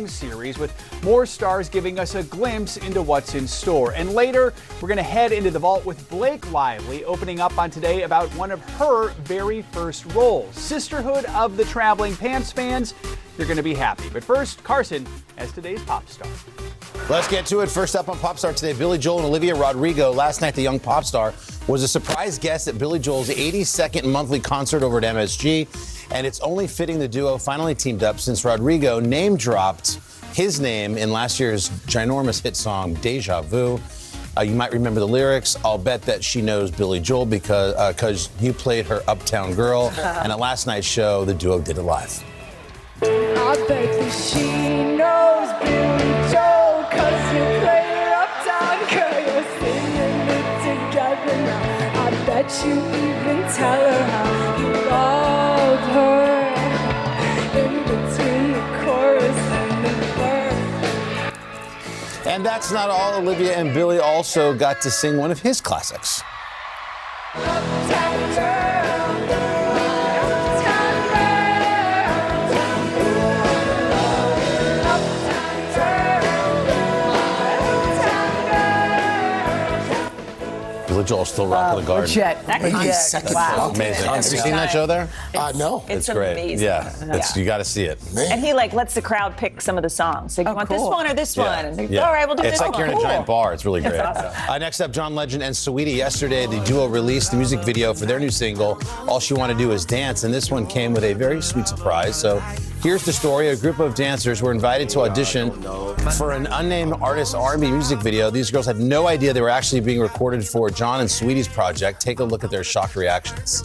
series with more stars giving us a glimpse into what's in store. And later, we're going to head into the vault with Blake Lively, opening up on today about one of her very first roles. Sisterhood of the Traveling Pants fans, you're going to be happy. But first, Carson as today's pop star. Let's get to it. First up on Pop Star today, Billy Joel and Olivia Rodrigo. Last night, the young pop star was a surprise guest at Billy Joel's 82nd monthly concert over at MSG. And it's only fitting the duo finally teamed up since Rodrigo name-dropped his name in last year's ginormous hit song, Deja Vu. You might remember the lyrics. I'll bet that she knows Billy Joel because you played her Uptown Girl. And at last night's show, the duo did it live. I bet that she knows Billy Joel, 'cause you play her Uptown Girl. You're singing it together now. I bet you even tell her how you love her in between the chorus and the verse. And that's not all. Olivia and Billy also got to sing one of his classics. Uptown Girl. Billy Joel's still rocking the garden. Wow. Amazing. Have you seen that show there? No. It's great. Amazing. Yeah, you got to see it. And he lets the crowd pick some of the songs. So you want this one or this one? And they, all right, we'll do this It's one. like you're in a giant bar. It's really great. That's awesome. Next up, John Legend and Saweetie. Yesterday, the duo released the music video for their new single, All She Wanna Do Is Dance, and this one came with a very sweet surprise. So here's the story. A group of dancers were invited to audition for an unnamed artist R&B music video. These girls had no idea they were actually being recorded for John and Saweetie's project. Take a look at their shocked reactions.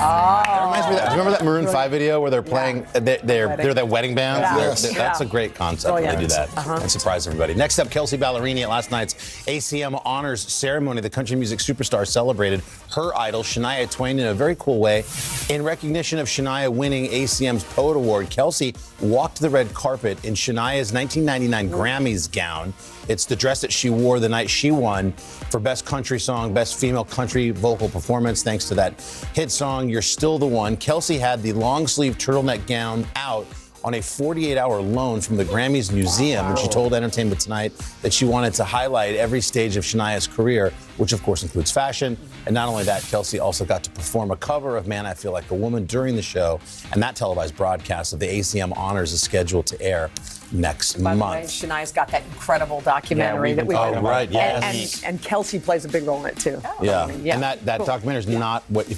That reminds me of that. Do you remember that Maroon 5 video where they're playing, they're that wedding band? Yes. That's a great concept when they do that and surprise everybody. Next up, Kelsey Ballerini at last night's ACM Honors Ceremony. The country music superstar celebrated her idol, Shania Twain, in a very cool way. In recognition of Shania winning ACM's Poet Award, Kelsey walked the red carpet in Shania's 1999 Grammys gown. It's the dress that she wore the night she won for Best Country Song, Best Female Country Vocal Performance, thanks to that hit song, You're Still the One. Kelsey had the long-sleeve turtleneck gown out on a 48-hour loan from the Grammys Museum, and she told Entertainment Tonight that she wanted to highlight every stage of Shania's career, which of course includes fashion. And not only that, Kelsey also got to perform a cover of Man, I Feel Like a Woman during the show, and that televised broadcast of the ACM Honors is scheduled to air next month. By the way, Shania's got that incredible documentary that we Oh, right, yes. and Kelsey plays a big role in it too. Yeah. And that documentary is not what you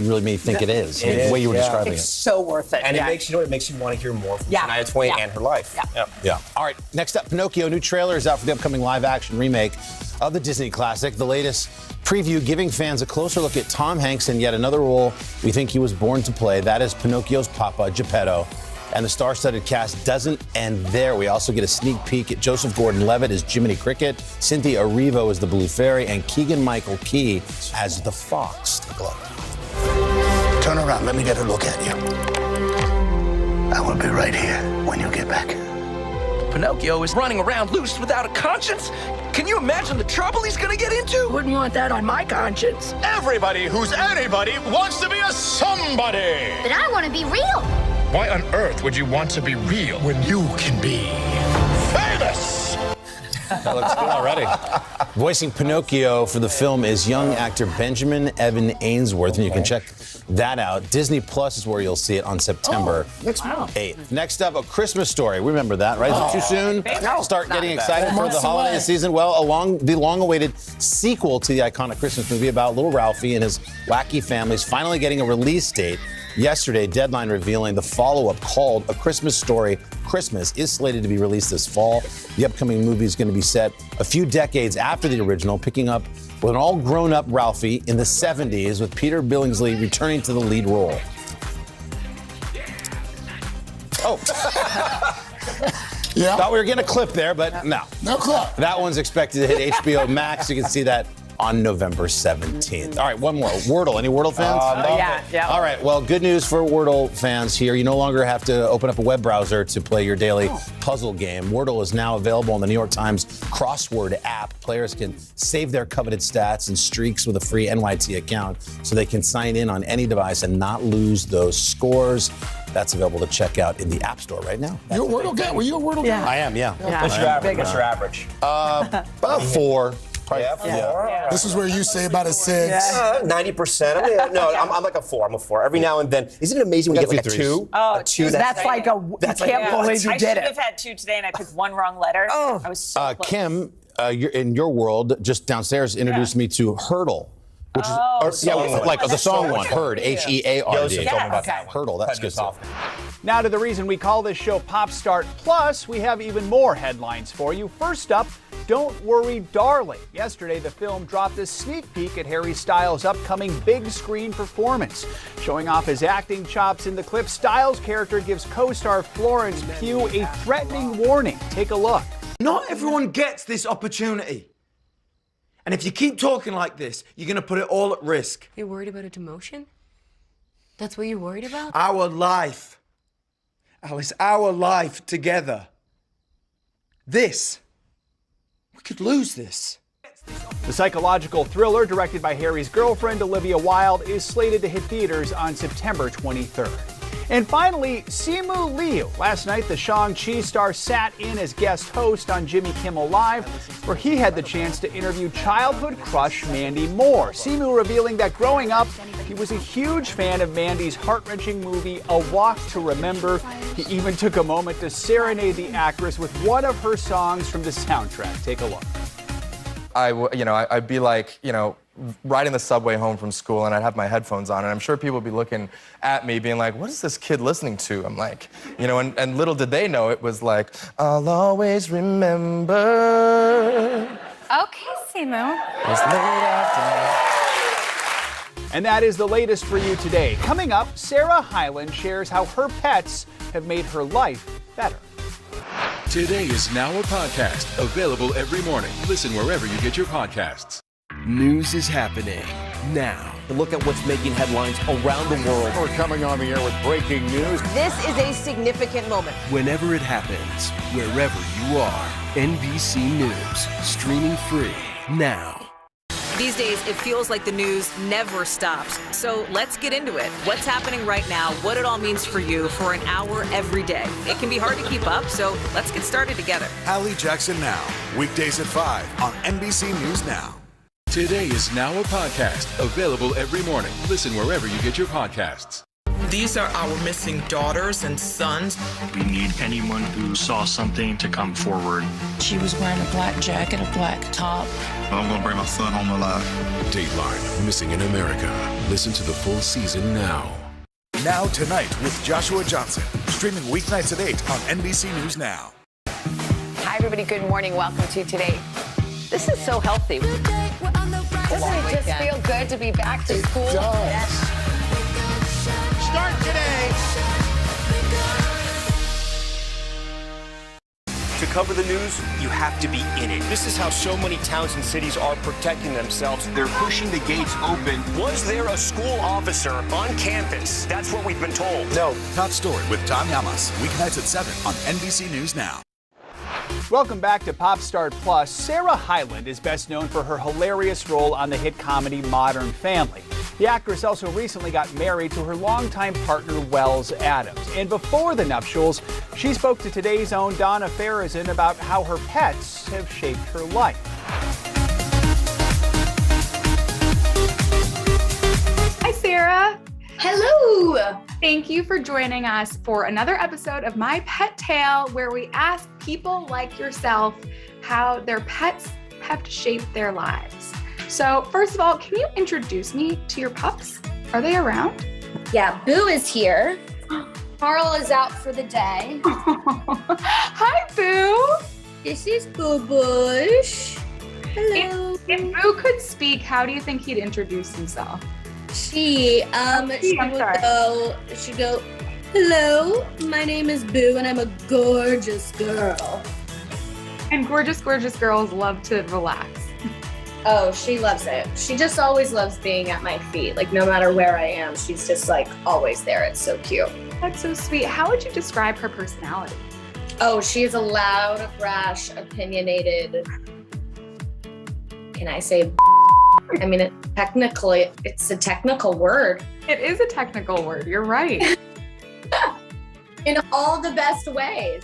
really may think it is. The way you were describing It's it. so worth it. And it makes you want to hear more from Shania Twain and her life. Yeah. All right. Next up, Pinocchio. New trailer is out for the upcoming live-action remake of the Disney classic. The latest preview giving fans a closer look at Tom Hanks in yet another role we think he was born to play. That is Pinocchio's papa, Geppetto. And the star-studded cast doesn't end there. We also get a sneak peek at Joseph Gordon-Levitt as Jiminy Cricket, Cynthia Erivo as the Blue Fairy, and Keegan-Michael Key as the Fox. Take a look. Turn around. Let me get a look at you. I will be right here when you get back. Pinocchio is running around loose without a conscience. Can you imagine the trouble he's gonna get into? Wouldn't want that on my conscience. Everybody who's anybody wants to be a somebody. But I want to be real. Why on earth would you want to be real when you can be famous? That looks good already. Voicing Pinocchio for the film is young actor Benjamin Evan Ainsworth, and you can check that out. Disney Plus is where you'll see it on September 8th. Next up, A Christmas Story. Remember that, right? Is it too soon? Start getting excited for the holiday season? Well, the long-awaited sequel to the iconic Christmas movie about little Ralphie and his wacky family is finally getting a release date. Yesterday, Deadline revealing the follow-up called A Christmas Story Christmas is slated to be released this fall. The upcoming movie is going to be set a few decades after the original, picking up with an all-grown-up Ralphie in the 70s, with Peter Billingsley returning to the lead role. Oh. Yeah. Thought we were getting a clip there, but no. No clip. That one's expected to hit HBO Max. You can see that on November 17th. All right, one more. Wordle. Any Wordle fans? Yeah. All right, well, good news for Wordle fans here. You no longer have to open up a web browser to play your daily puzzle game. Wordle is now available on the New York Times crossword app. Players can save their coveted stats and streaks with a free NYT account so they can sign in on any device and not lose those scores. That's available to check out in the App Store right now. You're a Wordle guy? Were you a Wordle guy? I am, yeah. What's your average? What's your average? About 4. Probably, Yeah. This is where you say about a 6. 90%. I'm like a 4. I'm a 4. Every now and then. Isn't it amazing when you get like a 2? Oh, a 2. That's like a. You can't believe you I did should it. have had 2 today, and I picked one wrong letter. I was so close. Kim, you're in your world, just downstairs, introduced me to Hurdle. Which is, like the song one, Heard, H-E-A-R-D. Hurdle, that's good stuff. Now to the reason we call this show Pop Start Plus, we have even more headlines for you. First up, Don't Worry, Darling. Yesterday, the film dropped a sneak peek at Harry Styles' upcoming big screen performance. Showing off his acting chops in the clip, Styles' character gives co-star Florence Pugh a threatening warning. Take a look. Not everyone gets this opportunity. And if you keep talking like this, you're going to put it all at risk. You're worried about a demotion? That's what you're worried about? Our life. Alice, our life together. This. We could lose this. The psychological thriller, directed by Harry's girlfriend, Olivia Wilde, is slated to hit theaters on September 23rd. And finally, Simu Liu. Last night, the Shang-Chi star sat in as guest host on Jimmy Kimmel Live, where he had the chance to interview childhood crush Mandy Moore. Simu revealing that growing up, he was a huge fan of Mandy's heart-wrenching movie, A Walk to Remember. He even took a moment to serenade the actress with one of her songs from the soundtrack. Take a look. I'd be like, riding the subway home from school, and I'd have my headphones on, and I'm sure people would be looking at me being like, what is this kid listening to? I'm like, and little did they know it was like, I'll always remember. Okay, Simu. It's late afternoon. And that is the latest for you today. Coming up, Sarah Hyland shares how her pets have made her life better. Today is now a podcast, available every morning. Listen wherever you get your podcasts. News is happening now. Look at what's making headlines around the world. We're coming on the air with breaking news. This is a significant moment. Whenever it happens, wherever you are, NBC News, streaming free now. These days, it feels like the news never stops. So let's get into it. What's happening right now, what it all means for you for an hour every day. It can be hard to keep up, so let's get started together. Hallie Jackson Now, weekdays at 5 on NBC News Now. Today is now a podcast, available every morning. Listen wherever you get your podcasts. These are our missing daughters and sons. We need anyone who saw something to come forward. She was wearing a black jacket, a black top. I'm gonna bring my son home alive. Dateline, Missing in America. Listen to the full season now. Now Tonight with Joshua Johnson, streaming weeknights at 8 on NBC News Now. Hi, everybody. Good morning. Welcome to Today. This is so healthy. Doesn't it just feel good to be back to school? It does. Start today. To cover the news, you have to be in it. This is how so many towns and cities are protecting themselves. They're pushing the gates open. Was there a school officer on campus? That's what we've been told. No. Top Story with Tom Yamas, weeknights at 7 on NBC News Now. Welcome back to Pop Start Plus. Sarah Hyland is best known for her hilarious role on the hit comedy Modern Family. The actress also recently got married to her longtime partner Wells Adams. And before the nuptials, she spoke to today's own Donna Farazan about how her pets have shaped her life. Hi, Sarah. Hello. Thank you for joining us for another episode of My Pet Tale, where we ask people like yourself how their pets have shaped their lives. So first of all, can you introduce me to your pups? Are they around? Yeah, Boo is here. Carl is out for the day. Hi, Boo. This is Boo Bush. Hello. If Boo could speak, how do you think he'd introduce himself? She would go, hello, my name is Boo and I'm a gorgeous girl. And gorgeous girls love to relax. Oh, she loves it. She just always loves being at my feet. Like, no matter where I am, she's just like always there. It's so cute. That's so sweet. How would you describe her personality? Oh, she is a loud, brash, opinionated. Can I say? I mean, it's a technical word. It is a technical word. You're right. In all the best ways.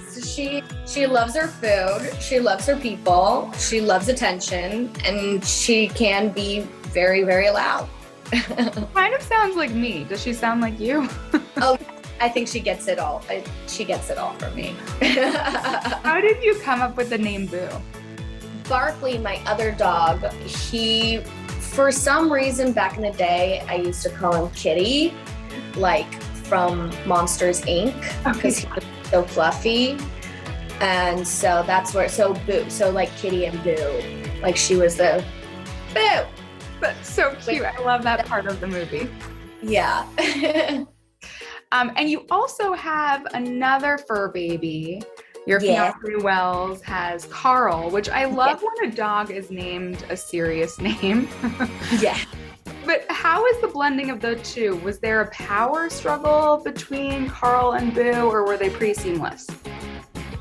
She loves her food. She loves her people. She loves attention, and she can be very, very loud. Kind of sounds like me. Does she sound like you? Oh, I think she gets it all. She gets it all from me. How did you come up with the name Boo? Barkley, my other dog, for some reason back in the day, I used to call him Kitty, like from Monsters, Inc. because he was so fluffy. And so that's where, so Boo, so like Kitty and Boo, like she was the Boo. That's so cute. I love that part of the movie. Yeah. And you also have another fur baby. Your fiancé Wells has Carl, which I love when a dog is named a serious name. Yeah. But how is the blending of the two? Was there a power struggle between Carl and Boo, or were they pretty seamless?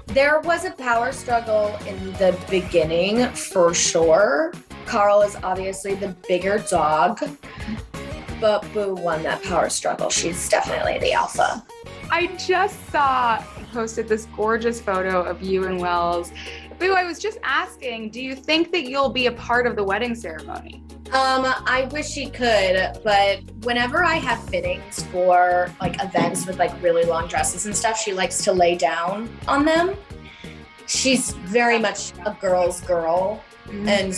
There was a power struggle in the beginning, for sure. Carl is obviously the bigger dog, but Boo won that power struggle. She's definitely the alpha. I just saw you posted this gorgeous photo of you and Wells. Boo, I was just asking, do you think that you'll be a part of the wedding ceremony? I wish she could, but whenever I have fittings for like events with like really long dresses and stuff, she likes to lay down on them. She's very much a girl's girl. Mm-hmm. And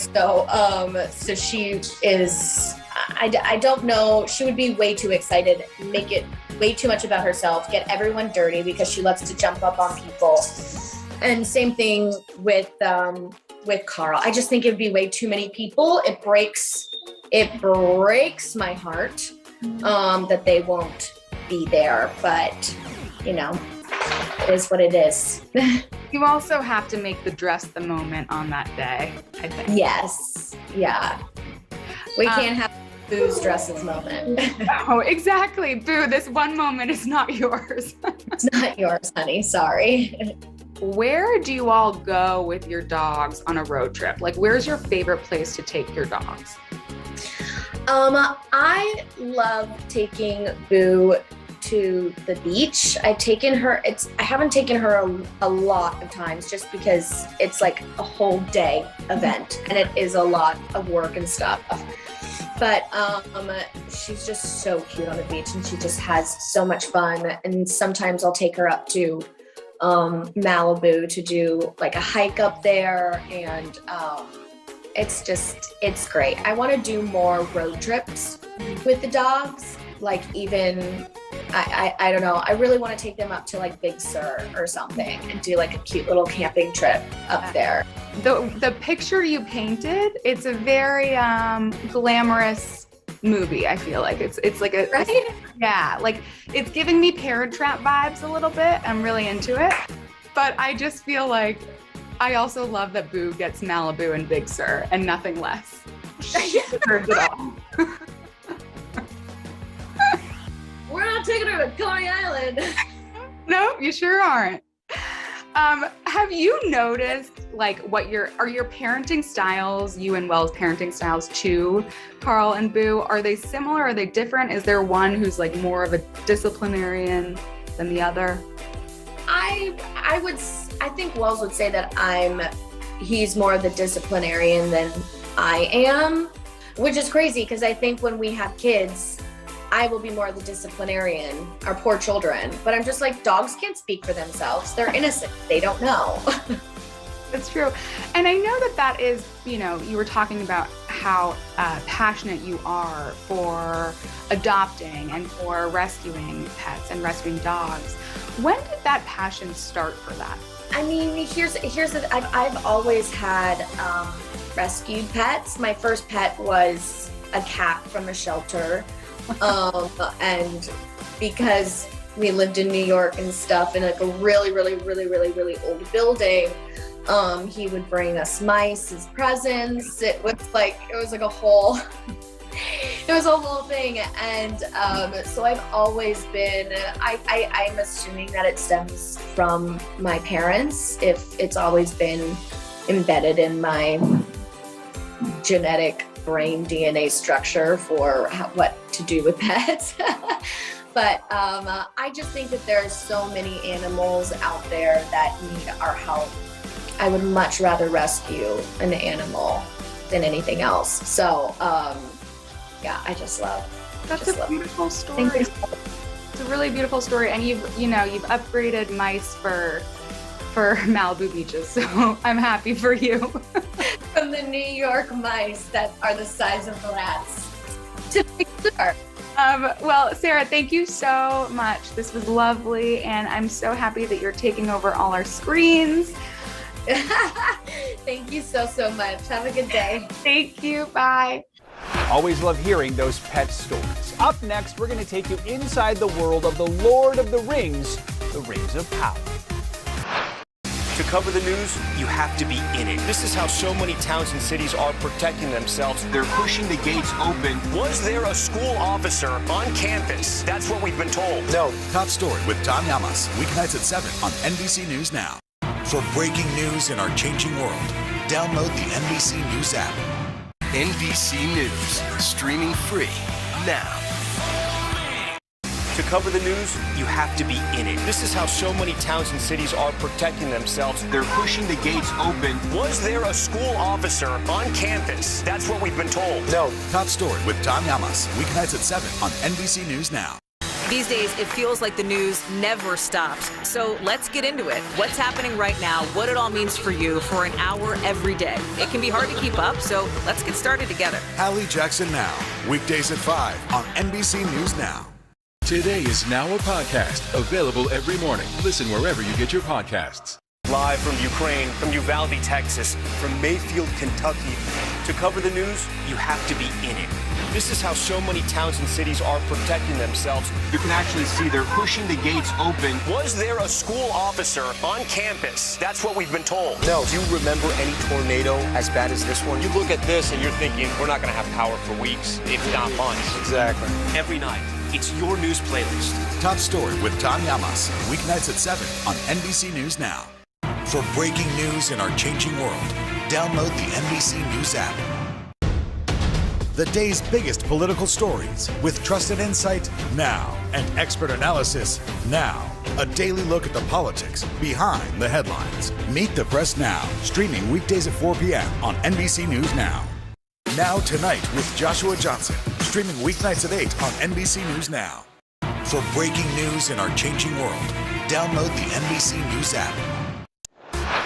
so she is, I don't know, she would be way too excited, make it way too much about herself, get everyone dirty because she loves to jump up on people. And same thing with Carl. I just think it would be way too many people. It breaks my heart that they won't be there, but you know, it is what it is. You also have to make the dress the moment on that day, I think. Yes. Yeah. We can't have Boo's dresses moment. Oh, exactly. Boo, this one moment is not yours. It's not yours, honey. Sorry. Where do you all go with your dogs on a road trip? Like, where's your favorite place to take your dogs? I love taking Boo to the beach. I've taken her, I haven't taken her a lot of times just because it's like a whole day event and it is a lot of work and stuff. But she's just so cute on the beach and she just has so much fun. And sometimes I'll take her up to Malibu to do like a hike up there, and it's great. I want to do more road trips with the dogs, like even I don't know, I really want to take them up to like Big Sur or something and do like a cute little camping trip up there. The picture you painted, it's a very glamorous movie. I feel like it's like a, right? Yeah, like it's giving me Parent Trap vibes a little bit. I'm really into it, but I just feel like I also love that Boo gets Malibu and Big Sur and nothing less. She deserves it all. We're not taking her to Coney Island. No, you sure aren't. Have you noticed like are your parenting styles, you and Wells' parenting styles to Carl and Boo, are they similar? Are they different? Is there one who's like more of a disciplinarian than the other? I think Wells would say that he's more of the disciplinarian than I am, which is crazy because I think when we have kids, I will be more of the disciplinarian, our poor children. But I'm just like, dogs can't speak for themselves. They're innocent. They don't know. That's true. And I know that is, you were talking about how passionate you are for adopting and for rescuing pets and rescuing dogs. When did that passion start for that? I mean, I've always had rescued pets. My first pet was a cat from a shelter. And because we lived in New York and stuff in like a really, really, really, really, really old building, He would bring us mice as presents. It was like a whole it was a whole thing. And so I've always been, I'm assuming that it stems from my parents, if it's always been embedded in my genetic brain DNA structure for what to do with pets. But I just think that there's so many animals out there that need our help. I would much rather rescue an animal than anything else. So yeah, I just love. That's a beautiful story. It's a really beautiful story, and you've upgraded mice for Malibu beaches, so I'm happy for you. From the New York mice that are the size of rats to sure. Well, Sarah, thank you so much. This was lovely, and I'm so happy that you're taking over all our screens. Thank you so much. Have a good day. Thank you. Bye. Always love hearing those pet stories. Up next, we're going to take you inside the world of the Lord of the Rings, the Rings of Power. To cover the news, you have to be in it. This is how so many towns and cities are protecting themselves. They're pushing the gates open. Was there a school officer on campus? That's what we've been told. No. Top Story with Tom Yamas, weeknights at 7 on NBC News Now. For breaking news in our changing world, download the NBC News app. NBC News, streaming free now. To cover the news, you have to be in it. This is how so many towns and cities are protecting themselves. They're pushing the gates open. Was there a school officer on campus? That's what we've been told. No. Top Story with Tom Yamas, weeknights at 7 on NBC News Now. These days, it feels like the news never stops. So let's get into it. What's happening right now, what it all means for you for an hour every day. It can be hard to keep up, so let's get started together. Hallie Jackson Now, weekdays at 5 on NBC News Now. Today is Now a podcast, available every morning. Listen wherever you get your podcasts. Live from Ukraine, from Uvalde, Texas, from Mayfield, Kentucky. To cover the news, you have to be in it. This is how so many towns and cities are protecting themselves. You can actually see they're pushing the gates open. Was there a school officer on campus? That's what we've been told. No. Do you remember any tornado as bad as this one? You look at this and you're thinking, we're not going to have power for weeks, if not months. Exactly. Every night, it's your news playlist. Top Story with Tom Yamas, weeknights at 7 on NBC News Now. For breaking news in our changing world, download the NBC News app. The day's biggest political stories with trusted insight now and expert analysis now. A daily look at the politics behind the headlines. Meet the Press Now, streaming weekdays at 4 p.m. on NBC News Now. Now Tonight with Joshua Johnson, streaming weeknights at 8 on NBC News Now. For breaking news in our changing world, download the NBC News app.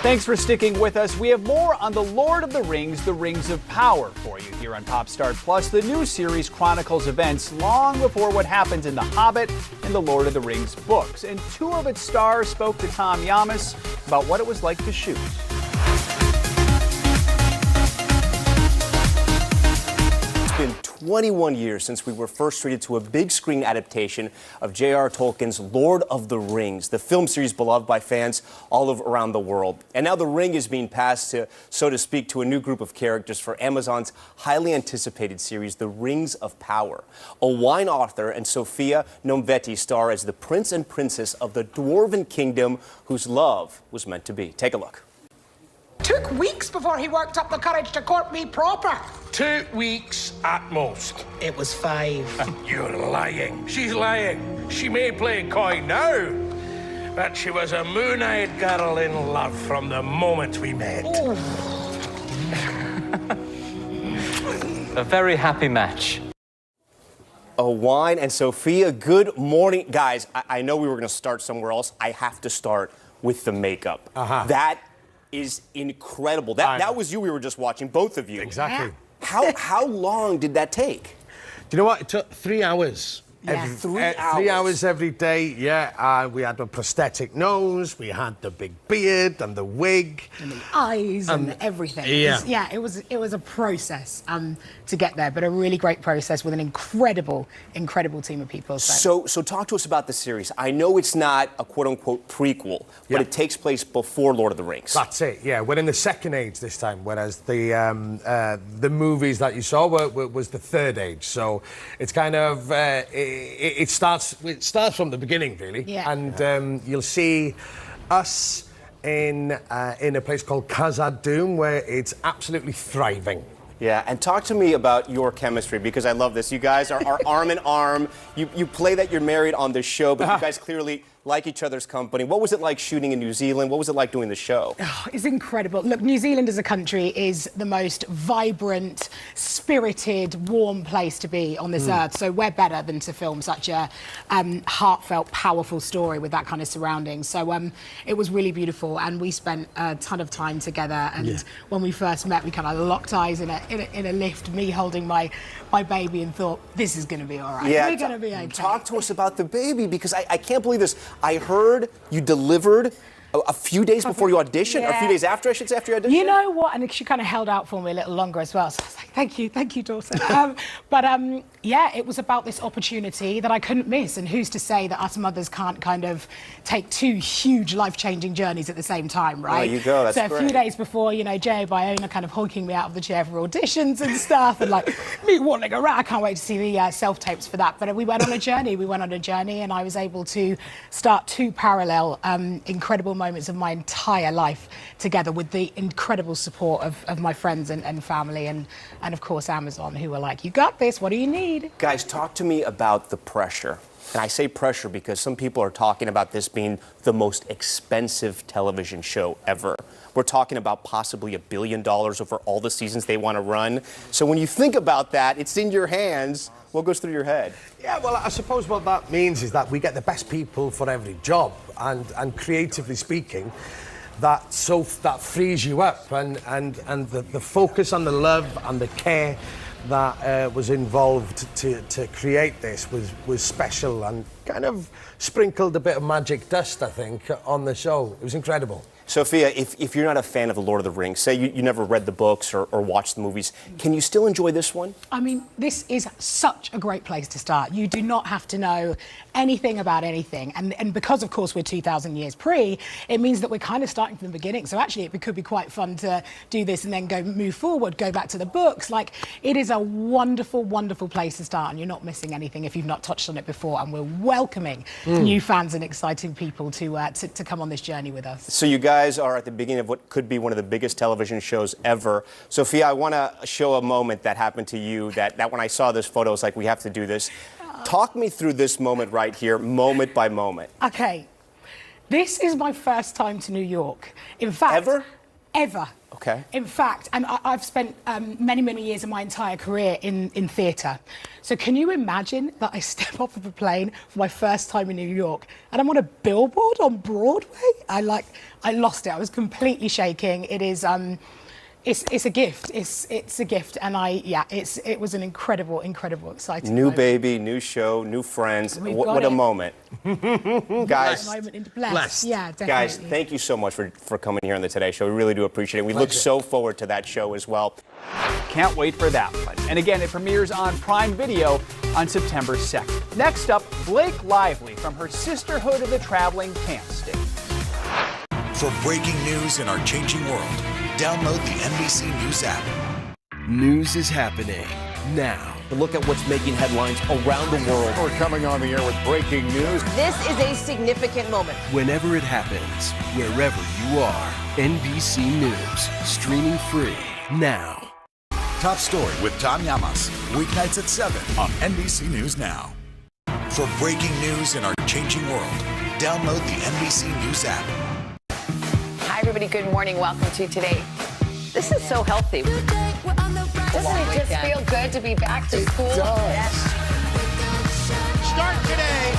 Thanks for sticking with us. We have more on the Lord of the Rings of Power for you here on Pop Start Plus. The new series chronicles events long before what happens in The Hobbit and the Lord of the Rings books. And two of its stars spoke to Tom Yamas about what it was like to shoot. It's been 21 years since we were first treated to a big screen adaptation of J.R. Tolkien's Lord of the Rings, the film series beloved by fans all around the world. And now the ring is being passed to, so to speak, to a new group of characters for Amazon's highly anticipated series, The Rings of Power. A wine author and Sofia Nomvetti star as the prince and princess of the Dwarven Kingdom whose love was meant to be. Take a look. Took weeks before he worked up the courage to court me proper. 2 weeks at most. It was 5. You're lying. She's lying. She may play coy now, but she was a moon-eyed girl in love from the moment we met. A very happy match. A wine and Sophia, good morning. Guys, I know we were going to start somewhere else. I have to start with the makeup. That is incredible. That was you we were just watching, both of you. Exactly. How long did that take? Do you know what? It took 3 hours 3 hours every day, yeah. We had a prosthetic nose, we had the big beard and the wig. And the eyes and everything. Yeah. It was a process to get there, but a really great process with an incredible team of people. So talk to us about the series. I know it's not a quote-unquote prequel, but it takes place before Lord of the Rings. That's it, yeah. We're in the second age this time, whereas the movies that you saw was the third age. So it's kind of, it starts from the beginning, really. Yeah. And you'll see us in a place called Khazad Dûm, where it's absolutely thriving. Yeah, and talk to me about your chemistry, because I love this. You guys are arm in arm. You play that you're married on the show, but you guys clearly like each other's company. What was it like shooting in New Zealand? What was it like doing the show? Oh, it's incredible. Look, New Zealand as a country is the most vibrant, spirited, warm place to be on this earth. So we're better than to film such a heartfelt, powerful story with that kind of surrounding. So it was really beautiful, and we spent a ton of time together. And when we first met, we kind of locked eyes in a lift, me holding my baby, and thought, this is going to be all right. Yeah, we're going to be okay. Talk to us about the baby, because I can't believe this. I heard you delivered a few days before you auditioned, or a few days after, I should say, after you auditioned? You know what? And she kind of held out for me a little longer as well. So I was like, thank you, daughter. Yeah, it was about this opportunity that I couldn't miss. And who's to say that us mothers can't kind of take two huge life-changing journeys at the same time, right? There you go, that's so great. A few days before, you know, Jay Bayona kind of honking me out of the chair for auditions and stuff, and like me wanting around. I can't wait to see the self-tapes for that. But we went on a journey. And I was able to start two parallel incredible moments of my entire life together, with the incredible support of my friends and family, and of course Amazon, who were like, you got this, what do you need? Guys, talk to me about the pressure. And I say pressure because some people are talking about this being the most expensive television show ever. We're talking about possibly $1 billion over all the seasons they want to run. So when you think about that, it's in your hands. What goes through your head? Yeah, well, I suppose what that means is that we get the best people for every job, and creatively speaking, that frees you up, and the focus and the love and the care that was involved to create this was special, and kind of sprinkled a bit of magic dust, I think, on the show. It was incredible. Sophia, if you're not a fan of The Lord of the Rings, say you never read the books or watched the movies, can you still enjoy this one? I mean, this is such a great place to start. You do not have to know anything about anything. And because, of course, we're 2,000 years pre, it means that we're kind of starting from the beginning. So actually, it could be quite fun to do this and then move forward, go back to the books. Like, it is a wonderful, wonderful place to start, and you're not missing anything if you've not touched on it before. And we're welcoming new fans and exciting people to come on this journey with us. So you guys are at the beginning of what could be one of the biggest television shows ever. Sophia, I want to show a moment that happened to you that when I saw this photo, I was like, we have to do this. Talk me through this moment right here, moment by moment. Okay. This is my first time to New York. In fact... Ever. Okay. In fact, and I've spent many, many years of my entire career in theatre. So can you imagine that I step off of a plane for my first time in New York, and I'm on a billboard on Broadway? I lost it. I was completely shaking. It is... It's a gift. It's a gift, and it was an incredible, exciting New moment. baby, new show, new friends. What a moment, guys! Blessed. Yeah, definitely. Guys, thank you so much for coming here on the Today Show. We really do appreciate it. We look so forward to that show as well. Can't wait for that one. And again, it premieres on Prime Video on September 2nd. Next up, Blake Lively from her Sisterhood of the Traveling Pants Stick. For breaking news in our changing world, download the NBC News app. News is happening now. Look at what's making headlines around the world. We're coming on the air with breaking news. This is a significant moment. Whenever it happens, wherever you are, NBC News, streaming free now. Top Story with Tom Llamas, weeknights at 7 on NBC News Now. For breaking news in our changing world, download the NBC News app. Hi, everybody. Good morning. Welcome to Today. This is so healthy. Doesn't it just feel good to be back to school? It does. Start today.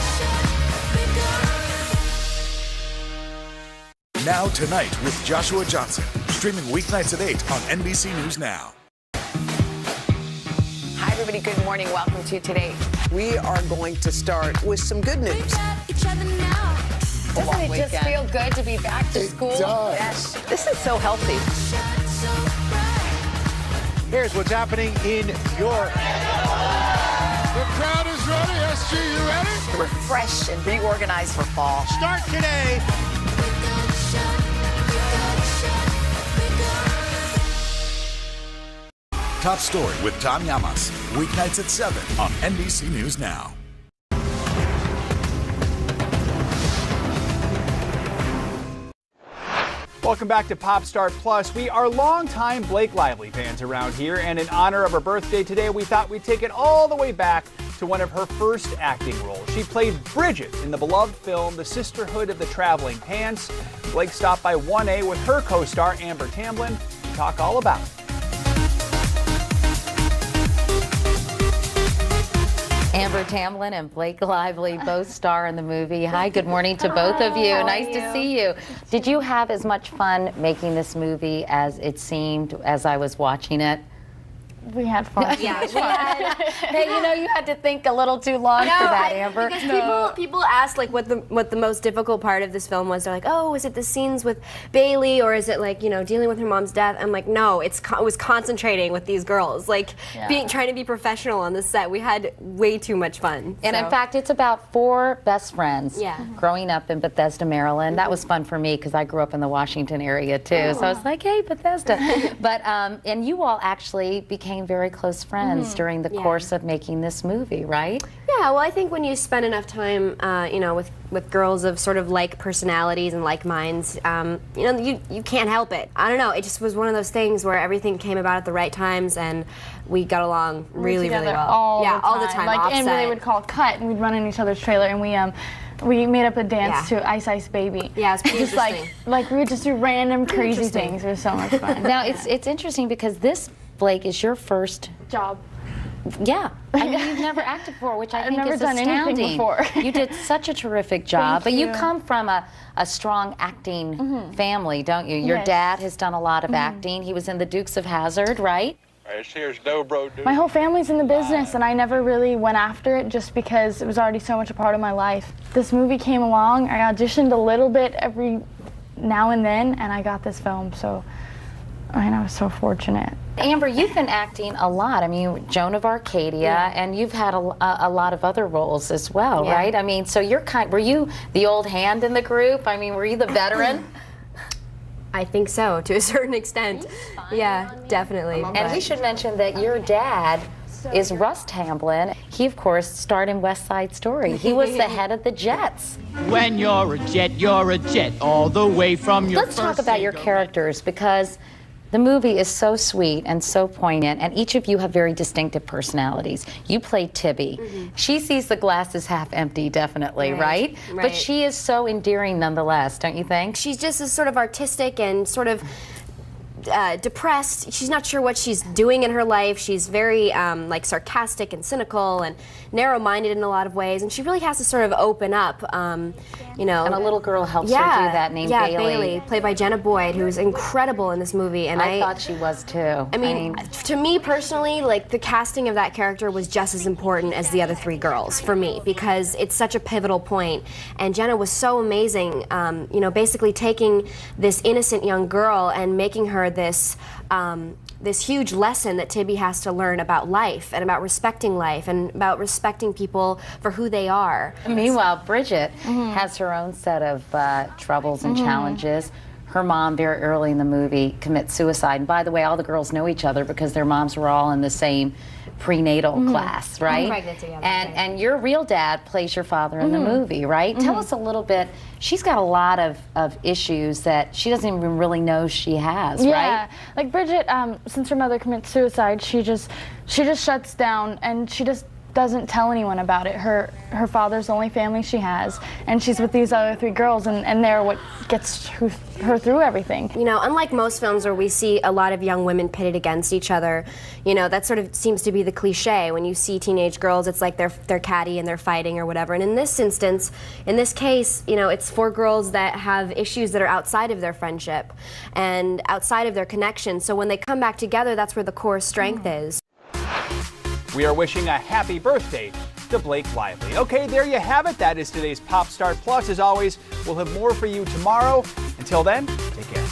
Now Tonight with Joshua Johnson, streaming weeknights at 8 on NBC News Now. Hi, everybody. Good morning. Welcome to Today. We are going to start with some good news. Doesn't it just feel good to be back to school? It does. Yes. This is so healthy. Here's what's happening in York. The crowd is ready. SG, you ready? Refresh and reorganize for fall. Start today. Top Story with Tom Llamas. Weeknights at 7 on NBC News Now. Welcome back to Pop Star Plus. We are longtime Blake Lively fans around here, and in honor of her birthday today, we thought we'd take it all the way back to one of her first acting roles. She played Bridget in the beloved film The Sisterhood of the Traveling Pants. Blake stopped by 1A with her co-star Amber Tamblyn to talk all about it. Amber Tamblyn and Blake Lively both star in the movie. Hi, good morning to both of you. Nice to see you. Did you have as much fun making this movie as it seemed as I was watching it? We had fun. Yeah, we had. Hey, you know, you had to think a little too long for that, Amber. Because people ask like what the most difficult part of this film was. They're like, oh, is it the scenes with Bailey, or is it like dealing with her mom's death? I'm like, no, it was concentrating with these girls, like trying to be professional on the set. We had way too much fun. And in fact, it's about 4 best friends growing up in Bethesda, Maryland. That was fun for me because I grew up in the Washington area too. So I was like, hey, Bethesda. But and you all actually became very close friends during the course of making this movie, right? Yeah, well, I think when you spend enough time, with girls of sort of like personalities and like minds, you can't help it. I don't know. It just was one of those things where everything came about at the right times, and we got along really, really well. All the time. Like offset. Amber, they would call cut, and we'd run in each other's trailer, and we made up a dance to Ice Ice Baby. Yeah, it's pretty just like we would just do random crazy things. It was so much fun. Now it's interesting because this, Blake, is your first job. Yeah, I mean, you've never acted before, which I think never is done astounding. anything before. You did such a terrific job, but you come from a strong acting family, don't you? Your dad has done a lot of acting. He was in the Dukes of Hazzard, right? Here's Dobro, dude. My whole family's in the business, and I never really went after it just because it was already so much a part of my life. This movie came along, I auditioned a little bit every now and then, and I got this film, so I was so fortunate. Amber, you've been acting a lot. I mean, Joan of Arcadia, and you've had a lot of other roles as well, right? I mean, so were you the old hand in the group? I mean, were you the veteran? I think so, to a certain extent. Yeah, definitely. And we should mention that your dad is Russ Tamblyn. He, of course, starred in West Side Story. He was the head of the Jets. When you're a jet all the way from your Let's talk about your characters, because the movie is so sweet and so poignant, and each of you have very distinctive personalities. You play Tibby. She sees the glass as half empty, definitely, right? But she is so endearing nonetheless, don't you think? She's just as sort of artistic and sort of depressed. She's not sure what she's doing in her life. She's very sarcastic and cynical and narrow-minded in a lot of ways, and she really has to sort of open up. And a little girl helps her do that named Bailey. Bailey, played by Jenna Boyd, who is incredible in this movie. And I thought she was too. I mean, to me personally, the casting of that character was just as important as the other 3 girls for me, because it's such a pivotal point. And Jenna was so amazing. Basically taking this innocent young girl and making her this huge lesson that Tibby has to learn about life and about respecting life and about respecting people for who they are. Meanwhile, Bridget has her own set of troubles and challenges. Her mom, very early in the movie, commits suicide. And by the way, all the girls know each other because their moms were all in the same prenatal class, right? Pregnant together. And your real dad plays your father in the movie, right? Tell us a little bit. She's got a lot of issues that she doesn't even really know she has, right? Yeah, like Bridget, since her mother commits suicide, she just shuts down, and she just doesn't tell anyone about it. Her father's the only family she has, and she's with these other 3 girls, and they're what gets her through everything. Unlike most films where we see a lot of young women pitted against each other, that sort of seems to be the cliche. When you see teenage girls, it's like they're catty and they're fighting or whatever. And in this instance, in this case, it's 4 girls that have issues that are outside of their friendship and outside of their connection. So when they come back together, that's where the core strength is. We are wishing a happy birthday to Blake Lively. Okay, there you have it. That is today's Pop Start Plus. As always, we'll have more for you tomorrow. Until then, take care.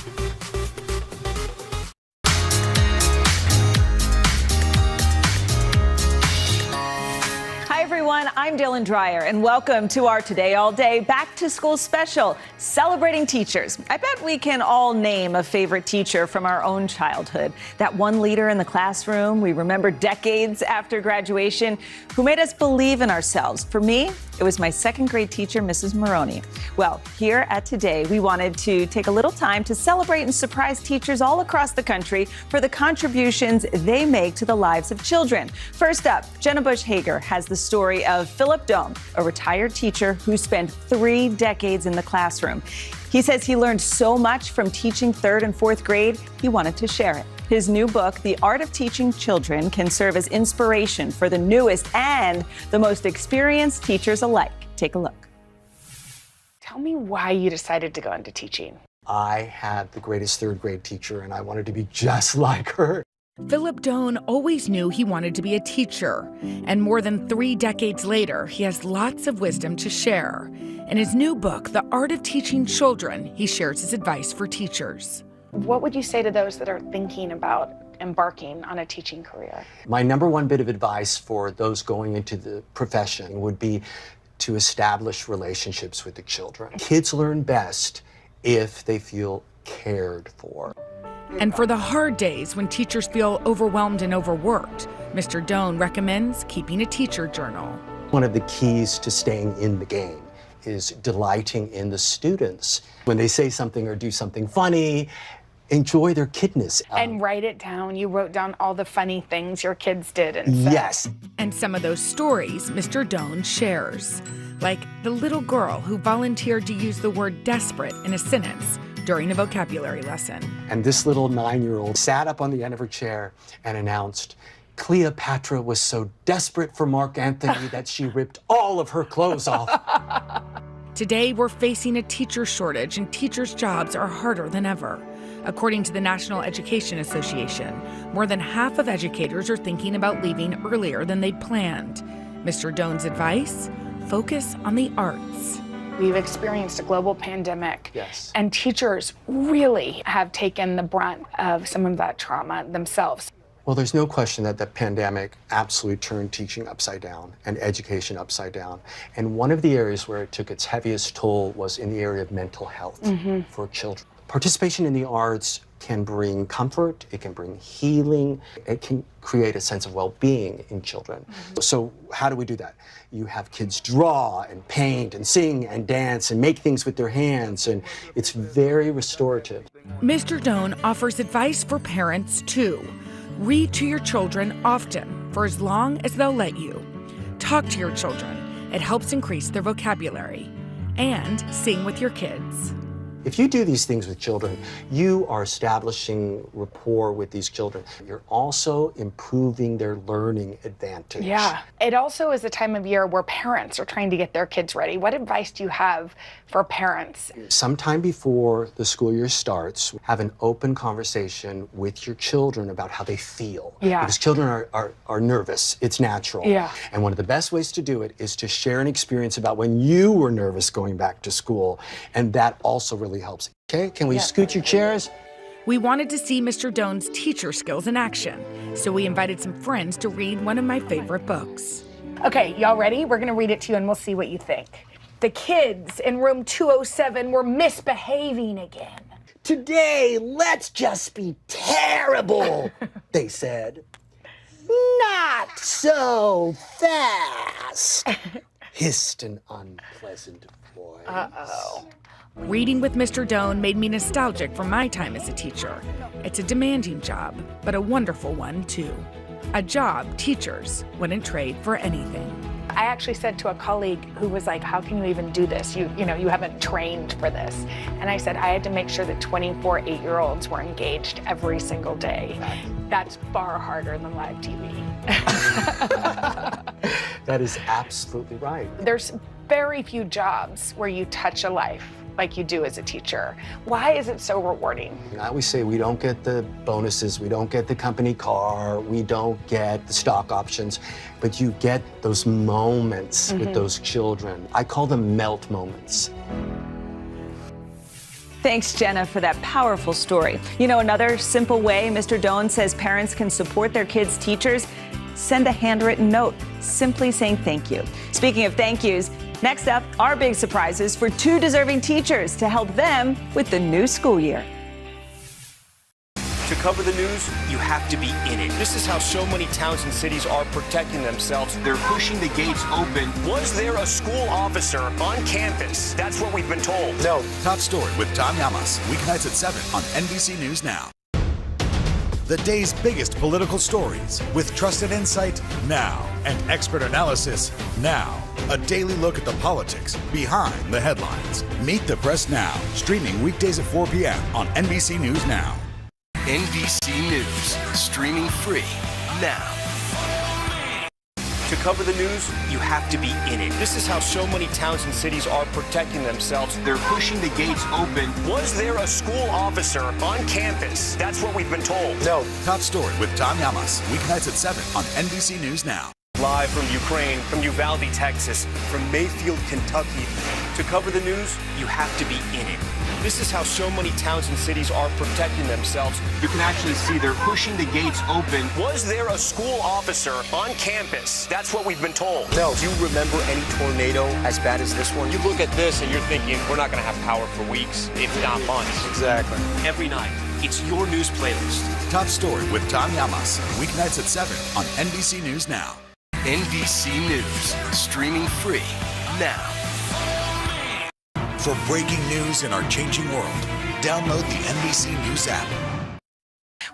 Hi everyone, I'm Dylan Dreyer, and welcome to our Today All Day Back to School special, celebrating teachers. I bet we can all name a favorite teacher from our own childhood. That one leader in the classroom we remember decades after graduation, who made us believe in ourselves. For me, it was my second grade teacher, Mrs. Maroney. Well, here at Today, we wanted to take a little time to celebrate and surprise teachers all across the country for the contributions they make to the lives of children. First up, Jenna Bush Hager has the story of Philip Dohm, a retired teacher who spent 3 decades in the classroom. He says he learned so much from teaching 3rd and 4th grade, he wanted to share it. His new book, The Art of Teaching Children, can serve as inspiration for the newest and the most experienced teachers alike. Take a look. Tell me why you decided to go into teaching. I had the greatest 3rd grade teacher, and I wanted to be just like her. Philip Dohm always knew he wanted to be a teacher, and more than 3 decades later, he has lots of wisdom to share. In his new book, The Art of Teaching Children, he shares his advice for teachers. What would you say to those that are thinking about embarking on a teaching career? My number one bit of advice for those going into the profession would be to establish relationships with the children. Kids learn best if they feel cared for. And for the hard days when teachers feel overwhelmed and overworked, Mr. Dohm recommends keeping a teacher journal. One of the keys to staying in the game is delighting in the students. When they say something or do something funny, enjoy their kidness. And write it down. You wrote down all the funny things your kids did and said. Yes. And some of those stories Mr. Dohm shares, like the little girl who volunteered to use the word desperate in a sentence during a vocabulary lesson. And this little 9-year-old sat up on the end of her chair and announced, Cleopatra was so desperate for Mark Antony that she ripped all of her clothes off. Today, we're facing a teacher shortage, and teachers' jobs are harder than ever. According to the National Education Association, more than half of educators are thinking about leaving earlier than they'd planned. Mr. Dohm's advice? Focus on the arts. We've experienced a global pandemic. Yes. And teachers really have taken the brunt of some of that trauma themselves. Well, there's no question that the pandemic absolutely turned teaching upside down and education upside down. And one of the areas where it took its heaviest toll was in the area of mental health for children. Participation in the arts can bring comfort, it can bring healing, it can create a sense of well-being in children. So how do we do that? You have kids draw and paint and sing and dance and make things with their hands, and it's very restorative. Mr. Dohm offers advice for parents too. Read to your children often, for as long as they'll let you. Talk to your children. It helps increase their vocabulary. And sing with your kids. If you do these things with children, you are establishing rapport with these children. You're also improving their learning advantage. Yeah. It also is a time of year where parents are trying to get their kids ready. What advice do you have for parents? Sometime before the school year starts, have an open conversation with your children about how they feel. Yeah. Because children are nervous. It's natural. Yeah. And one of the best ways to do it is to share an experience about when you were nervous going back to school. And that also really helps. Okay, can we scoot your chairs? We wanted to see Mr. Dohm's teacher skills in action, so we invited some friends to read one of my favorite books. Okay, y'all ready? We're gonna read it to you and we'll see what you think. The kids in room 207 were misbehaving again. Today, let's just be terrible, they said. Not so fast, hissed an unpleasant voice. Uh-oh. Reading with Mr. Dohm made me nostalgic for my time as a teacher. It's a demanding job, but a wonderful one too. A job teachers wouldn't trade for anything. I actually said to a colleague who was like, how can you even do this? You haven't trained for this. And I said, I had to make sure that 24 8-year-olds were engaged every single day. That's far harder than live TV. That is absolutely right. There's very few jobs where you touch a life like you do as a teacher. Why is it so rewarding? I always say we don't get the bonuses, we don't get the company car, we don't get the stock options, but you get those moments with those children. I call them melt moments. Thanks, Jenna, for that powerful story. You know, another simple way Mr. Doan says parents can support their kids' teachers, send a handwritten note, simply saying thank you. Speaking of thank yous, next up, our big surprises for 2 deserving teachers to help them with the new school year. To cover the news, you have to be in it. This is how so many towns and cities are protecting themselves. They're pushing the gates open. Was there a school officer on campus? That's what we've been told. No. Top story with Tom Llamas, weeknights at 7 on NBC News Now. The day's biggest political stories with trusted insight now and expert analysis now. A daily look at the politics behind the headlines. Meet the Press Now, streaming weekdays at 4 p.m. on NBC News Now. NBC News, streaming free now. To cover the news, you have to be in it. This is how so many towns and cities are protecting themselves. They're pushing the gates open. Was there a school officer on campus? That's what we've been told. No. Top story with Tom Llamas, weeknights at 7 on NBC News Now. Live from Ukraine, from Uvalde, Texas, from Mayfield, Kentucky. To cover the news, you have to be in it. This is how so many towns and cities are protecting themselves. You can actually see they're pushing the gates open. Was there a school officer on campus? That's what we've been told. No. Do you remember any tornado as bad as this one? You look at this and you're thinking, we're not going to have power for weeks, if not months. Exactly. Every night, it's your news playlist. Top story with Tom Llamas, weeknights at 7 on NBC News Now. NBC News, streaming free now. For breaking news in our changing world, download the NBC News app.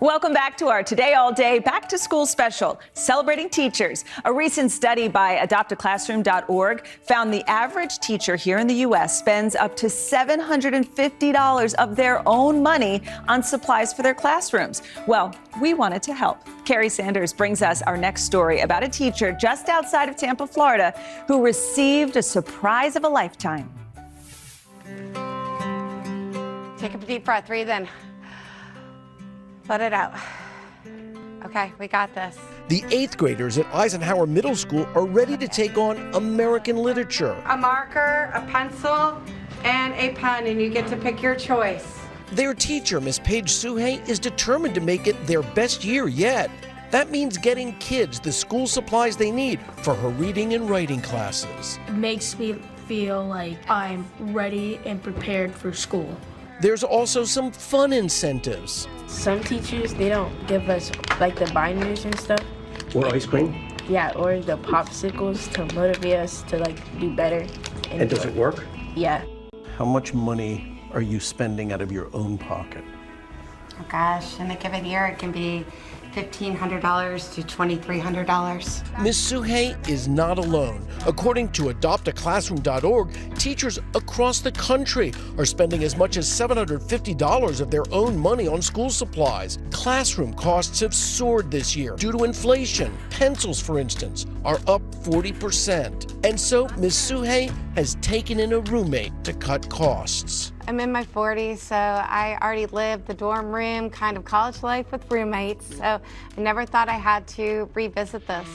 Welcome back to our Today All Day Back to School special, celebrating teachers. A recent study by adoptaclassroom.org found the average teacher here in the U.S. spends up to $750 of their own money on supplies for their classrooms. Well, we wanted to help. Carrie Sanders brings us our next story about a teacher just outside of Tampa, Florida, who received a surprise of a lifetime. Take a deep breath, breathe in. Let it out. Okay, we got this. The 8th graders at Eisenhower Middle School are ready to take on American literature. A marker, a pencil, and a pen, and you get to pick your choice. Their teacher, Miss Paige Suhey, is determined to make it their best year yet. That means getting kids the school supplies they need for her reading and writing classes. It makes me feel like I'm ready and prepared for school. There's also some fun incentives. Some teachers, they don't give us like the binders and stuff. Or ice cream? Yeah, or the popsicles to motivate us to like do better. And does it work? Yeah. How much money are you spending out of your own pocket? Oh gosh, in a given year it can be $1,500 to $2,300. Ms. Suhey is not alone. According to adoptaclassroom.org, teachers across the country are spending as much as $750 of their own money on school supplies. Classroom costs have soared this year due to inflation. Pencils, for instance, are up 40%. And so Ms. Suhey has taken in a roommate to cut costs. I'm in my 40s, so I already lived the dorm room kind of college life with roommates, so I never thought I had to revisit this.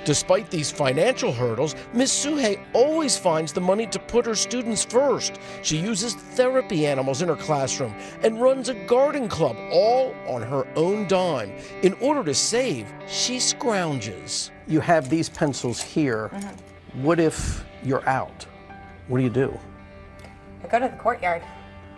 Despite these financial hurdles, Ms. Suhey always finds the money to put her students first. She uses therapy animals in her classroom and runs a garden club, all on her own dime. In order to save, she scrounges. You have these pencils here. What if you're out? What do you do? I go to the courtyard.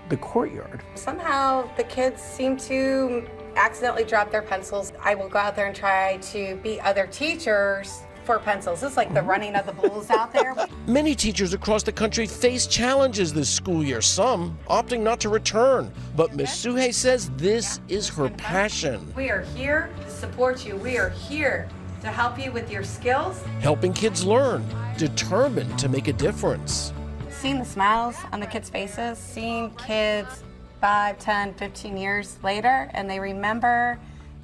The courtyard? Somehow the kids seem to accidentally drop their pencils. I will go out there and try to beat other teachers for pencils. It's like the running of the bulls out there. Many teachers across the country face challenges this school year, some opting not to return. But Ms. Suhey says this is her passion. We are here to support you. We are here to help you with your skills. Helping kids learn, determined to make a difference. Seeing the smiles on the kids' faces, seeing kids 5, 10, 15 years later, and they remember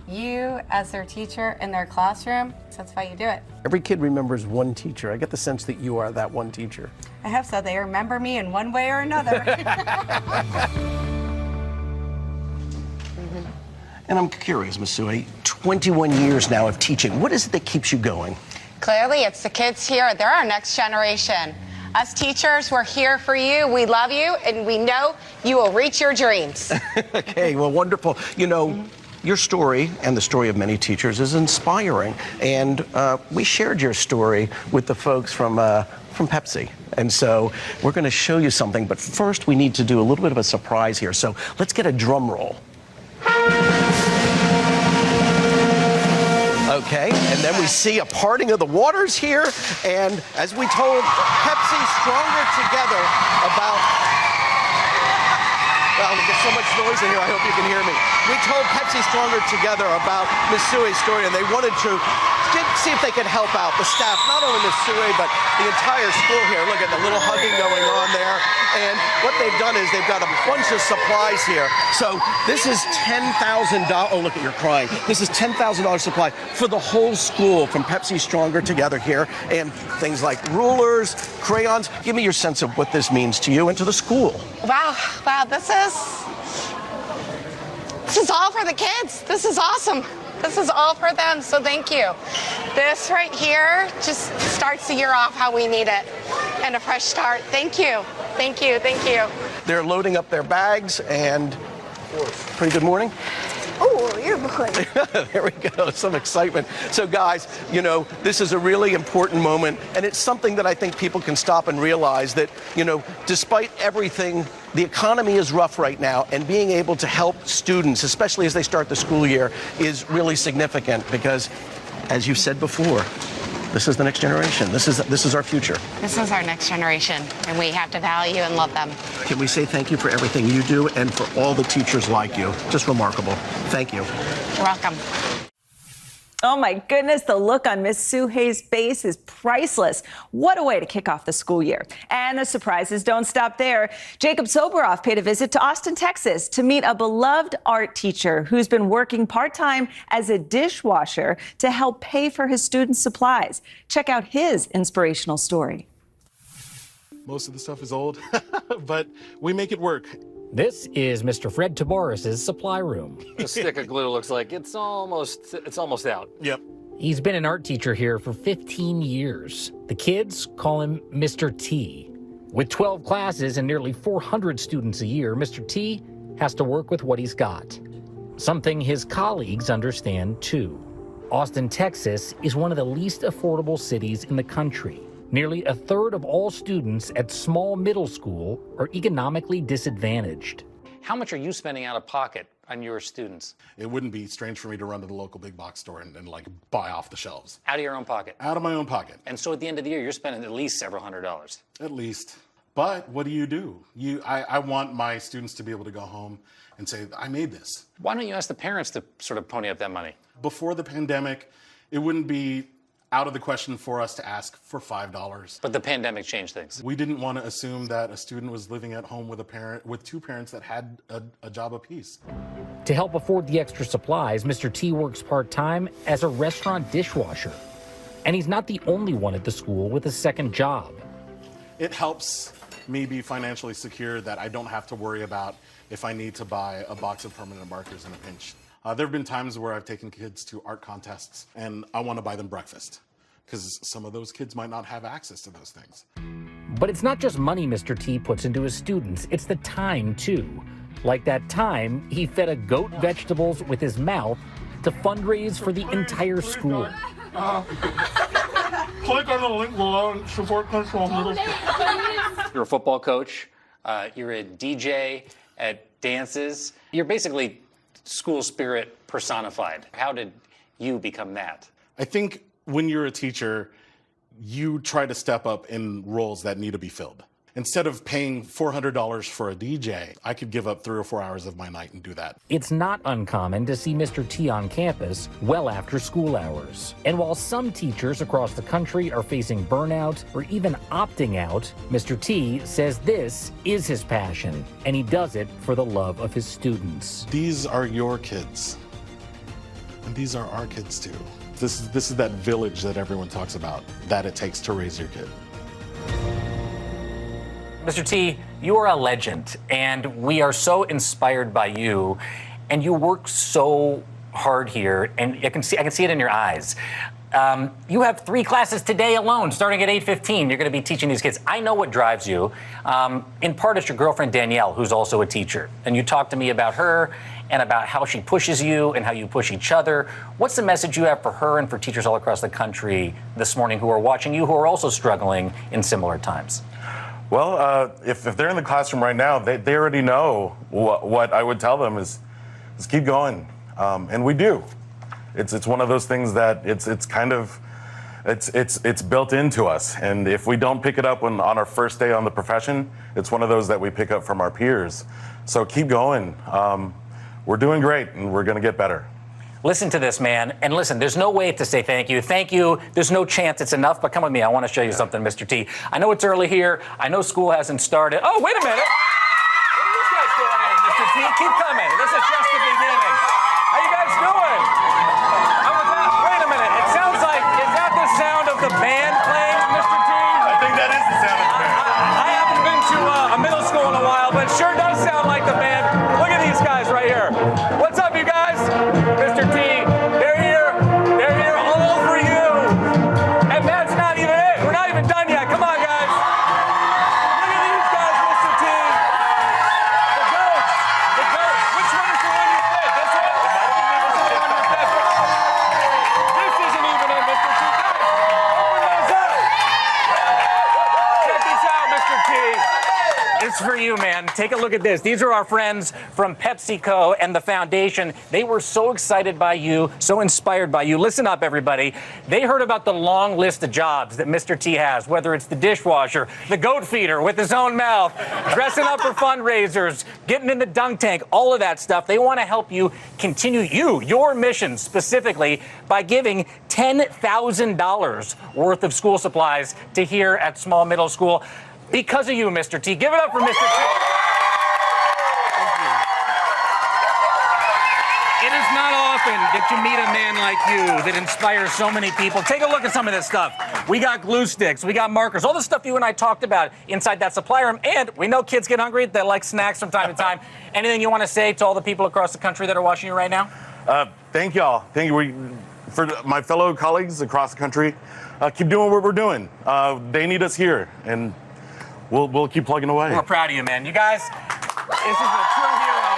you as their teacher in their classroom. So that's why you do it. Every kid remembers one teacher. I get the sense that you are that one teacher. I hope so. They remember me in one way or another. And I'm curious, Ms. Sui, 21 years now of teaching. What is it that keeps you going? Clearly, it's the kids here. They're our next generation. Us teachers, we're here for you. We love you, and we know you will reach your dreams. Okay, well, wonderful. You know, your story and the story of many teachers is inspiring. And we shared your story with the folks from Pepsi. And so we're going to show you something. But first, we need to do a little bit of a surprise here. So let's get a drum roll. Okay, and then we see a parting of the waters here, and as we told Pepsi Stronger Together about, well, there's so much noise in here, I hope you can hear me. We told Pepsi Stronger Together about Ms. Sui's story, and they wanted to see if they could help out the staff, not only Ms. Sui, but the entire school here. Look at the little hugging going on there. And what they've done is they've got a bunch of supplies here. So this is $10,000. Oh, look at you're crying. This is $10,000 supply for the whole school from Pepsi Stronger Together here. And things like rulers, crayons. Give me your sense of what this means to you and to the school. Wow, this is all for the kids. This is awesome. This is all for them, so thank you. This right here just starts the year off how we need it, and a fresh start. Thank you, thank you, thank you. They're loading up their bags, and pretty good morning. Oh, you're behind. There we go, some excitement. So guys, you know, this is a really important moment, and it's something that I think people can stop and realize that, you know, despite everything, the economy is rough right now, and being able to help students, especially as they start the school year, is really significant because, as you've said before, this is the next generation. This is our future. This is our next generation, and we have to value and love them. Can we say thank you for everything you do and for all the teachers like you? Just remarkable. Thank you. You're welcome. Oh my goodness, the look on Miss Suhei's face is priceless. What a way to kick off the school year. And the surprises don't stop there. Jacob Soboroff paid a visit to Austin, Texas to meet a beloved art teacher who's been working part-time as a dishwasher to help pay for his students' supplies. Check out his inspirational story. Most of the stuff is old, but we make it work. This is Mr. Fred Tabaris's supply room. The stick of glue looks like it's almost out. Yep. He's been an art teacher here for 15 years. The kids call him Mr. T. With 12 classes and nearly 400 students a year, Mr. T has to work with what he's got. Something his colleagues understand too. Austin, Texas is one of the least affordable cities in the country. Nearly a third of all students at small middle school are economically disadvantaged. How much are you spending out of pocket on your students? It wouldn't be strange for me to run to the local big box store and like buy off the shelves. Out of your own pocket? Out of my own pocket. And so at the end of the year, you're spending at least several $100s. At least. But what do? I want my students to be able to go home and say, I made this. Why don't you ask the parents to sort of pony up that money? Before the pandemic, it wouldn't be out of the question for us to ask for $5. But the pandemic changed things. We didn't want to assume that a student was living at home with two parents that had a job apiece. To help afford the extra supplies, Mr. T works part-time as a restaurant dishwasher. And he's not the only one at the school with a second job. It helps me be financially secure that I don't have to worry about if I need to buy a box of permanent markers in a pinch. There have been times where I've taken kids to art contests and I want to buy them breakfast because some of those kids might not have access to those things. But it's not just money Mr. T puts into his students, it's the time too. Like that time he fed a goat vegetables with his mouth to fundraise for the entire school. Click on the link below and support Control Middle School. You're a football coach, you're a DJ at dances. You're basically school spirit personified. How did you become that? I think when you're a teacher, you try to step up in roles that need to be filled. Instead of paying $400 for a DJ, I could give up 3 or 4 hours of my night and do that. It's not uncommon to see Mr. T on campus well after school hours. And while some teachers across the country are facing burnout or even opting out, Mr. T says this is his passion, and he does it for the love of his students. These are your kids, and these are our kids too. This is that village that everyone talks about, that it takes to raise your kid. Mr. T, you are a legend, and we are so inspired by you, and you work so hard here, and I can see it in your eyes. You have 3 classes today alone, starting at 8:15. You're going to be teaching these kids. I know what drives you. In part, it's your girlfriend, Danielle, who's also a teacher. And you talked to me about her and about how she pushes you and how you push each other. What's the message you have for her and for teachers all across the country this morning who are watching you, who are also struggling in similar times? Well, if they're in the classroom right now, they already know what I would tell them is keep going. And we do. It's one of those things that it's built into us. And if we don't pick it up on our first day on the profession, it's one of those that we pick up from our peers. So keep going. We're doing great, and we're going to get better. Listen to this, man. And listen, there's no way to say thank you. Thank you. There's no chance it's enough, but come with me. I want to show you something, Mr. T. I know it's early here. I know school hasn't started. Oh, wait a minute. What are you guys doing here, Mr. T? Keep coming. This is just the beginning. How you guys doing? Wait a minute. It sounds like, is that the sound of the band playing, Mr. T? I think that is the sound of the band. I haven't been to a middle school in a while, but it sure does sound like the band. Look at these guys right here. What's up, you guys? Mr. T, they're here. They're here all for you. And that's not even it. We're not even done yet. Come on, guys. Look at these guys, Mr. T. The goats. The goats. Which one is the one you said? This one? This is the one you said. This isn't even it, Mr. T. Guys, open those up. Check this out, Mr. T. It's for you, man. Take a look at this. These are our friends from PepsiCo and the foundation. They were so excited by you, so inspired by you. Listen up, everybody. They heard about the long list of jobs that Mr. T has, whether it's the dishwasher, the goat feeder with his own mouth, dressing up for fundraisers, getting in the dunk tank, all of that stuff. They want to help you continue your mission specifically by giving $10,000 worth of school supplies to here at Small Middle School. Because of you, Mr. T. Give it up for Mr. T. Thank you. It is not often that you meet a man like you that inspires so many people. Take a look at some of this stuff. We got glue sticks, we got markers, all the stuff you and I talked about inside that supply room. And we know kids get hungry, they like snacks from time to time. Anything you want to say to all the people across the country that are watching you right now? Thank y'all. Thank you for my fellow colleagues across the country. Keep doing what we're doing. They need us here, and we'll keep plugging away. We're proud of you, man. You guys, this is a true hero.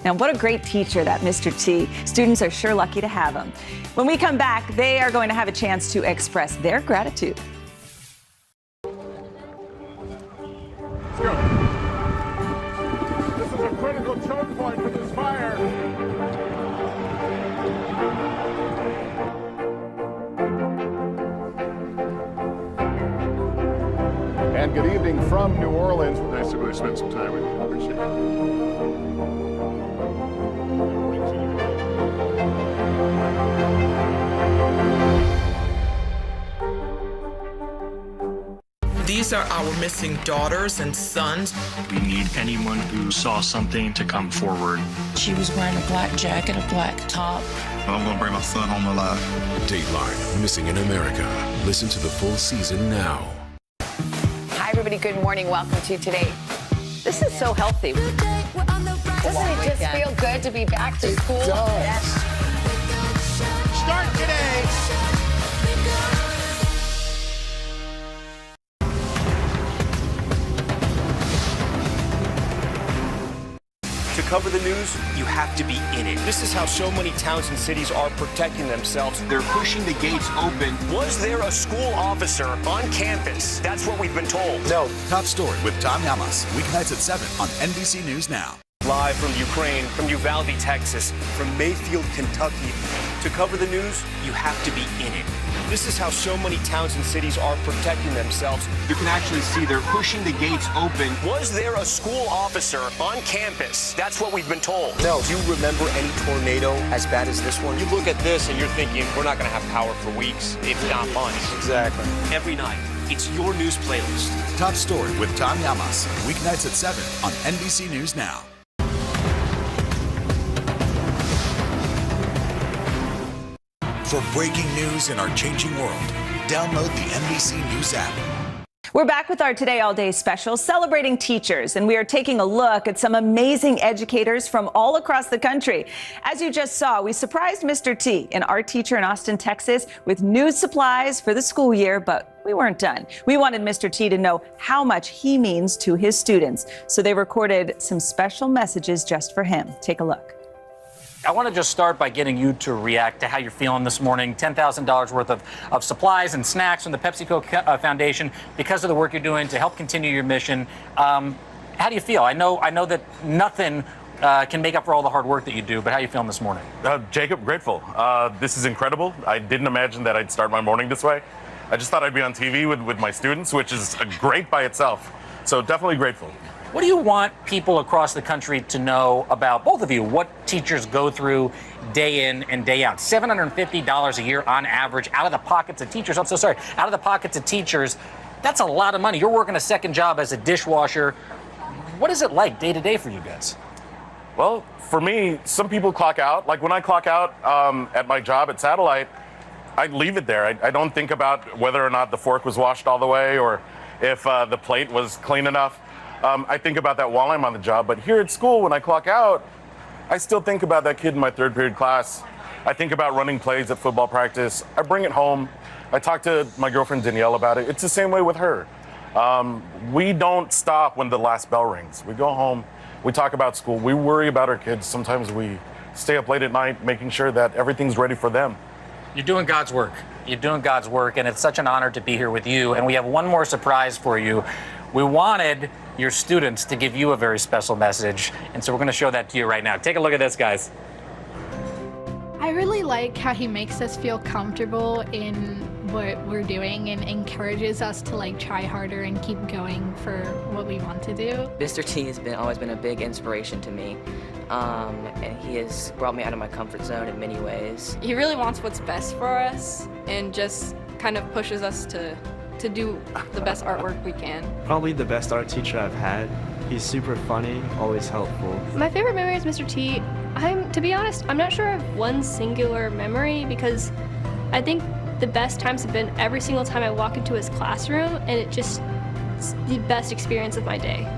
Now, what a great teacher that Mr. T. Students are sure lucky to have him. When we come back, they are going to have a chance to express their gratitude. Let's go. This is a critical choke point for this fire. And good evening from New Orleans. Nice to really spend some time with you. I appreciate it. These are our missing daughters and sons. We need anyone who saw something to come forward. She was wearing a black jacket, a black top. I'm gonna bring my son home alive. Dateline, Missing in America. Listen to the full season now. Hi, everybody. Good morning. Welcome to Today. This is so healthy. Doesn't it just feel good to be back to school? It does. Yes. Start today. To cover the news, you have to be in it. This is how so many towns and cities are protecting themselves. They're pushing the gates open. Was there a school officer on campus? That's what we've been told. No. Top Story with Tom Yamas. Weeknights at 7 on NBC News Now. Live from Ukraine, from Uvalde, Texas, from Mayfield, Kentucky. To cover the news, you have to be in it. This is how so many towns and cities are protecting themselves. You can actually see they're pushing the gates open. Was there a school officer on campus? That's what we've been told. No. Do you remember any tornado as bad as this one? You look at this and you're thinking, we're not going to have power for weeks, if not months. Exactly. Every night, it's your news playlist. Top Story with Tom Yamas. Weeknights at 7 on NBC News Now. For breaking news in our changing world, download the NBC News app. We're back with our Today All Day special celebrating teachers, and we are taking a look at some amazing educators from all across the country. As you just saw, we surprised Mr. T, an art teacher in Austin, Texas, with new supplies for the school year, but we weren't done. We wanted Mr. T to know how much he means to his students, so they recorded some special messages just for him. Take a look. I want to just start by getting you to react to how you're feeling this morning. $10,000 worth of supplies and snacks from the PepsiCo Foundation because of the work you're doing to help continue your mission. How do you feel? I know that nothing can make up for all the hard work that you do, but how are you feeling this morning? Jacob, grateful. This is incredible. I didn't imagine that I'd start my morning this way. I just thought I'd be on TV with my students, which is great by itself. So definitely grateful. What do you want people across the country to know about, both of you, what teachers go through day in and day out? $750 a year on average out of the pockets of teachers. I'm so sorry, out of the pockets of teachers. That's a lot of money. You're working a second job as a dishwasher. What is it like day to day for you guys? Well, for me, some people clock out. Like when I clock out at my job at Satellite, I leave it there. I don't think about whether or not the fork was washed all the way or if the plate was clean enough. I think about that while I'm on the job, but here at school, when I clock out, I still think about that kid in my third period class. I think about running plays at football practice. I bring it home. I talk to my girlfriend Danielle about it. It's the same way with her. We don't stop when the last bell rings. We go home, we talk about school, we worry about our kids. Sometimes we stay up late at night making sure that everything's ready for them. You're doing God's work. You're doing God's work, and it's such an honor to be here with you. And we have one more surprise for you. We wanted your students to give you a very special message, and so we're going to show that to you right now. Take a look at this, guys. I really like how he makes us feel comfortable in what we're doing and encourages us to like try harder and keep going for what we want to do. Mr. T has always been a big inspiration to me, and he has brought me out of my comfort zone in many ways. He really wants what's best for us and just kind of pushes us to do the best artwork we can. Probably the best art teacher I've had. He's super funny, always helpful. My favorite memory is Mr. T. To be honest, I'm not sure I have one singular memory because I think the best times have been every single time I walk into his classroom, and it's the best experience of my day.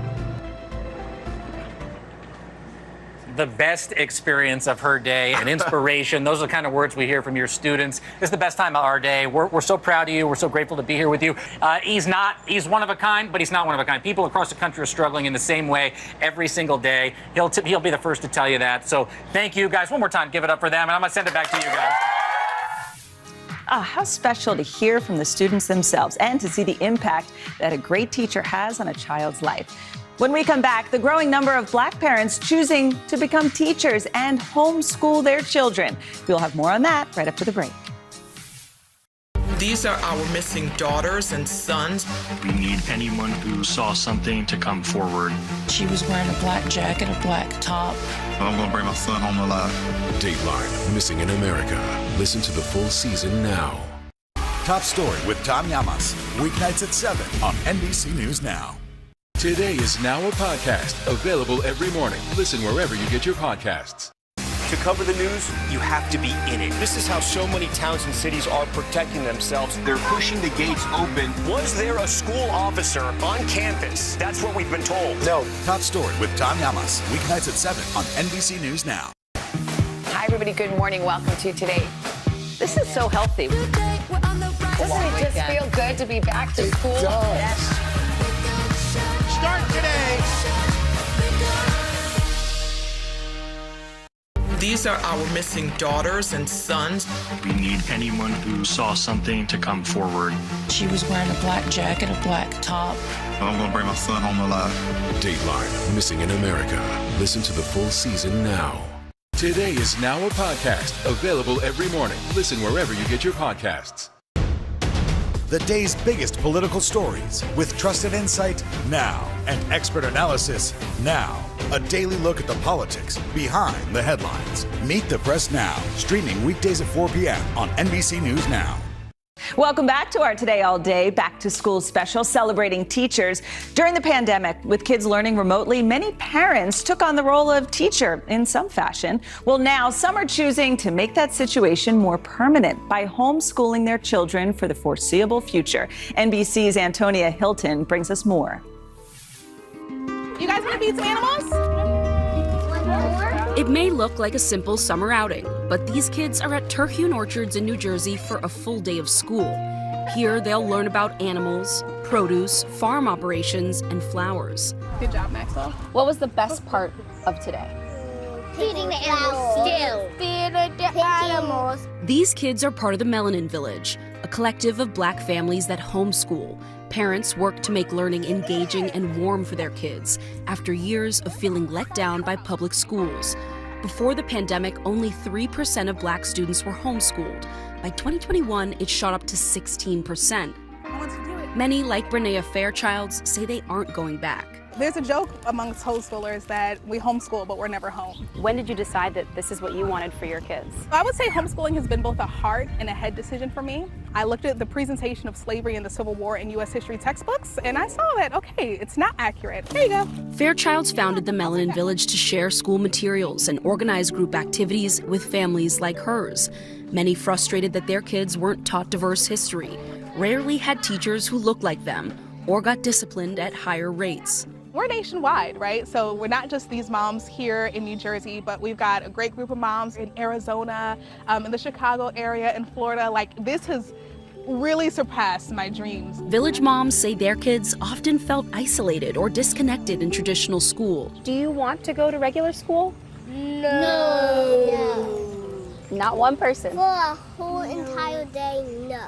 The best experience of her day and inspiration. Those are the kind of words we hear from your students. This is the best time of our day. We're so proud of you. We're so grateful to be here with you. He's one of a kind, but he's not one of a kind. People across the country are struggling in the same way every single day. He'll be the first to tell you that. So thank you guys. One more time, give it up for them. And I'm going to send it back to you guys. How special to hear from the students themselves and to see the impact that a great teacher has on a child's life. When we come back, the growing number of Black parents choosing to become teachers and homeschool their children. We'll have more on that right after the break. These are our missing daughters and sons. We need anyone who saw something to come forward. She was wearing a black jacket, a black top. I'm going to bring my son home alive. Dateline, Missing in America. Listen to the full season now. Top Story with Tom Llamas. Weeknights at 7 on NBC News Now. Today is now a podcast available every morning. Listen wherever you get your podcasts. To cover the news, you have to be in it. This is how so many towns and cities are protecting themselves. They're pushing the gates open. Was there a school officer on campus? That's what we've been told. No. Top Story with Tom Llamas. Weeknights at 7 on NBC News Now. Hi, everybody. Good morning. Welcome to Today. This is so healthy. Doesn't it just feel good to be back to school? It does. Start today. These are our missing daughters and sons. We need anyone who saw something to come forward. She was wearing a black jacket, a black top. I'm going to bring my son home alive. Dateline, Missing in America. Listen to the full season now. Today is now a podcast available every morning. Listen wherever you get your podcasts. The day's biggest political stories with trusted insight now and expert analysis now. A daily look at the politics behind the headlines. Meet the Press Now, streaming weekdays at 4 p.m. on NBC News Now. Welcome back to our Today All Day Back to School special celebrating teachers. During the pandemic, with kids learning remotely, many parents took on the role of teacher in some fashion. Well, now some are choosing to make that situation more permanent by homeschooling their children for the foreseeable future. NBC's Antonia Hilton brings us more. You guys want to feed some animals? It may look like a simple summer outing, but these kids are at Terhune Orchards in New Jersey for a full day of school. Here, they'll learn about animals, produce, farm operations, and flowers. Good job, Maxwell. What was the best part of today? Feeding the animals. Feeding the animals. These kids are part of the Melanin Village, a collective of Black families that homeschool. Parents work to make learning engaging and warm for their kids after years of feeling let down by public schools. Before the pandemic, only 3% of Black students were homeschooled. By 2021, it shot up to 16%. Many, like Brennea Fairchilds, say they aren't going back. There's a joke amongst homeschoolers that we homeschool, but we're never home. When did you decide that this is what you wanted for your kids? I would say homeschooling has been both a heart and a head decision for me. I looked at the presentation of slavery and the Civil War in U.S. history textbooks, and I saw that, okay, it's not accurate. There you go. Fairchilds founded the Melanin Village to share school materials and organize group activities with families like hers. Many frustrated that their kids weren't taught diverse history, rarely had teachers who looked like them, or got disciplined at higher rates. We're nationwide, right? So we're not just these moms here in New Jersey, but we've got a great group of moms in Arizona, in the Chicago area, in Florida. Like, this has really surpassed my dreams. Village moms say their kids often felt isolated or disconnected in traditional school. Do you want to go to regular school? No. Not one person. For a whole entire day, no.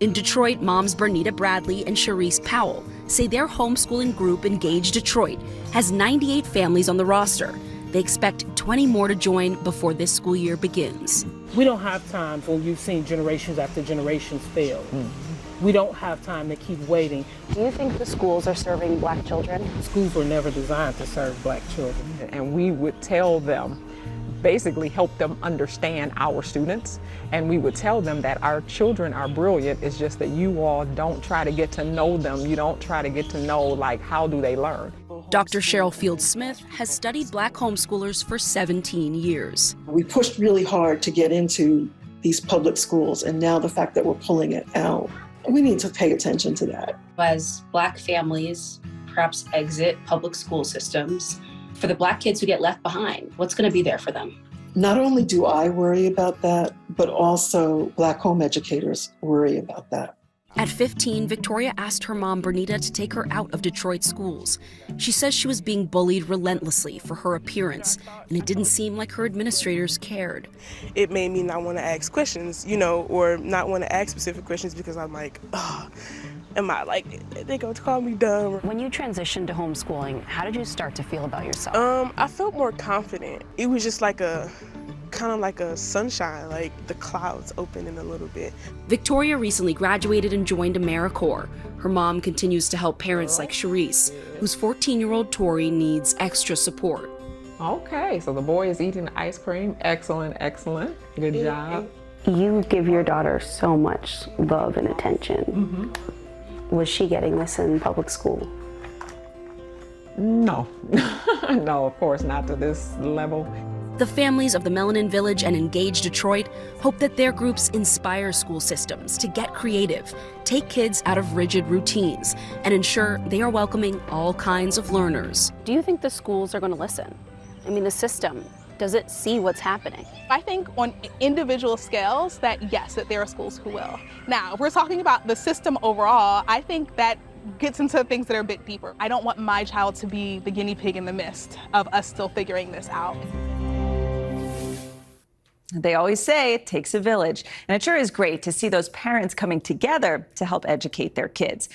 In Detroit, moms Bernita Bradley and Sharice Powell say their homeschooling group, Engage Detroit, has 98 families on the roster. They expect 20 more to join before this school year begins. We don't have time when you've seen generations after generations fail. We don't have time to keep waiting. Do you think the schools are serving Black children? Schools were never designed to serve Black children. And we would tell them, basically help them understand our students, and we would tell them that our children are brilliant. It's just that you all don't try to get to know them. You don't try to get to know, like, how do they learn? Dr. Cheryl Field-Smith has studied Black homeschoolers for 17 years. We pushed really hard to get into these public schools, and now the fact that we're pulling it out, we need to pay attention to that. As Black families perhaps exit public school systems, for the Black kids who get left behind, what's going to be there for them? Not only do I worry about that, but also Black home educators worry about that. At 15, Victoria asked her mom, Bernita, to take her out of Detroit schools. She says she was being bullied relentlessly for her appearance, and it didn't seem like her administrators cared. It made me not want to ask questions, or not want to ask specific questions because I'm like, am I they're going to call me dumb. When you transitioned to homeschooling, how did you start to feel about yourself? I felt more confident. It was just kind of like a sunshine, like the clouds opening a little bit. Victoria recently graduated and joined AmeriCorps. Her mom continues to help parents like Sharice, whose 14-year-old Tori needs extra support. Okay, so the boy is eating ice cream. Excellent, excellent. Good job. You give your daughter so much love and attention. Was she getting this in public school? No. No, of course not to this level. The families of the Melanin Village and Engage Detroit hope that their groups inspire school systems to get creative, take kids out of rigid routines, and ensure they are welcoming all kinds of learners. Do you think the schools are going to listen? I mean, the system, does it see what's happening? I think on individual scales that yes, that there are schools who will. Now, if we're talking about the system overall, I think that gets into things that are a bit deeper. I don't want my child to be the guinea pig in the midst of us still figuring this out. They always say it takes a village, and it sure is great to see those parents coming together to help educate their kids.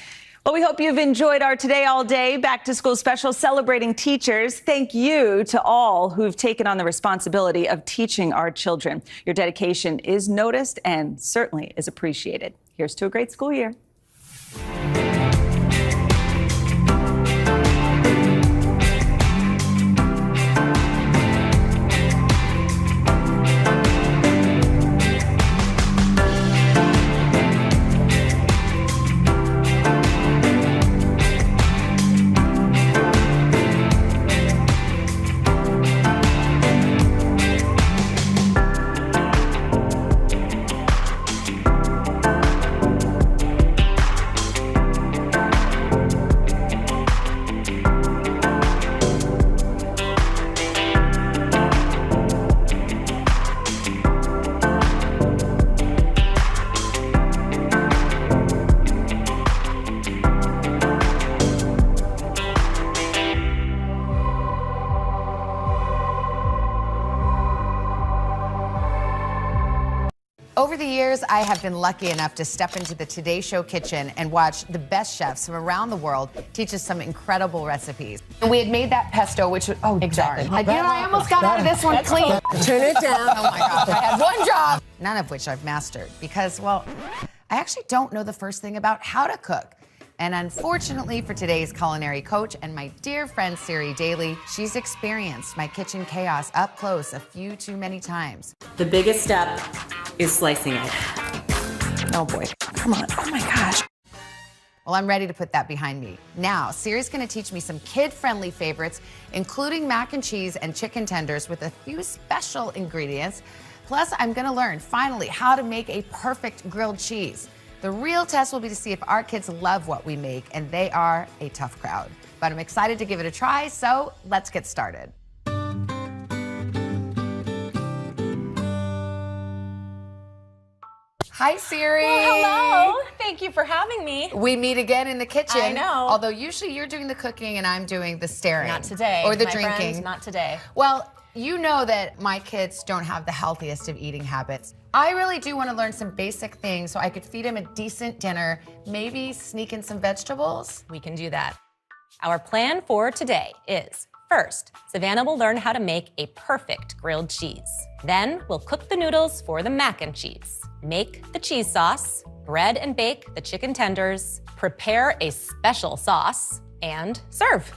Well, we hope you've enjoyed our Today All Day Back to School special celebrating teachers. Thank you to all who've taken on the responsibility of teaching our children. Your dedication is noticed and certainly is appreciated. Here's to a great school year. Over the years, I have been lucky enough to step into the Today Show kitchen and watch the best chefs from around the world teach us some incredible recipes. And we had made that pesto, which was, oh, darn. I almost got out of this one clean. Turn it down. Oh my gosh, I had one job. None of which I've mastered because, well, I actually don't know the first thing about how to cook. And unfortunately for today's culinary coach and my dear friend Siri Daly, she's experienced my kitchen chaos up close a few too many times. The biggest step is slicing it. Oh boy, come on, oh my gosh. Well, I'm ready to put that behind me. Now, Siri's gonna teach me some kid-friendly favorites, including mac and cheese and chicken tenders with a few special ingredients. Plus, I'm gonna learn, finally, how to make a perfect grilled cheese. The real test will be to see if our kids love what we make, and they are a tough crowd. But I'm excited to give it a try, so let's get started. Hi, Siri. Well, hello. Thank you for having me. We meet again in the kitchen. I know. Although usually you're doing the cooking and I'm doing the staring. Not today. Or the my drinking. Friend, not today. Well, you know that my kids don't have the healthiest of eating habits. I really do want to learn some basic things so I could feed them a decent dinner, maybe sneak in some vegetables. We can do that. Our plan for today is, first, Savannah will learn how to make a perfect grilled cheese. Then we'll cook the noodles for the mac and cheese. Make the cheese sauce, bread and bake the chicken tenders, prepare a special sauce, and serve.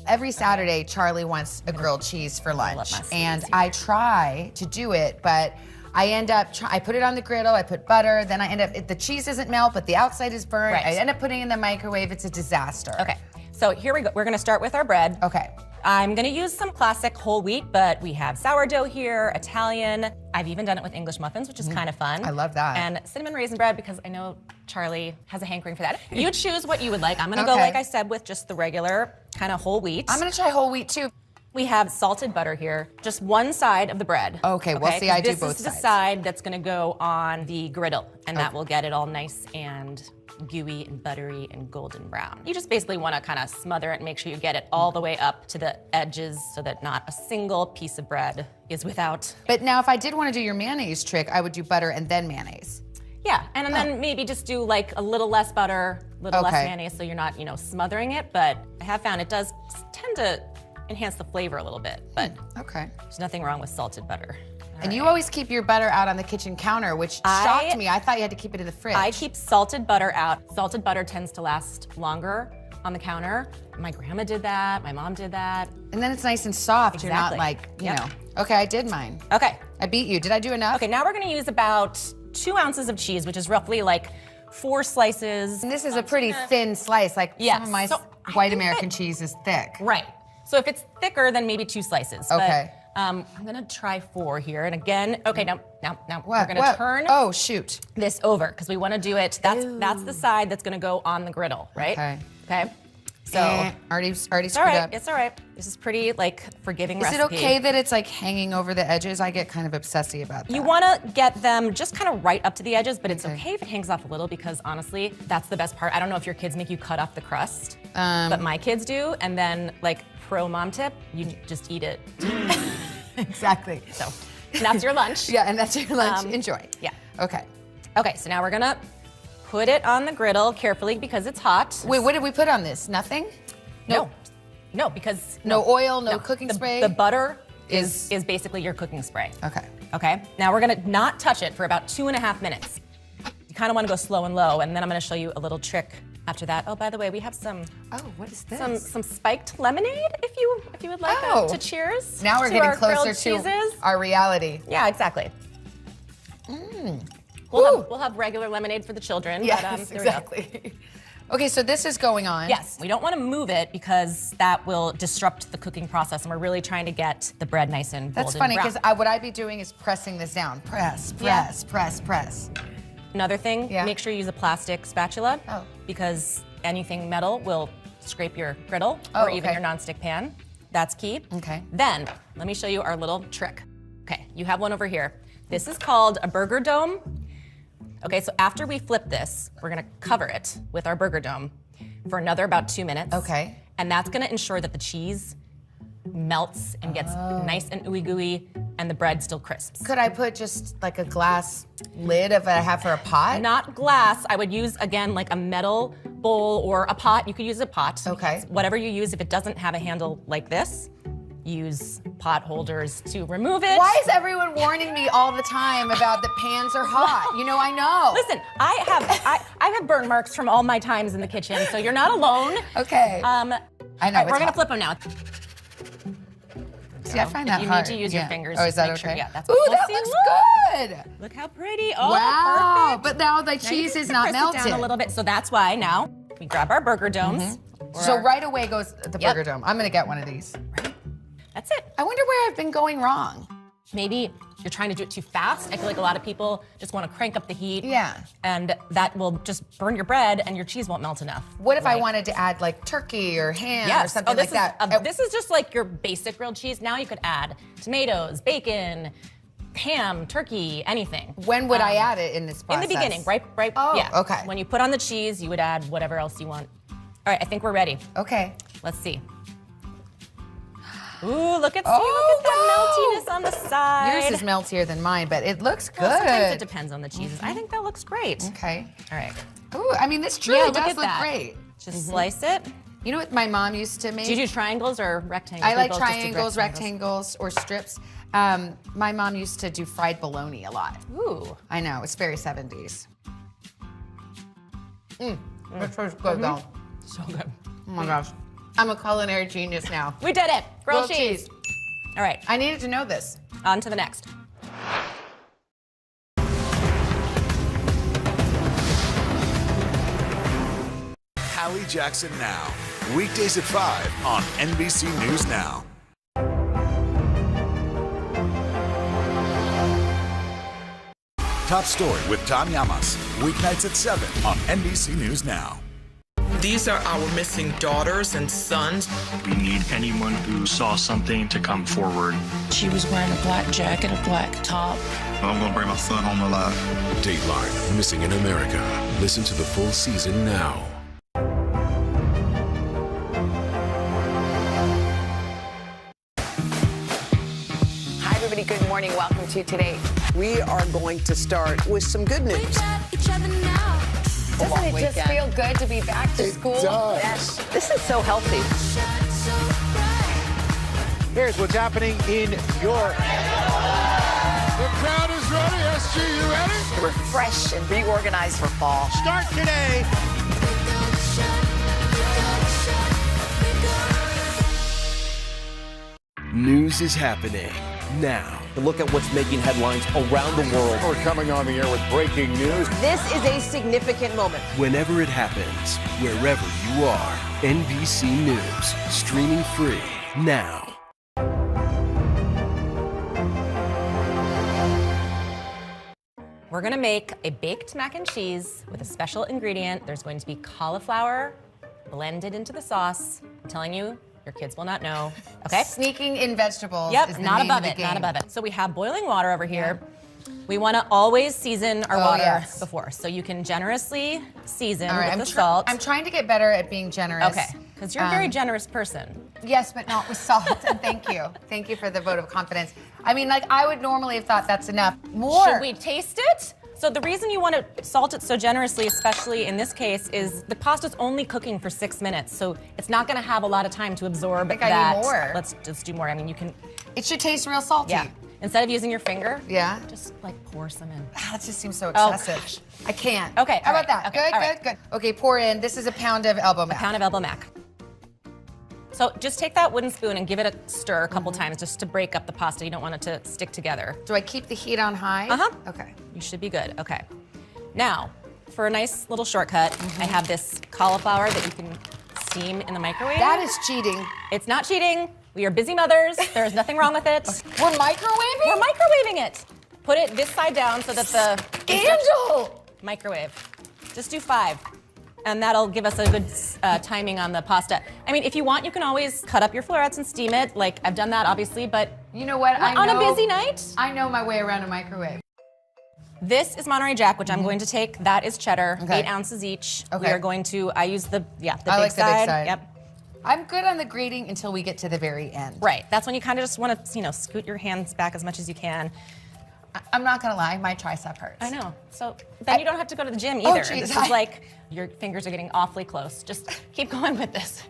Every Saturday, Charlie wants a grilled cheese for lunch, and I try to do it, but I end up, I put it on the griddle, I put butter, then I end up, the cheese doesn't melt, but the outside is burnt. Right. I end up putting it in the microwave, it's a disaster. Okay, so here we go. We're gonna start with our bread. Okay. I'm gonna use some classic whole wheat, but we have sourdough here, Italian. I've even done it with English muffins, which is kind of fun. I love that. And cinnamon raisin bread, because I know Charlie has a hankering for that. You choose what you would like. I'm gonna go, like I said, with just the regular kind of whole wheat. I'm gonna try whole wheat too. We have salted butter here, just one side of the bread. Okay, well, see, I do both sides. This is the side that's gonna go on the griddle, and that will get it all nice and gooey and buttery and golden brown. You just basically wanna kind of smother it and make sure you get it all the way up to the edges so that not a single piece of bread is without. But now if I did wanna do your mayonnaise trick, I would do butter and then mayonnaise. Yeah, and then maybe just do like a little less butter, a little less mayonnaise so you're not, smothering it, but I have found it does tend to enhance the flavor a little bit, but there's nothing wrong with salted butter. And you always keep your butter out on the kitchen counter, which shocked me. I thought you had to keep it in the fridge. I keep salted butter out. Salted butter tends to last longer on the counter. My grandma did that, my mom did that. And then it's nice and soft. Exactly. You're not like, you know. Okay, I did mine. Okay. I beat you. Did I do enough? Okay, now we're gonna use about 2 ounces of cheese, which is roughly like 4 slices. And this is a pretty thin slice. Like some of my white American cheese is thick. Right. So if it's thicker, then maybe 2 slices. Okay. But, I'm gonna try 4 here. And again, okay, now we're gonna turn this over because we wanna do it. That's the side that's gonna go on the griddle, right? Okay. So already screwed up. It's all right. This is pretty forgiving recipe. Is it okay that it's hanging over the edges? I get kind of obsessive about that. You wanna get them just kind of right up to the edges, but it's okay if it hangs off a little because honestly, that's the best part. I don't know if your kids make you cut off the crust, but my kids do. And then pro mom tip, you just eat it. Exactly. So that's your lunch. Yeah, and that's your lunch. Enjoy. Yeah. Okay. Okay, so now we're gonna put it on the griddle carefully because it's hot. Wait, what did we put on this? Nothing? No, because no oil, no cooking spray. The butter is basically your cooking spray. Okay. Okay. Now we're gonna not touch it for about 2.5 minutes. You kind of want to go slow and low, and then I'm gonna show you a little trick after that. Oh, by the way, we have some. Oh, what is this? Some spiked lemonade, if you would like to cheers. Now we're getting closer to our reality. Yeah, exactly. Mmm. We'll have regular lemonade for the children. Yes, but, exactly. Okay, so this is going on. Yes, we don't want to move it because that will disrupt the cooking process, and we're really trying to get the bread nice and golden brown. That's funny because what I'd be doing is pressing this down. Press. Another thing, make sure you use a plastic spatula because anything metal will scrape your griddle or even your nonstick pan. That's key. Okay. Then, let me show you our little trick. Okay, you have one over here. This is called a burger dome. Okay, so after we flip this, we're gonna cover it with our burger dome for another about 2 minutes. Okay. And that's gonna ensure that the cheese melts and gets nice and ooey gooey and the bread still crisps. Could I put just like a glass lid if I have for a pot? Not glass. I would use, again, like a metal bowl or a pot. You could use a pot. Okay. Whatever you use, if it doesn't have a handle like this, use pot holders to remove it. Why is everyone warning me all the time about the pans are hot? You know, I know. Listen, I have burn marks from all my times in the kitchen, so you're not alone. Okay. I know. Right, we're gonna flip them now. See, I find that you hard. need to use your fingers. Oh, is just that make okay? Sure. Yeah, that's Ooh, what that looks good. Look how pretty. Oh, wow. perfect. But now the Now you cheese can is not press it melted. down a little bit, so that's why now we grab our burger domes. So right away goes the burger dome. I'm gonna get one of these. That's it. I wonder where I've been going wrong. Maybe you're trying to do it too fast. I feel like a lot of people just want to crank up the heat. Yeah. And that will just burn your bread and your cheese won't melt enough. What if I wanted to add like turkey or ham or something like that? This is just like your basic grilled cheese. Now you could add tomatoes, bacon, ham, turkey, anything. When would I add it in this process? In the beginning, right? Oh, yeah. okay. When you put on the cheese, you would add whatever else you want. All right, I think we're ready. Okay. Let's see. Ooh, look at that meltiness on the side. Yours is meltier than mine, but it looks good. Well, sometimes it depends on the cheeses. I think that looks great. Okay. All right. Ooh, I mean, this truly does look that. great. Just slice it. You know what my mom used to make? Do you do triangles or rectangles? I like triangles, rectangles, or strips. My mom used to do fried bologna a lot. Ooh. I know, it's very 70s. That tastes good though. So good. Oh my gosh. I'm a culinary genius now. We did it. Grilled cheese. All right. I needed to know this. On to the next. Hallie Jackson Now. Weekdays at 5 on NBC News Now. Top Story with Tom Llamas. Weeknights at 7 on NBC News Now. These are our missing daughters and sons. We need anyone who saw something to come forward. She was wearing a black jacket, a black top. I'm gonna bring my son home alive. Dateline Missing in America. Listen to the full season now. Hi, everybody. Good morning. Welcome to Today. We are going to start with some good news. Doesn't it just feel good to be back to school? Yes. This is so healthy. Here's what's happening in York. The crowd is ready. SG, you ready? To refresh and reorganize for fall. Start today. News is happening now. To look at what's making headlines around the world. We're coming on the air with breaking news. This is a significant moment. Whenever it happens, wherever you are, NBC News, streaming free now. We're gonna make a baked mac and cheese with a special ingredient. There's going to be cauliflower blended into the sauce. I'm telling you, your kids will not know. Okay? Sneaking in vegetables. Yep, is the not name above of the it, game. not above it. So we have boiling water over here. We wanna always season our water before. So you can generously season with the salt. I'm trying to get better at being generous. Okay, because you're a very generous person. Yes, but not with salt, and thank you. Thank you for the vote of confidence. I mean, like, I would normally have thought that's enough. More. Should we taste it? So the reason you want to salt it so generously, especially in this case, is the pasta's only cooking for 6 minutes, so it's not going to have a lot of time to absorb I think that. I need more. Let's just do more. I mean, you can. It should taste real salty. Yeah. Instead of using your finger. Yeah. Just like pour some in. That just seems so Oh, excessive. gosh. I can't. Okay. How all about that? right, okay, all right. Good. Okay, pour in. This is a pound of elbow mac. A pound of elbow mac. So just take that wooden spoon and give it a stir a couple times just to break up the pasta. You don't want it to stick together. Do I keep the heat on high? Uh-huh. Okay. You should be good. Okay. Now, for a nice little shortcut, I have this cauliflower that you can steam in the microwave. That is cheating. It's not cheating. We are busy mothers. There is nothing wrong with it. We're microwaving? We're microwaving it. Put it this side down so that the Scandal! Microwave. Just do 5. And that'll give us a good timing on the pasta. I mean, if you want, you can always cut up your florets and steam it. Like, I've done that, obviously, but you know what? on a busy night, I know my way around a microwave. This is Monterey Jack, which I'm going to take. That is cheddar, Okay. 8 ounces each. Okay. We are going to, I use the big I like side. the big side. Yep. I'm good on the grating until we get to the very end. Right. That's when you kind of just want to, you know, scoot your hands back as much as you can. I'm not gonna lie, my tricep hurts. I know. So then you don't have to go to the gym either. geez, This is like your fingers are getting awfully close. Just keep going with this.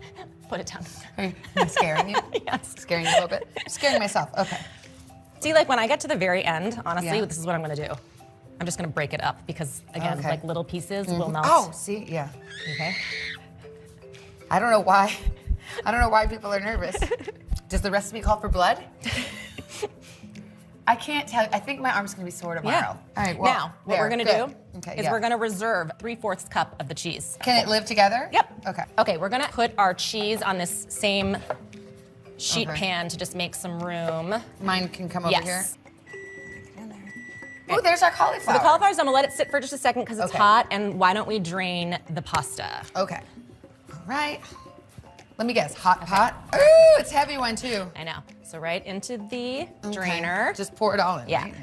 Put it down. Am I scaring you? Yes. Scaring you a little bit? I'm scaring myself. Okay. See, like when I get to the very end, honestly, Yeah. this is what I'm gonna do. I'm just gonna break it up because, again, like little pieces will melt. Oh, see, yeah. Okay. I don't know why. I don't know why people are nervous. Does the recipe call for blood? I can't tell. I think my arm's gonna be sore tomorrow. Yeah. All right. Well, Now, what we're gonna do is yeah. we're gonna reserve 3/4 cup of the cheese. Can it live together? Yep. Okay. Okay, we're gonna put our cheese on this same sheet Okay. pan to just make some room. Mine can come over here. Yes. Oh, there's our cauliflower. So the cauliflower's I'm gonna let it sit for just a second because it's Okay. hot, and why don't we drain the pasta? Okay. All right. Let me guess. Hot pot. Ooh, it's a heavy one too. I know. So right into the drainer. Just pour it all in. Yeah. Right?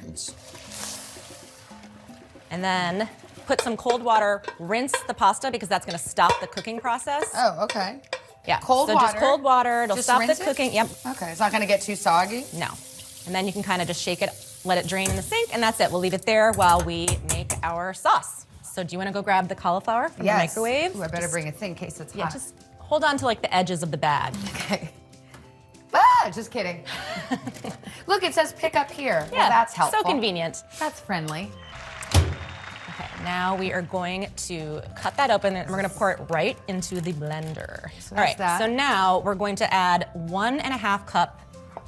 And then put some cold water, rinse the pasta because that's gonna stop the cooking process. Oh, okay. Yeah. Cold so water. just cold water, it'll Just stop the rinse it? cooking. Yep. Okay. It's not gonna get too soggy. No. And then you can kind of just shake it, let it drain in the sink, and that's it. We'll leave it there while we make our sauce. So do you want to go grab the cauliflower from the microwave? Ooh, I better bring a thing in case it's hot. Yeah, just hold on to like the edges of the bag. Okay. Ah, just kidding. Look, it says pick up here. Yeah, well, that's helpful. so convenient. That's friendly. Okay, now we are going to cut that open and we're gonna pour it right into the blender. So All right, that's that. so now we're going to add 1.5 cup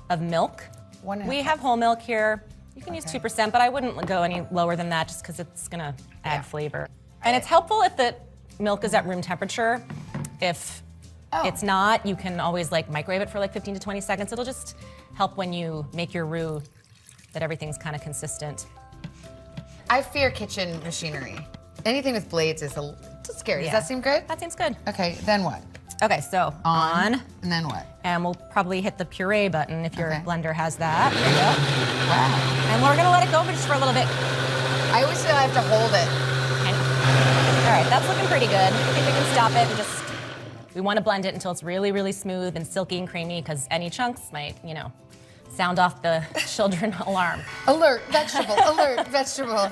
of milk. We have whole milk here. You can use 2%, but I wouldn't go any lower than that just because it's gonna add flavor. And it's helpful if the milk is at room temperature. If it's not, you can always like microwave it for like 15 to 20 seconds. It'll just help when you make your roux that everything's kind of consistent. I fear kitchen machinery. Anything with blades is a little scary. Does that seem good? That seems good. Okay, then what? Okay, so on. And then what? And we'll probably hit the puree button if your blender has that. There you go. Wow. And we're gonna let it go just for a little bit. I always feel I have to hold it. All right, that's looking pretty good. I think we can stop it and just, we want to blend it until it's really, really smooth and silky and creamy because any chunks might, you know, sound off the children alarm. Alert, vegetable, alert, vegetable.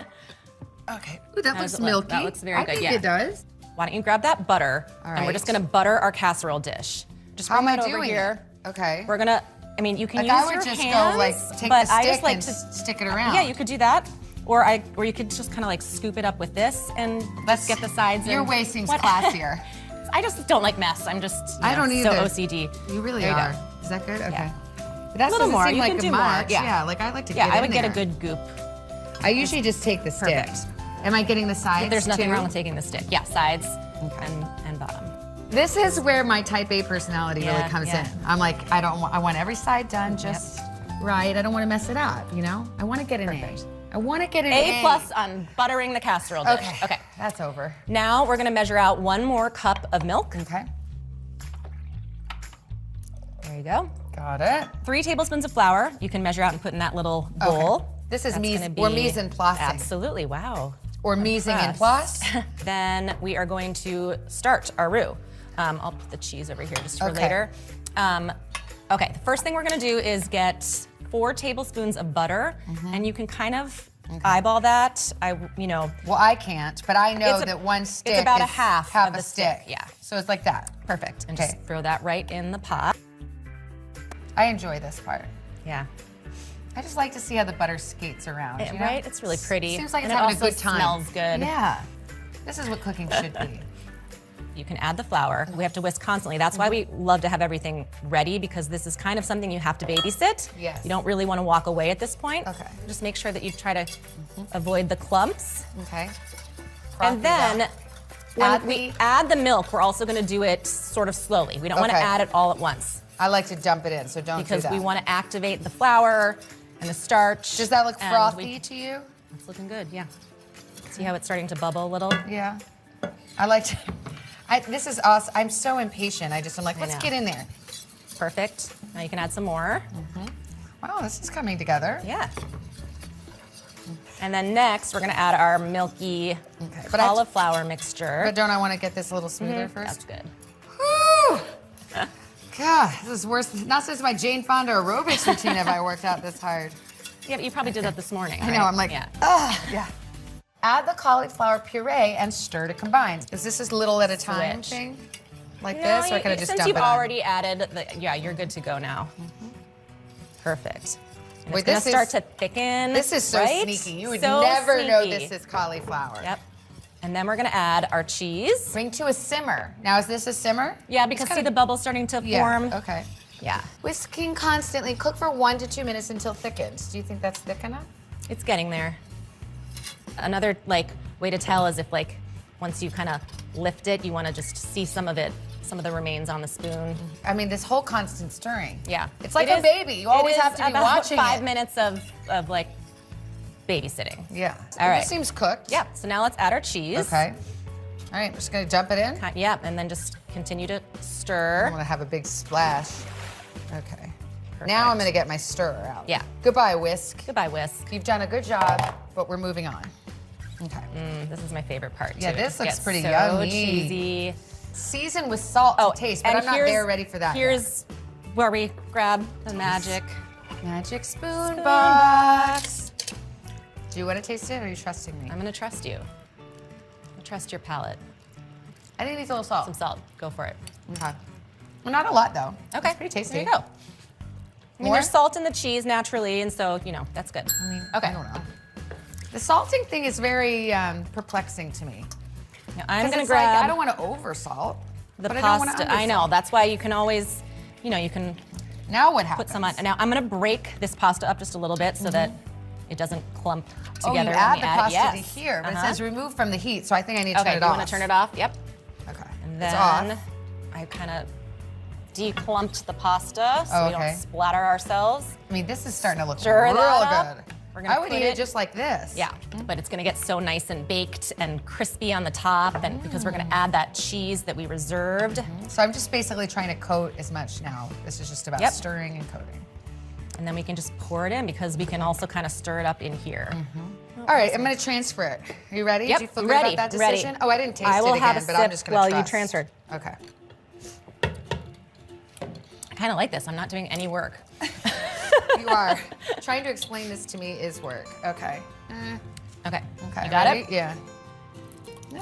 Okay, ooh, that How looks does it look? milky. That looks very good, I think yeah. it does. Why don't you grab that butter, All and we're right. just gonna butter our casserole dish. Just How bring am I that over doing here. it? Okay. We're gonna, I mean, you can Like use I would your just hands, go like take but the I stick just like and to stick it around. Yeah, you could do that, or you could just kind of like scoop it up with this and let's get the sides. Your in. way seems What? classier. I just don't like mess. I'm just I don't either. so OCD. You really There you are. go. Is that good? Okay. Yeah. But that A little doesn't more. seem You like can a do much. more. Yeah. like I like to Yeah, get I in would get a there. good goop. I usually just take the stick. Perfect. Am I getting the sides There's nothing too? wrong with taking the stick. Yeah, sides and bottom. This is where my type A personality really comes in. I'm like, I want every side done just right. I don't want to mess it up, you know? I want to get an A. I want to get an A. A+ on buttering the casserole dish. Okay. Okay. That's over. Now we're gonna measure out 1 more cup of milk. Okay. There you go. Got it. 3 tablespoons of flour. You can measure out and put in that little bowl. This is That's gonna or be- mise en place. Absolutely, wow. Or mise en place. Then we are going to start our roux. I'll put the cheese over here just for Okay. later. Okay, the first thing we're gonna do is get 4 tablespoons of butter, and you can kind of eyeball that. Well, I can't, but I know that one stick it's about is a half of a the stick. Yeah, So it's like that. perfect. And just throw that right in the pot. I enjoy this part. Yeah. I just like to see how the butter skates around. You know? Right? It's really pretty. Seems like and it's it having also a good time. smells good. Yeah. This is what cooking should be. You can add the flour. We have to whisk constantly. That's why we love to have everything ready because this is kind of something you have to babysit. Yes. You don't really want to walk away at this point. Okay. Just make sure that you try to avoid the clumps. Okay. And then when Add we add the milk, we're also going to do it sort of slowly. We don't want to Okay. add it all at once. I like to dump it in, so don't because do that. we want to activate the flour and the starch. Does that look and frothy to you? It's looking good, yeah. See how it's starting to bubble a little? Yeah. I like to. This is awesome. I'm so impatient. I'm like, let's know. get in there. Perfect. Now you can add some more. Wow, this is coming together. Yeah. And then next, we're gonna add our milky but I- cauliflower mixture. But don't I want to get this a little smoother first? That's good. Whew. God, this is worse. Not since my Jane Fonda aerobics routine have I worked out this hard. Yeah, but you probably did that this morning. I know, I'm like, yeah. Add the cauliflower puree and stir to combine. Is this a little at a time thing? Like this, or can I just dump it on? Since you've already added, you're good to go now. Perfect. And it's gonna start to thicken. This is so right? sneaky. You would So never know sneaky. this is cauliflower. Yep. And then we're gonna add our cheese. Bring to a simmer. Now, is this a simmer? Yeah, because see the bubbles starting to form. Okay. Yeah. Whisking constantly. Cook for 1 to 2 minutes until thickens. Do you think that's thick enough? It's getting there. Another way to tell is if once you kind of lift it, you want to just see some of the remains on the spoon. I mean, this whole constant stirring. Yeah. It's like a baby. You always have to be watching about 5 minutes of babysitting. Yeah. All right. This seems cooked. Yeah. So now let's add our cheese. Okay. All right, we're just gonna dump it in? Yeah, and then just continue to stir. I'm gonna have a big splash. Okay. Perfect. Now I'm gonna get my stirrer out. Yeah. Goodbye, whisk. Goodbye, whisk. You've done a good job, but we're moving on. Okay. This is my favorite part, Yeah, too. this looks pretty so yummy. cheesy. Season with salt to taste, but and I'm not there ready for that Here's where we grab the magic spoon box. Do you want to taste it, or are you trusting me? I'm gonna trust you. I trust your palate. I think it needs a little salt. Some salt. Go for it. Okay. Well, not a lot, though. Okay. It's pretty tasty. There you go. I mean, there's salt in the cheese naturally, and so, that's good. I mean, okay. I don't know. The salting thing is very perplexing to me. Now, I'm gonna it's grab. I don't want to over salt. The but pasta. I know. That's why you can always, you can. Now what happens? Put some on. Now I'm gonna break this pasta up just a little bit so that it doesn't clump together. Oh, you when add we the pasta to here, but it says remove from the heat, so I think I need to turn it off. Okay, you want to turn it off? Yep. Okay. And It's then off. I kind of declumped the pasta so we don't splatter ourselves. I mean, this is starting to look Stir real that good. up. We're gonna I would eat it just like this. Yeah, but it's gonna get so nice and baked and crispy on the top, and because we're gonna add that cheese that we reserved. So I'm just basically trying to coat as much now. This is just about stirring and coating. And then we can just pour it in because we can also kind of stir it up in here. All right, I'm gonna transfer it. Are you ready? Yep, Did you feel good about that decision? ready. Oh, I didn't taste I will it have again, a but sip I'm just gonna while trust. you transferred. Okay. I kind of like this. I'm not doing any work. You are. Trying to explain this to me is work. Okay. Okay. Okay. You got ready? it? Yeah.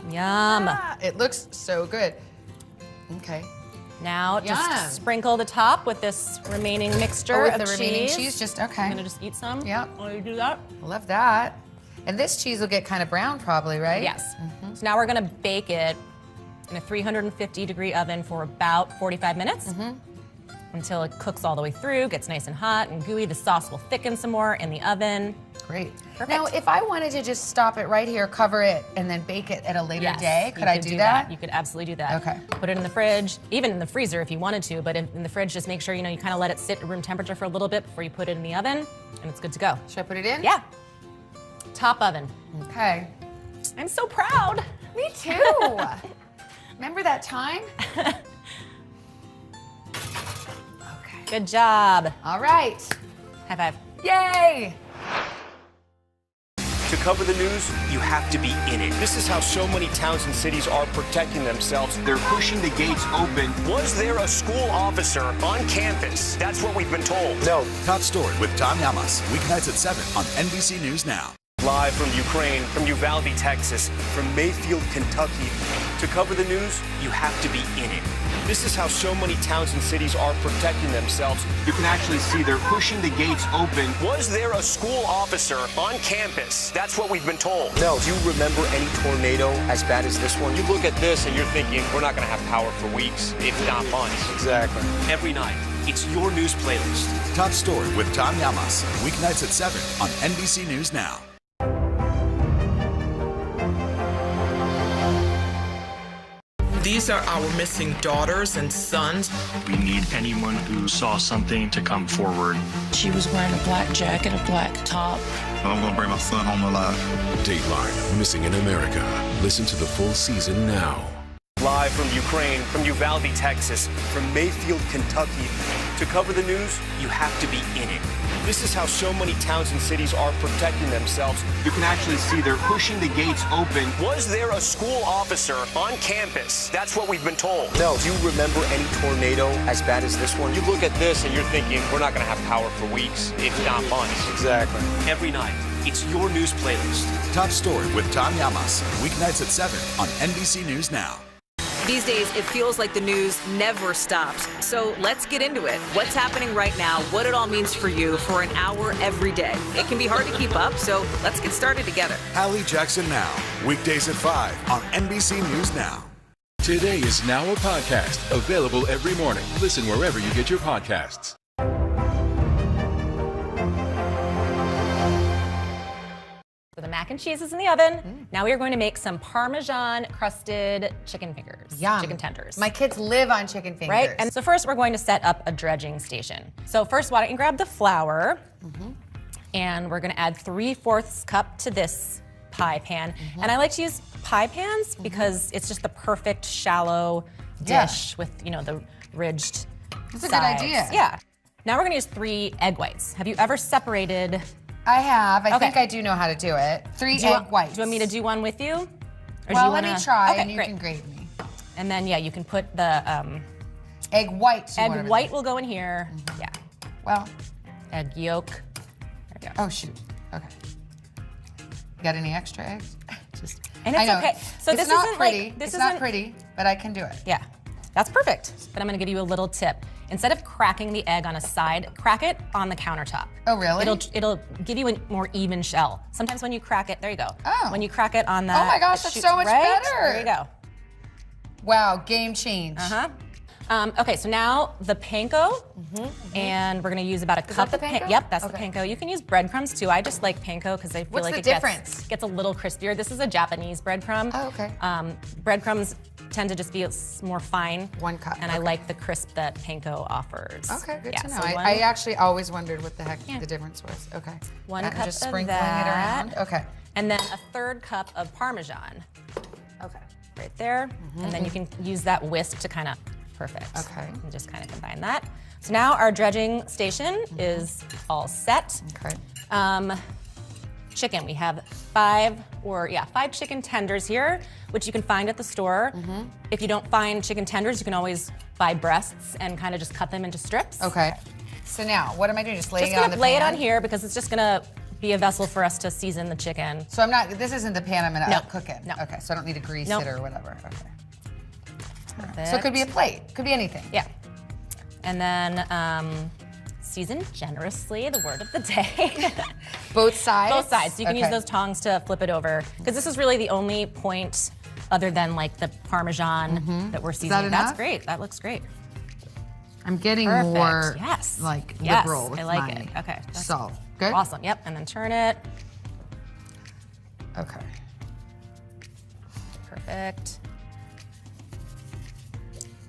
Yum. It looks so good. Okay. Now Yum. just sprinkle the top with this remaining mixture with of the cheese. remaining cheese, just okay. I'm gonna just eat some. Yep. While you do that. Love that. And this cheese will get kind of brown probably, right? Yes. So now we're gonna bake it in a 350-degree oven for about 45 minutes. Until it cooks all the way through, gets nice and hot and gooey. The sauce will thicken some more in the oven. Great. Perfect. Now, if I wanted to just stop it right here, cover it, and then bake it at a later day, could I do that? You could absolutely do that. Okay. Put it in the fridge, even in the freezer if you wanted to, but in the fridge, just make sure you kind of let it sit at room temperature for a little bit before you put it in the oven, and it's good to go. Should I put it in? Yeah. Top oven. Okay. I'm so proud. Me too. Remember that time? Good job. All right. High five. Yay! To cover the news, you have to be in it. This is how so many towns and cities are protecting themselves. They're pushing the gates open. Was there a school officer on campus? That's what we've been told. No. Top Story with Tom Yamas. Weeknights at 7 on NBC News Now. Live from Ukraine, from Uvalde, Texas, from Mayfield, Kentucky. To cover the news, you have to be in it. This is how so many towns and cities are protecting themselves. You can actually see they're pushing the gates open. Was there a school officer on campus? That's what we've been told. No. Do you remember any tornado as bad as this one? You look at this and you're thinking, we're not going to have power for weeks, if not months. Exactly. Every night, it's your news playlist. Top Story with Tom Yamas. Weeknights at 7 on NBC News Now. These are our missing daughters and sons. We need anyone who saw something to come forward. She was wearing a black jacket, a black top. I'm gonna bring my son home alive. Dateline Missing in America. Listen to the full season now. Live from Ukraine, from Uvalde, Texas, from Mayfield, Kentucky. To To cover the news, you have to be in it. This is how so many towns and cities are protecting themselves. You can actually see they're pushing the gates open. Was there a school officer on campus? That's what we've been told. No. Do you remember any tornado as bad as this one? You look at this and you're thinking, we're not going to have power for weeks, if not months. Exactly. Every night, it's your news playlist. Top Story with Tom Llamas, weeknights at 7 on NBC News Now. These days, it feels like the news never stops. So let's get into it. What's happening right now, what it all means for you for an hour every day. It can be hard to keep up, so let's get started together. Hallie Jackson Now, weekdays at 5 on NBC News Now. Today is now a podcast, available every morning. Listen wherever you get your podcasts. So the mac and cheese is in the oven. Now we are going to make some Parmesan crusted chicken fingers. Yum. Chicken tenders. My kids live on chicken fingers. Right? And so first we're going to set up a dredging station. So first, why don't you grab the flour, and we're gonna add 3/4 cup to this pie pan. And I like to use pie pans because it's just the perfect shallow dish with, you know, the ridged That's a sides. good idea. Yeah. Now we're gonna use 3 egg whites. Have you ever separated? I have. I Okay. think I do know how to do it. 3 egg whites. Do you want me to do one with you? Or do Well, you let wanna... me try, Okay, and you great. can grade me. And then, yeah, you can put the egg white. Egg white will go in here. Yeah. Well. Egg yolk. There we go. Oh, shoot. Okay. Got any extra eggs? And it's I know. okay. So it's this not isn't pretty. like this it's isn't not pretty, but I can do it. Yeah, that's perfect. But I'm gonna give you a little tip. Instead of cracking the egg on a side, crack it on the countertop. Oh, really? It'll give you a more even shell. Sometimes when you crack it, there you go. Oh. When you crack it on that, Oh my gosh, it that's shoots so much right. better. There you go. Wow, game change. Okay, so now the panko, and we're gonna use about a cup the of panko? Yep, that's the Okay. panko. You can use breadcrumbs too. I just like panko because I feel What's like the it difference? gets a little crispier. This is a Japanese breadcrumb. Oh, okay. Breadcrumbs tend to just be more fine. 1 cup. And I like the crisp that panko offers. Okay, good Yeah, to know. so I actually always wondered what the heck the difference was. Okay. 1 I'm cup just of sprinkling that. it around. Okay. And then a 1/3 cup of Parmesan. Okay. Right there. And then you can use that whisk to kind of, perfect. Okay. And just kind of combine that. So now our dredging station is all set. Okay. Chicken, we have 5 chicken tenders here, which you can find at the store. If you don't find chicken tenders, you can always buy breasts and kind of just cut them into strips. Okay. So now, what am I doing? Just laying it on the pan? lay it on here because it's just gonna be a vessel for us to season the chicken. So this isn't the pan I'm gonna cook in? No. Okay, so I don't need to grease it or whatever. Okay. Perfect. So it could be a plate, could be anything. Yeah. And then season generously, the word of the day. Both sides? Both sides. So you can use Okay. those tongs to flip it over. Because this is really the only point other than like the Parmesan that we're seasoning. enough? That's great. That looks great. I'm getting Perfect. more Yes. like Yes, liberal with I like my it. Okay. That's salt. Good? Awesome. Yep. And then turn it. Okay. Perfect.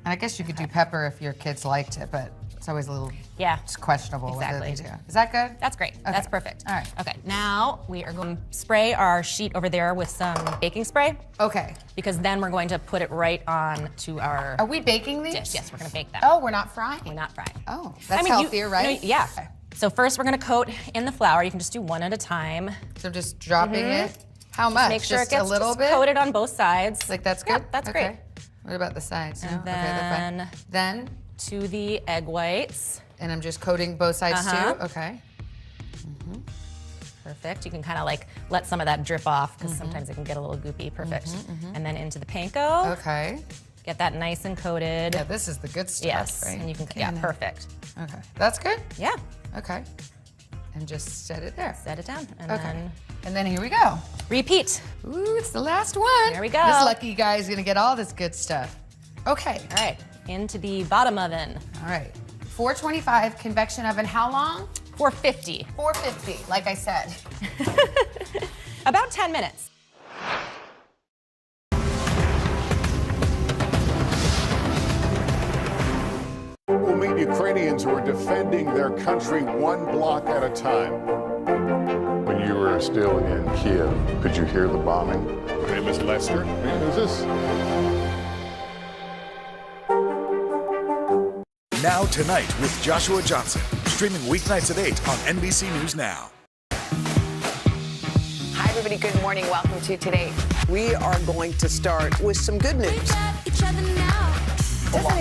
And I guess you could do pepper if your kids liked it, but it's always a little it's questionable whether they do. Is that good? That's great. Okay. That's perfect. All right. Okay, now we are going to spray our sheet over there with some baking spray. Okay. Because then we're going to put it right on to our Are we baking these? dish. Yes, we're going to bake them. Oh, we're not frying? We're not frying. Oh, that's healthier, right? Yeah. So first we're going to coat in the flour. You can just do one at a time. So I'm just dropping it. How Just much? make sure just it gets a little just bit? coated on both sides. Like that's good? Yep, that's okay. great. What about the sides? And no? Okay, they're fine. Then to the egg whites. And I'm just coating both sides too? Okay. Perfect. You can kind of like let some of that drip off because sometimes it can get a little goopy. Perfect. And then into the panko. Okay. Get that nice and coated. Yeah, this is the good stuff, Yes. right? And you can, Okay, yeah, and then- perfect. Okay. That's good? Yeah. Okay. And just set it there. Set it down. And Okay. then And then here we go. repeat. Ooh, it's the last one. There we go. This lucky guy is gonna get all this good stuff. Okay. All right. Into the bottom oven. All right. 425 convection oven. How long? 450. 450, like I said. About 10 minutes. We'll meet Ukrainians who are defending their country one block at a time. When you were still in Kiev, could you hear the bombing? My name is Lester. Who's this? Now Tonight with Joshua Johnson. Streaming weeknights at 8 on NBC News Now. Hi, everybody. Good morning. Welcome to Today. We are going to start with some good news. Doesn't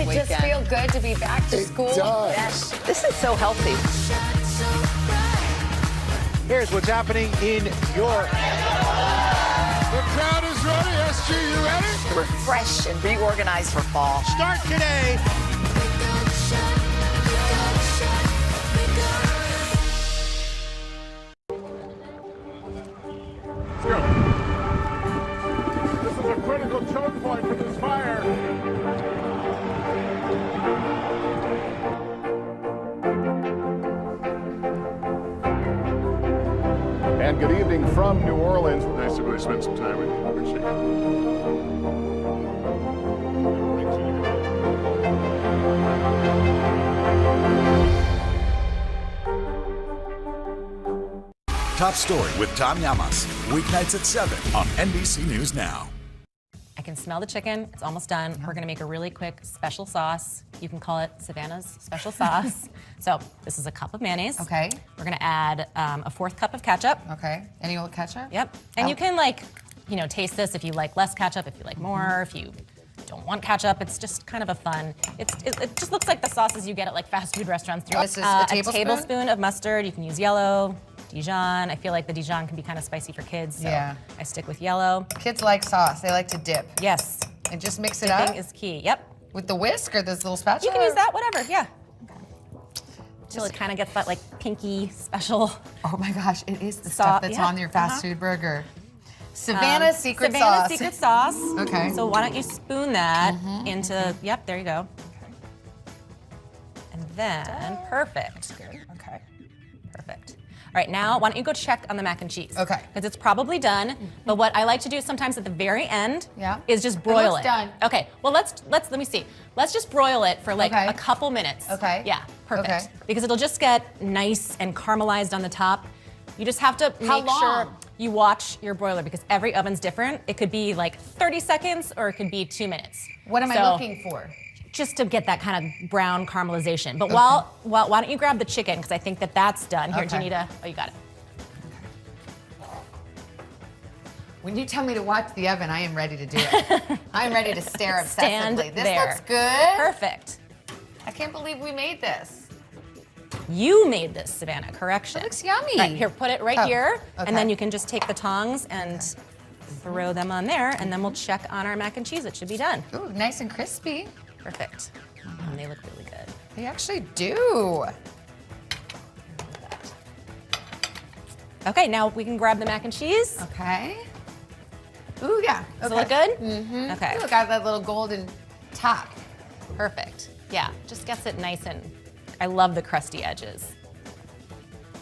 it just feel good to be back to school? It does. Yes. This is so healthy. Here's what's happening in York. The crowd is ready. SG, you ready? We're fresh and reorganized for fall. Start today. Let's go. This is a critical choke point for this fire. And good evening from New Orleans. Nice to really spend some time with you. Appreciate it. Top Story with Tom Llamas. Weeknights at 7 on NBC News Now. I can smell the chicken. It's almost done. We're gonna make a really quick special sauce. You can call it Savannah's special sauce. So this is a cup of mayonnaise. Okay. We're gonna add a 4th cup of ketchup. Okay. Any old ketchup? Yep. And you can taste this if you like less ketchup, if you like more, if you don't want ketchup. It's just kind of a fun. It just looks like the sauces you get at like fast food restaurants. This is a tablespoon of mustard. You can use yellow. Dijon. I feel like the Dijon can be kind of spicy for kids, so yeah. I stick with yellow. Kids like sauce. They like to dip. Yes. And just mix it Dipping up? is key. Yep. With the whisk or this little spatula? You can use that, whatever, yeah. Until it kind of gets that like pinky special. Oh my gosh, it is the stuff that's on your fast food burger. Savannah's secret sauce. Savannah's secret sauce. Okay. So why don't you spoon that into, yep, there you go. And then, perfect. Okay. Perfect. All right, now why don't you go check on the mac and cheese? Okay. Because it's probably done. But what I like to do sometimes at the very end is just It broil looks it. done. Okay. Well, let me see. Let's just broil it for like a couple minutes. Okay. Yeah. Perfect. Okay. Because it'll just get nice and caramelized on the top. You just have to How make sure long? you watch your broiler because every oven's different. It could be like 30 seconds or it could be 2 minutes. What am I looking for? Just to get that kind of brown caramelization. But why don't you grab the chicken because I think that's done. Here, do you need oh, you got it. When you tell me to watch the oven, I am ready to do it. I am ready to stare obsessively. Stand this there. looks good. Perfect. I can't believe we made this. You made this, Savannah, correction. It looks yummy. Right, here, put it right here, okay. and then you can just take the tongs and throw them on there, and then we'll check on our mac and cheese. It should be done. Ooh, nice and crispy. Perfect. And they look really good. They actually do. Okay, now we can grab the mac and cheese. Okay. Ooh, yeah. Does it look good? Mm-hmm. Okay. Look, got that little golden top. Perfect. Yeah, just gets it nice and, I love the crusty edges.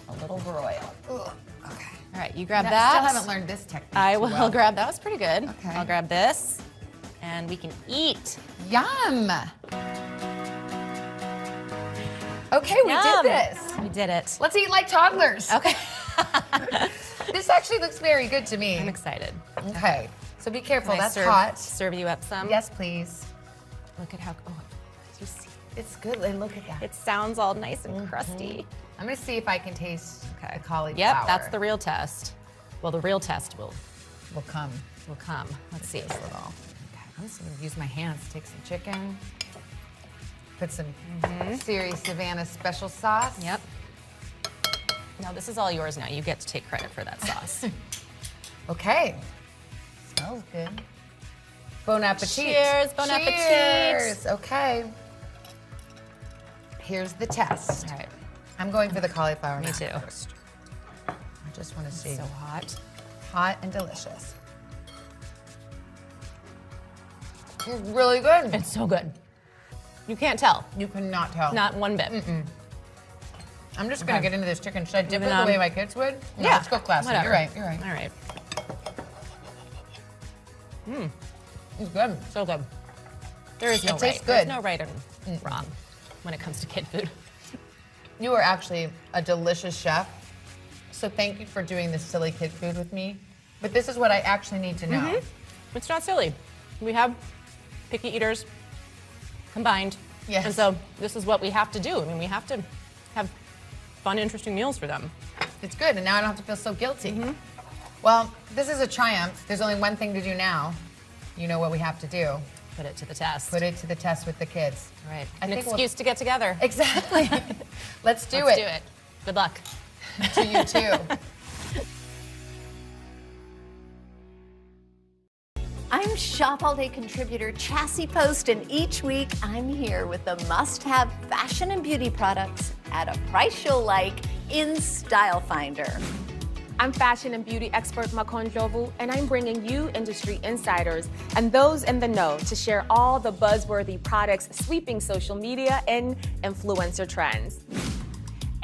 A little broil. Ugh. Okay. All right, you grab I that. still haven't learned this technique. I will too well. grab, that was pretty good. Okay. I'll grab this, and we can eat. Yum. Okay, we Yum. did this. We did it. Let's eat like toddlers. Okay. This actually looks very good to me. I'm excited. Okay, so be careful, Can I that's hot. Serve you up some? Yes, please. Look at how, do you see? It's good, and look at that. It sounds all nice and crusty. I'm gonna see if I can taste the cauliflower. Yep, that's the real test. Well, the real test will come. Let's see. Okay, I'm just gonna use my hands, take some chicken, put some Siri Savannah special sauce. Yep. Now this is all yours now. You get to take credit for that sauce. Okay. Smells good. Bon appetit. Cheers, bon appetit. Cheers. Okay. Here's the test. All right. I'm going for the cauliflower Me now too. first. I just want to see. So hot. Hot and delicious. It's really good. It's so good. You can't tell. You cannot tell. Not one bit. I'm just gonna get into this chicken. Should I dip it Even, the way my kids would? No, yeah, let's go classy. whatever. You're right. You're right. All right. It's good. So good. There is no It tastes right. There's good. no right and wrong when it comes to kid food. You are actually a delicious chef. So thank you for doing this silly kid food with me. But this is what I actually need to know. It's not silly. We have picky eaters combined. Yes. And so this is what we have to do. I mean, we have to have fun, interesting meals for them. It's good, and now I don't have to feel so guilty. Well, this is a triumph. There's only one thing to do now. You know what we have to do. Put it to the test. Put it to the test with the kids. Right. An excuse to get together. Exactly. Let's do it. Let's do it. Good luck. To you too. I'm Shop All Day contributor Chassie Post, and each week I'm here with the must-have fashion and beauty products at a price you'll like in Style Finder. I'm fashion and beauty expert Makon Jovu, and I'm bringing you industry insiders and those in the know to share all the buzzworthy products sweeping social media and influencer trends.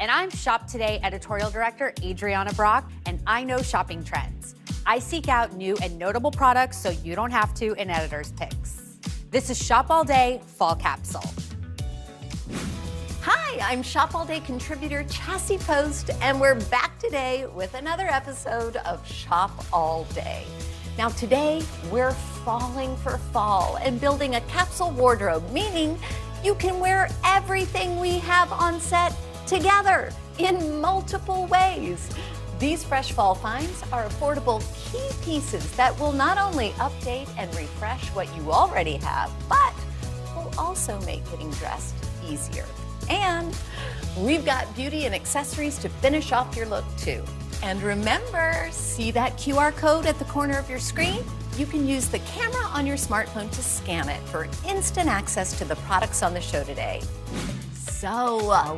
And I'm Shop Today editorial director Adriana Brock, and I know shopping trends. I seek out new and notable products so you don't have to in editor's picks. This is Shop All Day Fall Capsule. Hi, I'm Shop All Day contributor Chassie Post, and we're back today with another episode of Shop All Day. Now today, we're falling for fall and building a capsule wardrobe, meaning you can wear everything we have on set together in multiple ways. These fresh fall finds are affordable key pieces that will not only update and refresh what you already have, but will also make getting dressed easier. And we've got beauty and accessories to finish off your look too. And remember, see that QR code at the corner of your screen? You can use the camera on your smartphone to scan it for instant access to the products on the show today. So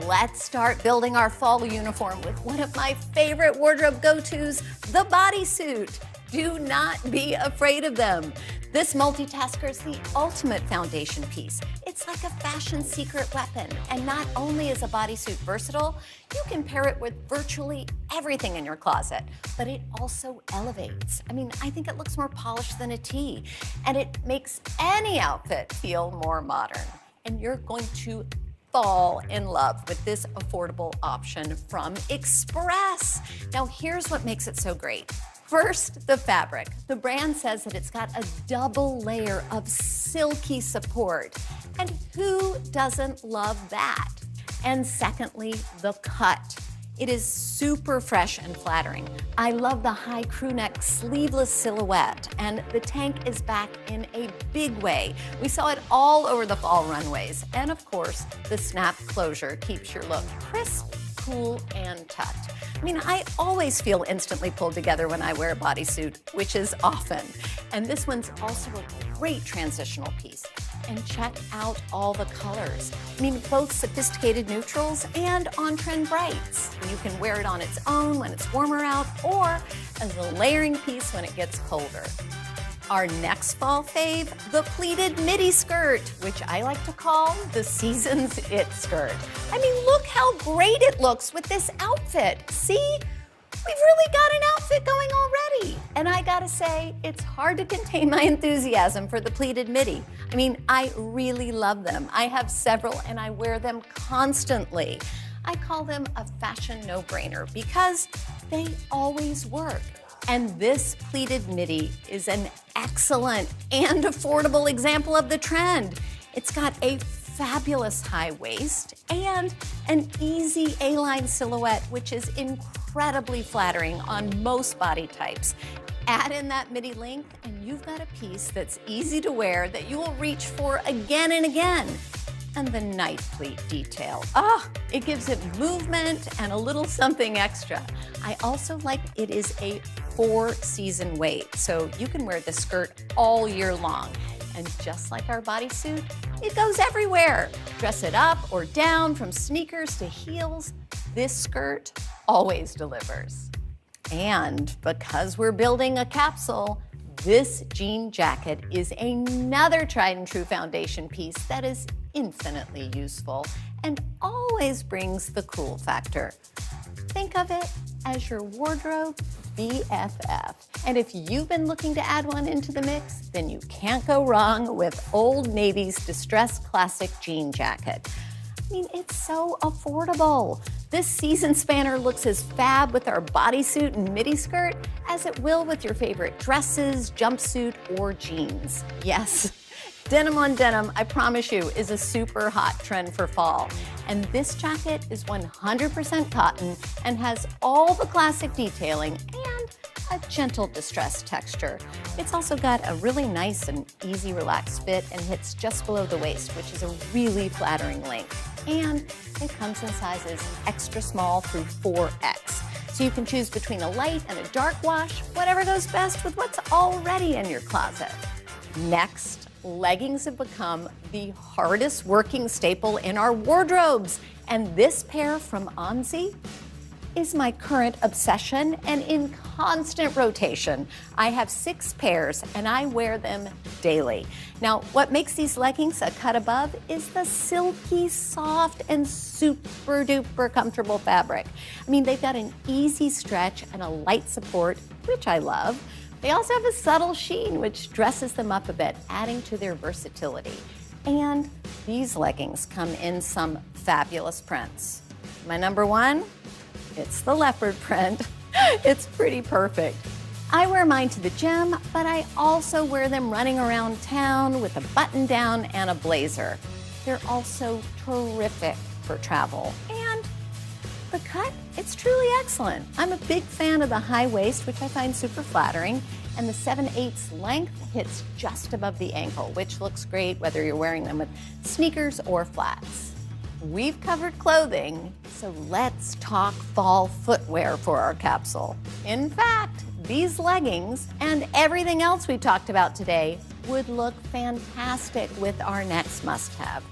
let's start building our fall uniform with one of my favorite wardrobe go-tos, the bodysuit. Do not be afraid of them. This multitasker is the ultimate foundation piece. It's like a fashion secret weapon. And not only is a bodysuit versatile, you can pair it with virtually everything in your closet, but it also elevates. I mean, I think it looks more polished than a tee, and it makes any outfit feel more modern. And you're going to fall in love with this affordable option from Express. Now, here's what makes it so great. First, the fabric. The brand says that it's got a double layer of silky support. And who doesn't love that? And secondly, the cut. It is super fresh and flattering. I love the high crew neck sleeveless silhouette, and the tank is back in a big way. We saw it all over the fall runways. And of course, the snap closure keeps your look crisp, cool, and tucked. I mean, I always feel instantly pulled together when I wear a bodysuit, which is often. And this one's also a great transitional piece. And check out all the colors. I mean, both sophisticated neutrals and on-trend brights. You can wear it on its own when it's warmer out, or as a layering piece when it gets colder. Our next fall fave, the pleated midi skirt, which I like to call the season's it skirt. I mean, look how great it looks with this outfit. See? We've really got an outfit going already. And I gotta say, it's hard to contain my enthusiasm for the pleated midi. I mean, I really love them. I have several and I wear them constantly. I call them a fashion no-brainer because they always work. And this pleated midi is an excellent and affordable example of the trend. It's got a fabulous high waist and an easy A-line silhouette, which is incredibly flattering on most body types. Add in that midi length and you've got a piece that's easy to wear that you will reach for again and again. And the night pleat detail. It gives it movement and a little something extra. I also like it is a 4-season weight, so you can wear the skirt all year long. And just like our bodysuit, it goes everywhere. Dress it up or down, from sneakers to heels, this skirt always delivers. And because we're building a capsule, this jean jacket is another tried and true foundation piece that is infinitely useful and always brings the cool factor. Think of it as your wardrobe BFF. And if you've been looking to add one into the mix, then you can't go wrong with Old Navy's distressed classic jean jacket. I mean, it's so affordable. This season spanner looks as fab with our bodysuit and midi skirt as it will with your favorite dresses, jumpsuit, or jeans. Yes, Denim on denim, I promise you, is a super hot trend for fall. And this jacket is 100% cotton and has all the classic detailing and a gentle distressed texture. It's also got a really nice and easy relaxed fit and hits just below the waist, which is a really flattering length. And it comes in sizes extra small through 4X. So you can choose between a light and a dark wash, whatever goes best with what's already in your closet. Next, leggings have become the hardest working staple in our wardrobes. And this pair from Onzi is my current obsession and in constant rotation. I have 6 pairs and I wear them daily. Now, what makes these leggings a cut above is the silky, soft, and super duper comfortable fabric. I mean, they've got an easy stretch and a light support, which I love. They also have a subtle sheen, which dresses them up a bit, adding to their versatility. And these leggings come in some fabulous prints. My number one, it's the leopard print. It's pretty perfect. I wear mine to the gym, but I also wear them running around town with a button down and a blazer. They're also terrific for travel. And the cut, it's truly excellent. I'm a big fan of the high waist, which I find super flattering, and the 7/8 length hits just above the ankle, which looks great whether you're wearing them with sneakers or flats. We've covered clothing, so let's talk fall footwear for our capsule. In fact, these leggings and everything else we talked about today would look fantastic with our next must-have.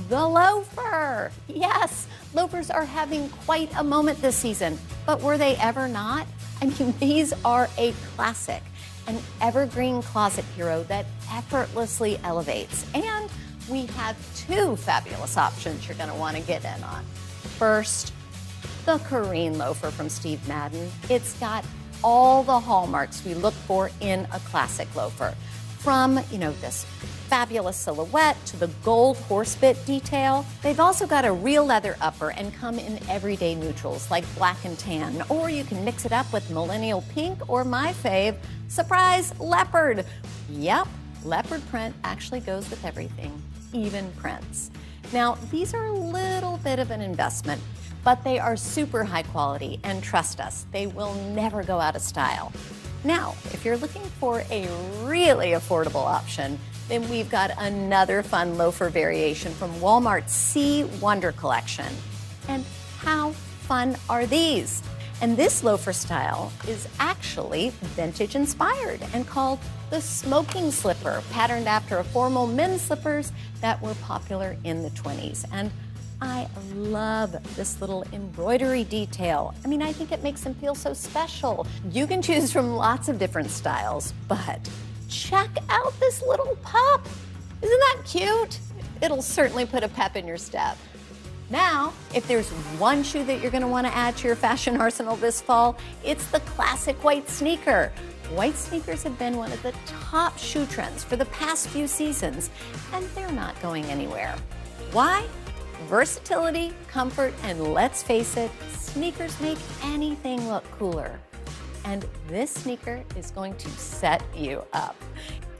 The loafer. Yes, loafers are having quite a moment this season, but were they ever not? I mean, these are a classic, an evergreen closet hero that effortlessly elevates. And we have 2 fabulous options you're going to want to get in on. First, the Kareem loafer from Steve Madden. It's got all the hallmarks we look for in a classic loafer. From, this fabulous silhouette to the gold horsebit detail. They've also got a real leather upper and come in everyday neutrals like black and tan, or you can mix it up with millennial pink or my fave, surprise, leopard. Yep, leopard print actually goes with everything, even prints. Now, these are a little bit of an investment, but they are super high quality, and trust us, they will never go out of style. Now, if you're looking for a really affordable option, then we've got another fun loafer variation from Walmart's Sea Wonder collection. And how fun are these? And this loafer style is actually vintage inspired and called the smoking slipper, patterned after formal men's slippers that were popular in the 20s. And I love this little embroidery detail. I mean, I think it makes them feel so special. You can choose from lots of different styles, but check out this little pup. Isn't that cute? It'll certainly put a pep in your step. Now, if there's one shoe that you're going to want to add to your fashion arsenal this fall, it's the classic white sneaker. White sneakers have been one of the top shoe trends for the past few seasons, and they're not going anywhere. Why? Versatility, comfort, and let's face it, sneakers make anything look cooler. And this sneaker is going to set you up.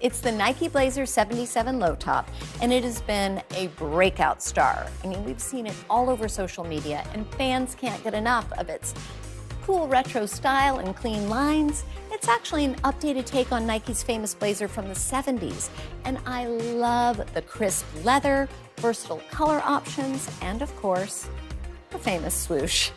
It's the Nike Blazer 77 low top, and it has been a breakout star. I mean, we've seen it all over social media, and fans can't get enough of its cool retro style and clean lines. It's actually an updated take on Nike's famous blazer from the 70s, and I love the crisp leather, versatile color options, and of course, the famous swoosh.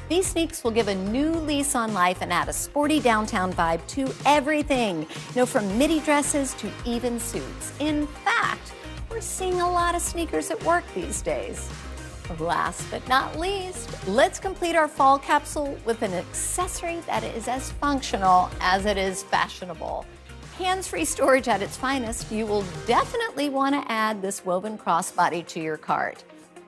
These sneaks will give a new lease on life and add a sporty downtown vibe to everything. From midi dresses to even suits. In fact, we're seeing a lot of sneakers at work these days. Last but not least, let's complete our fall capsule with an accessory that is as functional as it is fashionable. Hands-free storage at its finest, you will definitely want to add this woven crossbody to your cart.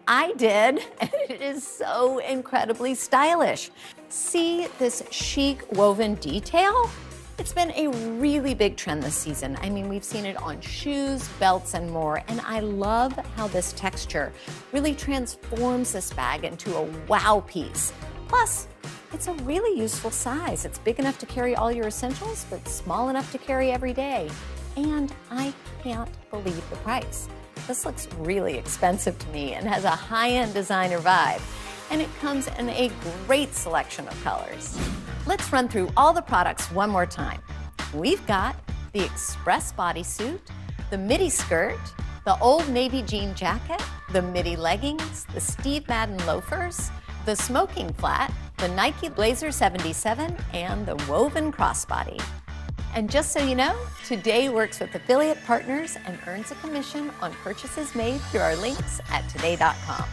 I did, and it is so incredibly stylish. See this chic woven detail? It's been a really big trend this season. I mean, we've seen it on shoes, belts, and more, and I love how this texture really transforms this bag into a wow piece. Plus, it's a really useful size. It's big enough to carry all your essentials, but small enough to carry every day. and I can't believe the price. This looks really expensive to me and has a high-end designer vibe. And it comes in a great selection of colors. Let's run through all the products one more time. We've got the Express bodysuit, the midi skirt, the Old Navy jean jacket, the midi leggings, the Steve Madden loafers, the smoking flat, the Nike Blazer 77, and the woven crossbody. And just so you know, Today works with affiliate partners and earns a commission on purchases made through our links at today.com.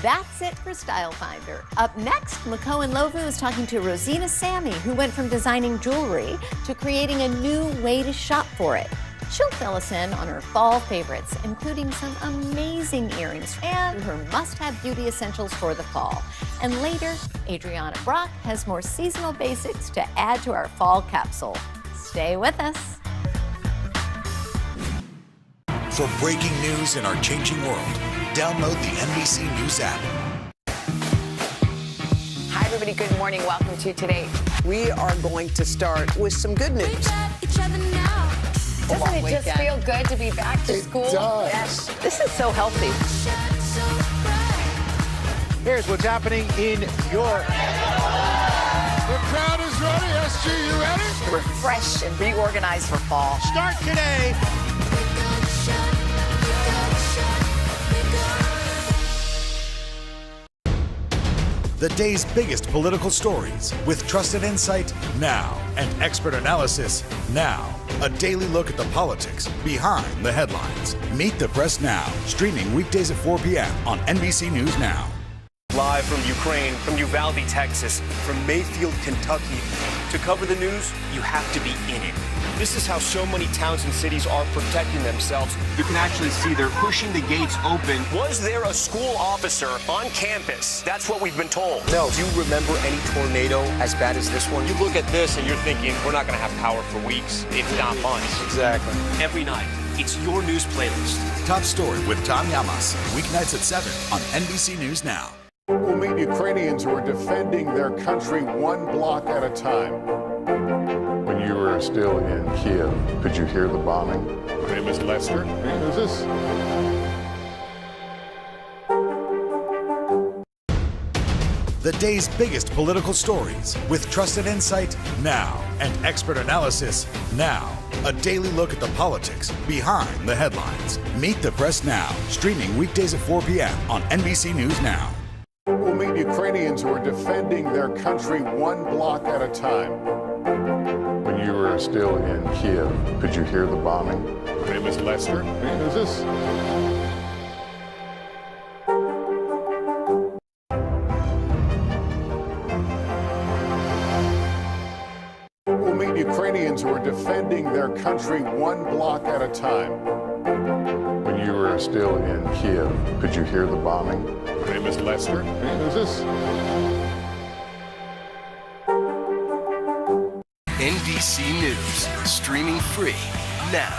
That's it for Style Finder. Up next, Mako and Lovu is talking to Rosina Sammy, who went from designing jewelry to creating a new way to shop for it. She'll fill us in on her fall favorites, including some amazing earrings and her must-have beauty essentials for the fall. And later, Adriana Brock has more seasonal basics to add to our fall capsule. Stay with us. For breaking news in our changing world, download the NBC News app. Hi, everybody. Good morning. Welcome to Today. We are going to start with some good news. Doesn't it just feel good to be back to school? It does. Yes. This is so healthy. Here's what's happening in York. The crowd is ready. SG, you ready? Refresh and reorganize for fall. Start today. The day's biggest political stories with trusted insight now and expert analysis now. A daily look at the politics behind the headlines. Meet the Press Now, streaming weekdays at 4 p.m. on NBC News Now. Live from Ukraine, from Uvalde, Texas, from Mayfield, Kentucky. To cover the news, you have to be in it. This is how so many towns and cities are protecting themselves. You can actually see they're pushing the gates open. Was there a school officer on campus? That's what we've been told. No. Do you remember any tornado as bad as this one? You look at this and you're thinking, we're not going to have power for weeks, if not months. Exactly. Every night, it's your news playlist. Top Story with Tom Yamas, weeknights at 7 on NBC News Now. We'll meet Ukrainians who are defending their country one block at a time. When you were still in Kiev, could you hear the bombing? My name is Lester. Who's this? The day's biggest political stories with trusted insight now and expert analysis now. A daily look at the politics behind the headlines. Meet the Press Now, streaming weekdays at 4 p.m. on NBC News Now. We'll meet Ukrainians who are defending their country one block at a time. When you were still in Kiev, could you hear the bombing? My name is Lester. Who's this? We'll meet Ukrainians who are defending their country one block at a time. When you were still in Kiev, could you hear the bombing? My name is Lester. Who's this? NBC News, streaming free now.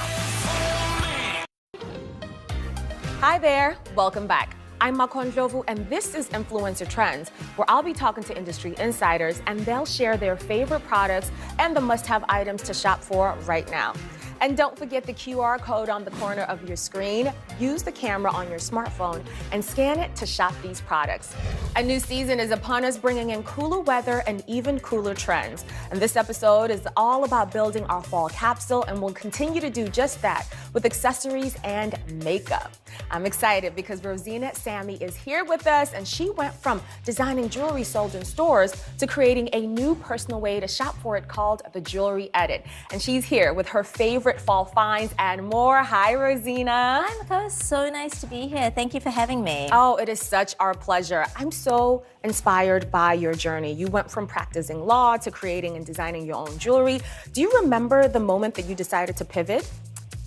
Hi there, welcome back. I'm Makon Jovu, and this is Influencer Trends, where I'll be talking to industry insiders, and they'll share their favorite products and the must-have items to shop for right now. And don't forget the QR code on the corner of your screen. Use the camera on your smartphone and scan it to shop these products. A new season is upon us, bringing in cooler weather and even cooler trends. And this episode is all about building our fall capsule, and we'll continue to do just that with accessories and makeup. I'm excited because Rosina Sammy is here with us, and she went from designing jewelry sold in stores to creating a new personal way to shop for it called the Jewelry Edit. And she's here with her favorite fall finds and more. Hi, Rosina. Hi, Mako. So nice to be here. Thank you for having me. Oh, it is such our pleasure. I'm so inspired by your journey. You went from practicing law to creating and designing your own jewelry. Do you remember the moment that you decided to pivot?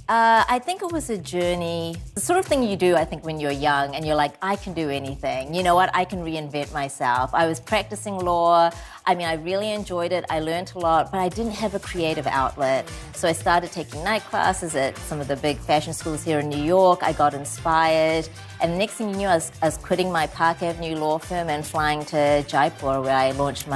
I think it was a journey, the sort of thing you do, I think, when you're young and you're like, I can do anything. You know what? I can reinvent myself. I was practicing law. I mean, I really enjoyed it. I learned a lot, but I didn't have a creative outlet. So I started taking night classes at some of the big fashion schools here in New York. I got inspired. And the next thing you knew, I was quitting my Park Avenue law firm and flying to Jaipur, where I launched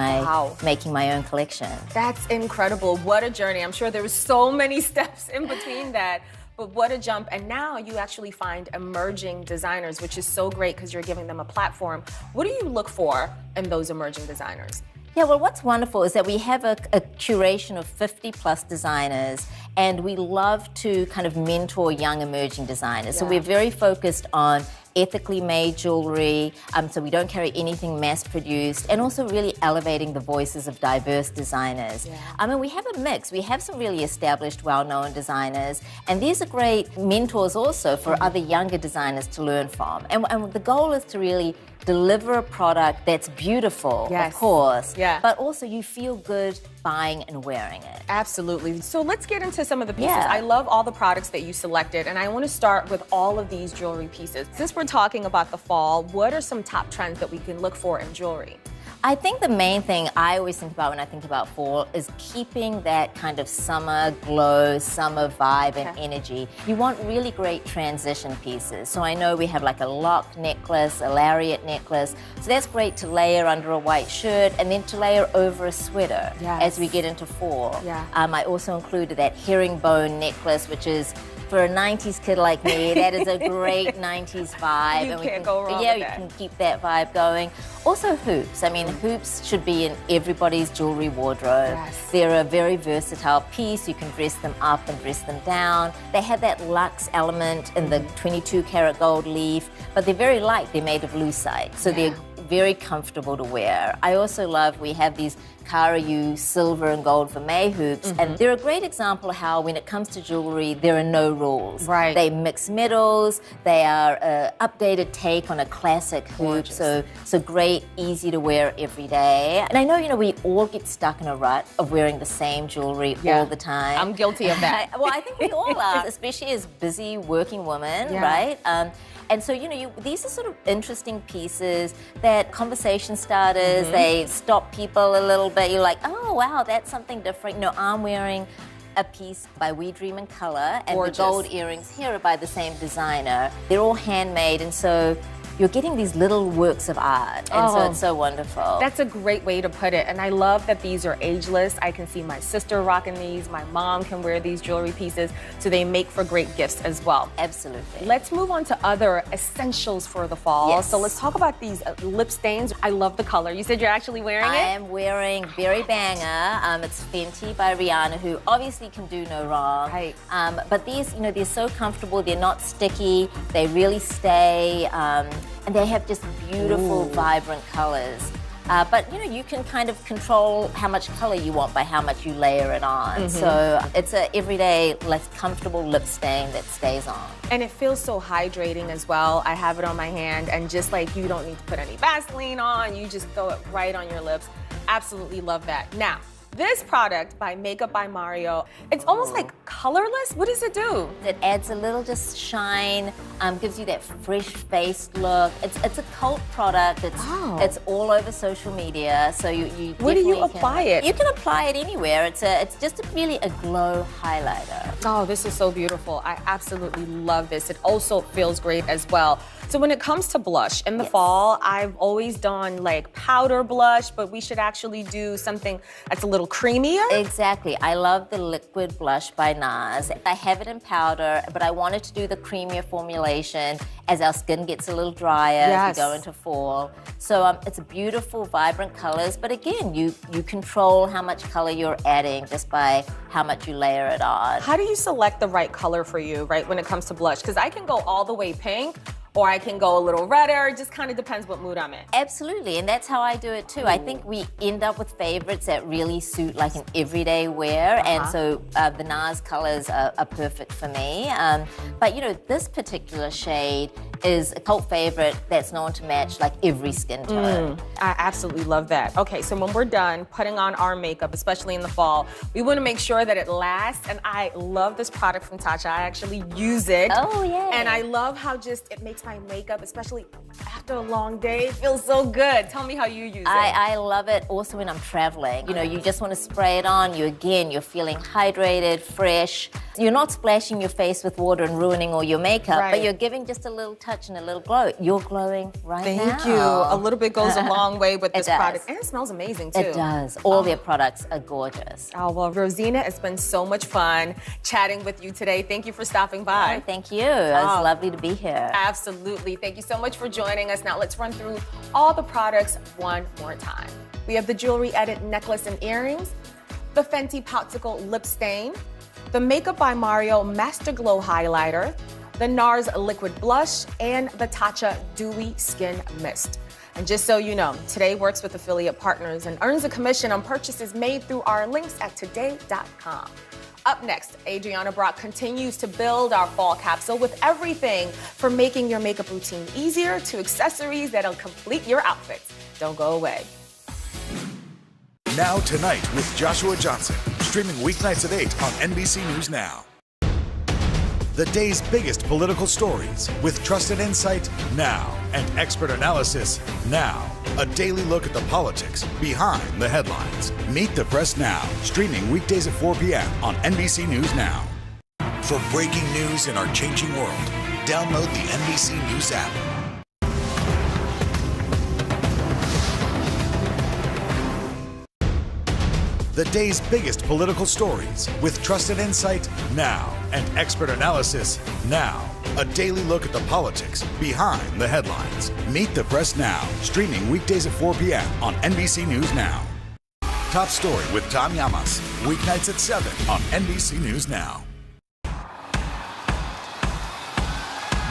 making my own collection. That's incredible. What a journey. I'm sure there was so many steps in between that. But what a jump. And now you actually find emerging designers, which is so great because you're giving them a platform. What do you look for in those emerging designers? Yeah, well, what's wonderful is that we have a curation of 50+ designers, and we love to kind of mentor young emerging designers. So we're very focused on ethically made jewelry, so we don't carry anything mass-produced, and also really elevating the voices of diverse designers. I mean, we have a mix. We have some really established, well-known designers, and these are great mentors also for other younger designers to learn from. And the goal is to really deliver a product that's beautiful, of course, but also you feel good buying and wearing it. Absolutely. So let's get into some of the pieces. I love all the products that you selected, and I want to start with all of these jewelry pieces. Since we're talking about the fall, what are some top trends that we can look for in jewelry? I think the main thing I always think about when I think about fall is keeping that kind of summer glow, summer vibe and energy. You want really great transition pieces. So I know we have like a lock necklace, a lariat necklace. So that's great to layer under a white shirt and then to layer over a sweater as we get into fall. I also included that herringbone necklace, which is for a 90s kid like me, that is a great 90s vibe. You and can't go wrong with that. you can keep that vibe going. Also hoops. I mean, hoops should be in everybody's jewelry wardrobe. They're a very versatile piece. You can dress them up and dress them down. They have that luxe element in the 22 karat gold leaf, but they're very light. They're made of lucite, so they're very comfortable to wear. I also love, we have these Karayu silver and gold for May hoops, and they're a great example of how when it comes to jewelry, there are no rules. They mix metals, they are an updated take on a classic hoop, so great, easy to wear every day. And I know, we all get stuck in a rut of wearing the same jewelry all the time. I'm guilty of that. Well, I think we all are, especially as busy working women, right? And so, these are sort of interesting pieces that conversation starters, they stop people a little bit. You're like, oh, wow, that's something different. I'm wearing a piece by We Dream in Color, and the gold earrings here are by the same designer. They're all handmade, and so you're getting these little works of art, and so it's so wonderful. That's a great way to put it, and I love that these are ageless. I can see my sister rocking these, my mom can wear these jewelry pieces, so they make for great gifts as well. Absolutely. Let's move on to other essentials for the fall. So let's talk about these lip stains. I love the color. You said you're actually wearing it? I am wearing Berry Banger. It's Fenty by Rihanna, who obviously can do no wrong. But these, they're so comfortable, they're not sticky, they really stay, and they have just beautiful, vibrant colors. But you can kind of control how much color you want by how much you layer it on. So it's an everyday, less comfortable lip stain that stays on. And it feels so hydrating as well. I have it on my hand, and just like you don't need to put any Vaseline on, you just throw it right on your lips. Absolutely love that. Now, this product by Makeup by Mario, it's almost like colorless. What does it do? It adds a little just shine, gives you that fresh-faced look. It's a cult product. It's all over social media, so you Where do you apply it? You can apply it anywhere. It's just really a glow highlighter. Oh, this is so beautiful. I absolutely love this. It also feels great as well. So when it comes to blush in the fall, I've always done like powder blush, but we should actually do something that's a little creamier. Exactly. I love the liquid blush by Nars. I have it in powder, but I wanted to do the creamier formulation as our skin gets a little drier as we go into fall. So it's beautiful, vibrant colors, but again, you control how much color you're adding just by how much you layer it on. How do you select the right color for you, right, when it comes to blush? Because I can go all the way pink, or I can go a little redder. It just kind of depends what mood I'm in. Absolutely, and that's how I do it too. I think we end up with favorites that really suit like an everyday wear, and so the Nars colors are perfect for me. But this particular shade is a cult favorite that's known to match like every skin tone. I absolutely love that. Okay, so when we're done putting on our makeup, especially in the fall, we want to make sure that it lasts, and I love this product from Tatcha. I actually use it. Oh, yay. And I love how just it makes my makeup, especially after a long day. It feels so good. Tell me how you use it. I love it also when I'm traveling. You know, you just want to spray it on. You're feeling hydrated, fresh. You're not splashing your face with water and ruining all your makeup, but you're giving just a little touch and a little glow. You're glowing right now. Thank you. A little bit goes a long way with this product. And it smells amazing, too. It does. All their products are gorgeous. Oh, well, Rosina, it's been so much fun chatting with you today. Thank you for stopping by. Oh, thank you. It was lovely to be here. Absolutely. Thank you so much for joining us. Now let's run through all the products one more time. We have the Jewelry Edit necklace and earrings, the Fenty Popsicle lip stain, the Makeup by Mario Master Glow highlighter, the Nars liquid blush, and the Tatcha Dewy Skin Mist. And just so you know, Today works with affiliate partners and earns a commission on purchases made through our links at today.com. Up next, Adriana Brock continues to build our fall capsule with everything from making your makeup routine easier to accessories that'll complete your outfits. Don't go away. Now Tonight with Joshua Johnson, streaming weeknights at 8 on NBC News Now. The day's biggest political stories with trusted insight now and expert analysis now. A daily look at the politics behind the headlines. Meet the Press Now, streaming weekdays at 4 p.m. on NBC News Now. For breaking news in our changing world, download the NBC News app. The day's biggest political stories with trusted insight now and expert analysis now. A daily look at the politics behind the headlines. Meet the Press Now, streaming weekdays at 4 p.m. on NBC News Now. Top Story with Tom Llamas, weeknights at 7 on NBC News Now.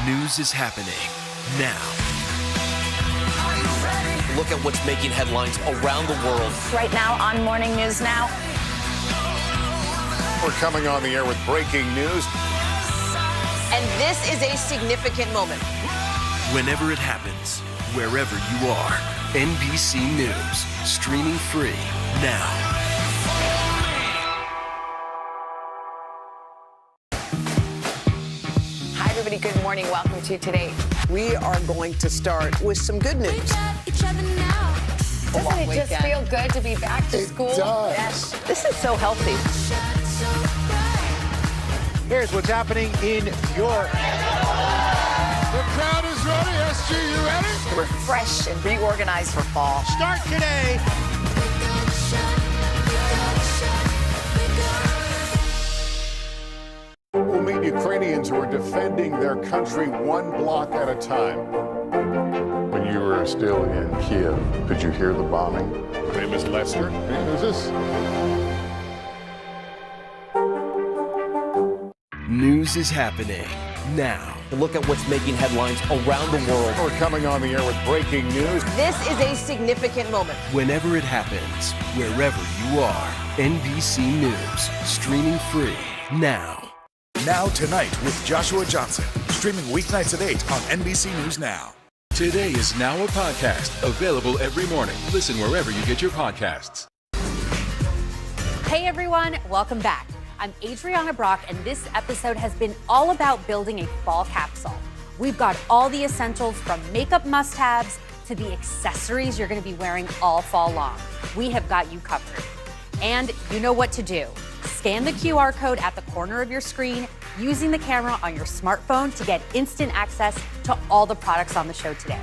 News is happening now. Look at what's making headlines around the world. Right now on Morning News Now. We're coming on the air with breaking news. And this is a significant moment. Whenever it happens, wherever you are, NBC News, streaming free now. Hi, everybody. Good morning. Welcome to Today. We are going to start with some good news. Doesn't it just feel good to be back to school? It does. Yes. This is so healthy. Here's what's happening in York. The crowd is ready. SG, you ready? We're fresh and reorganized for fall. Start today. We'll meet Ukrainians who are defending their country one block at a time. When you were still in Kiev, did you hear the bombing? My name is Lester. Who's this? News is happening now. Look at what's making headlines around the world. We're coming on the air with breaking news. This is a significant moment. Whenever it happens, wherever you are, NBC News, streaming free now. Now Tonight with Joshua Johnson, streaming weeknights at 8 on NBC News Now. Today is now a podcast available every morning. Listen wherever you get your podcasts. Hey everyone, welcome back. I'm Adriana Brock, and this episode has been all about building a fall capsule. We've got all the essentials from makeup must-haves to the accessories you're gonna be wearing all fall long. We have got you covered. And you know what to do. Scan the QR code at the corner of your screen using the camera on your smartphone to get instant access to all the products on the show today.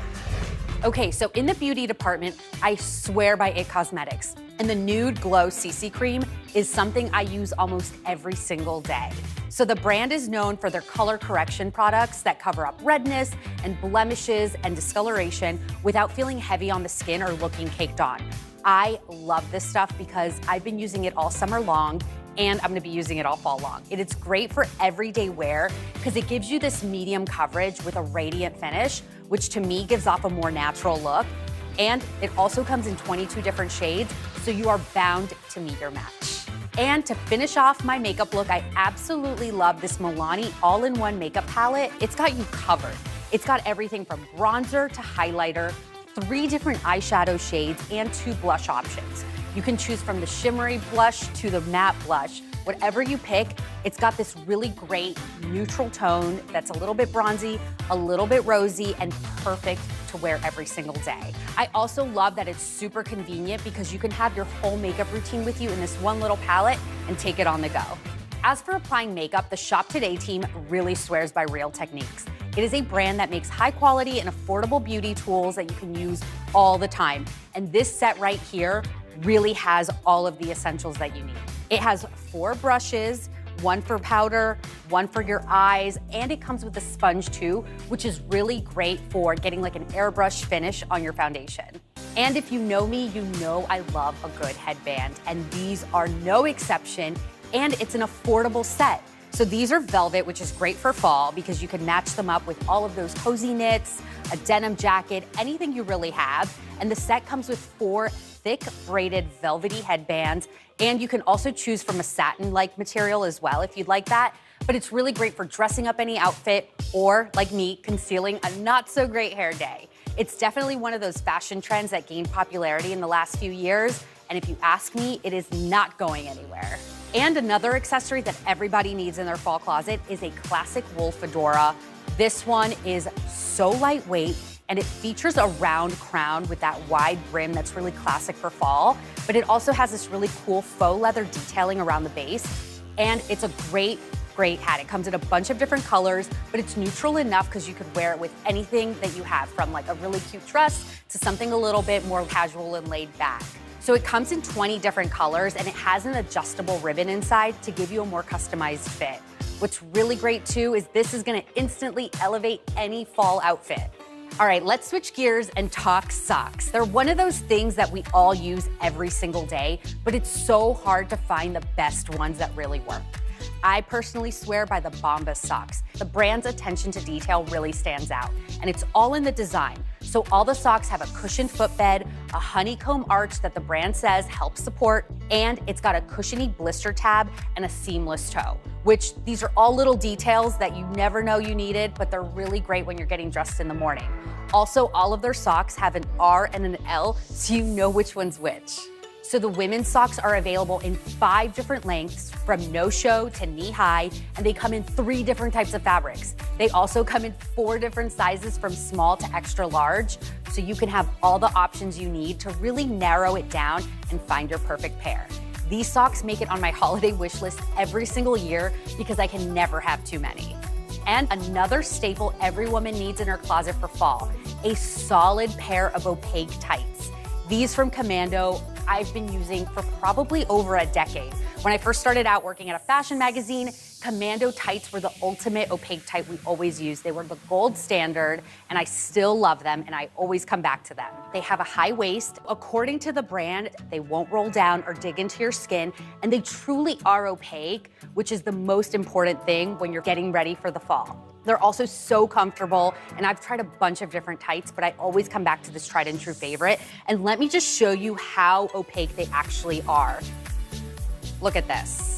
Okay, so in the beauty department, I swear by IT Cosmetics. And the Nude Glow CC Cream is something I use almost every single day. So the brand is known for their color correction products that cover up redness and blemishes and discoloration without feeling heavy on the skin or looking caked on. I love this stuff because I've been using it all summer long and I'm gonna be using it all fall long. It is great for everyday wear because it gives you this medium coverage with a radiant finish, which to me gives off a more natural look. And it also comes in 22 different shades, so you are bound to meet your match. And to finish off my makeup look, I absolutely love this Milani all-in-one makeup palette. It's got you covered. It's got everything from bronzer to highlighter, 3 different eyeshadow shades, and 2 blush options. You can choose from the shimmery blush to the matte blush. Whatever you pick, it's got this really great neutral tone that's a little bit bronzy, a little bit rosy, and perfect to wear every single day. I also love that it's super convenient because you can have your whole makeup routine with you in this one little palette and take it on the go. As for applying makeup, the Shop Today team really swears by Real Techniques. It is a brand that makes high quality and affordable beauty tools that you can use all the time. And this set right here really has all of the essentials that you need. It has 4 brushes, 1 for powder, 1 for your eyes, and it comes with a sponge too, which is really great for getting like an airbrush finish on your foundation. And if you know me, you know I love a good headband, and these are no exception, and it's an affordable set. So these are velvet, which is great for fall because you can match them up with all of those cozy knits, a denim jacket, anything you really have. And the set comes with 4 thick braided velvety headbands, and you can also choose from a satin-like material as well if you'd like that. But it's really great for dressing up any outfit or, like me, concealing a not so great hair day. It's definitely one of those fashion trends that gained popularity in the last few years, and if you ask me, it is not going anywhere. And another accessory that everybody needs in their fall closet is a classic wool fedora. This one is so lightweight, and it features a round crown with that wide brim that's really classic for fall, but it also has this really cool faux leather detailing around the base, and it's a great hat. It comes in a bunch of different colors, but it's neutral enough because you could wear it with anything that you have, from like a really cute dress to something a little bit more casual and laid back. So it comes in 20 different colors, and it has an adjustable ribbon inside to give you a more customized fit. What's really great too is this is gonna instantly elevate any fall outfit. All right, let's switch gears and talk socks. They're one of those things that we all use every single day, but it's so hard to find the best ones that really work. I personally swear by the Bombas socks. The brand's attention to detail really stands out, and it's all in the design. So all the socks have a cushioned footbed, a honeycomb arch that the brand says helps support, and it's got a cushiony blister tab and a seamless toe, which these are all little details that you never know you needed, but they're really great when you're getting dressed in the morning. Also, all of their socks have an R and an L, so you know which one's which. So the women's socks are available in 5 different lengths, from no-show to knee-high, and they come in 3 different types of fabrics. They also come in 4 different sizes, from small to extra large, so you can have all the options you need to really narrow it down and find your perfect pair. These socks make it on my holiday wish list every single year because I can never have too many. And another staple every woman needs in her closet for fall, a solid pair of opaque tights. These from Commando, I've been using for probably over a decade. When I first started out working at a fashion magazine, Commando tights were the ultimate opaque tight we always used. They were the gold standard, and I still love them, and I always come back to them. They have a high waist. According to the brand, they won't roll down or dig into your skin, and they truly are opaque, which is the most important thing when you're getting ready for the fall. They're also so comfortable, and I've tried a bunch of different tights, but I always come back to this tried and true favorite. And let me just show you how opaque they actually are. Look at this.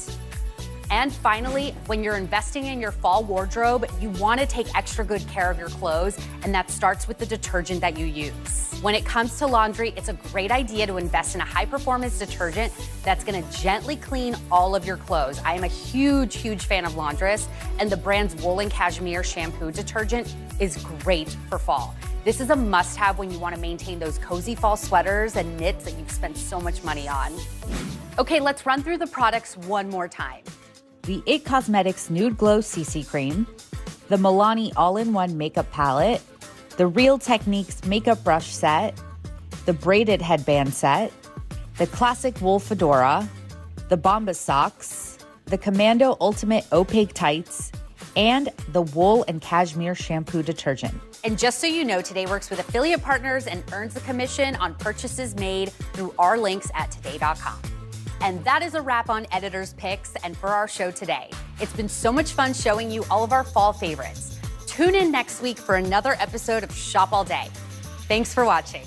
And finally, when you're investing in your fall wardrobe, you want to take extra good care of your clothes, and that starts with the detergent that you use. When it comes to laundry, it's a great idea to invest in a high-performance detergent that's going to gently clean all of your clothes. I am a huge fan of Laundress, and the brand's Wool and Cashmere shampoo detergent is great for fall. This is a must-have when you want to maintain those cozy fall sweaters and knits that you've spent so much money on. Okay, let's run through the products one more time. The IT Cosmetics Nude Glow CC Cream, the Milani All-in-One Makeup Palette, the Real Techniques Makeup Brush Set, the Braided Headband Set, the Classic Wool Fedora, the Bombas Socks, the Commando Ultimate Opaque Tights, and the Wool and Cashmere Shampoo Detergent. And just so you know, Today works with affiliate partners and earns a commission on purchases made through our links at today.com. And that is a wrap on Editor's Picks and for our show today. It's been so much fun showing you all of our fall favorites. Tune in next week for another episode of Shop All Day. Thanks for watching.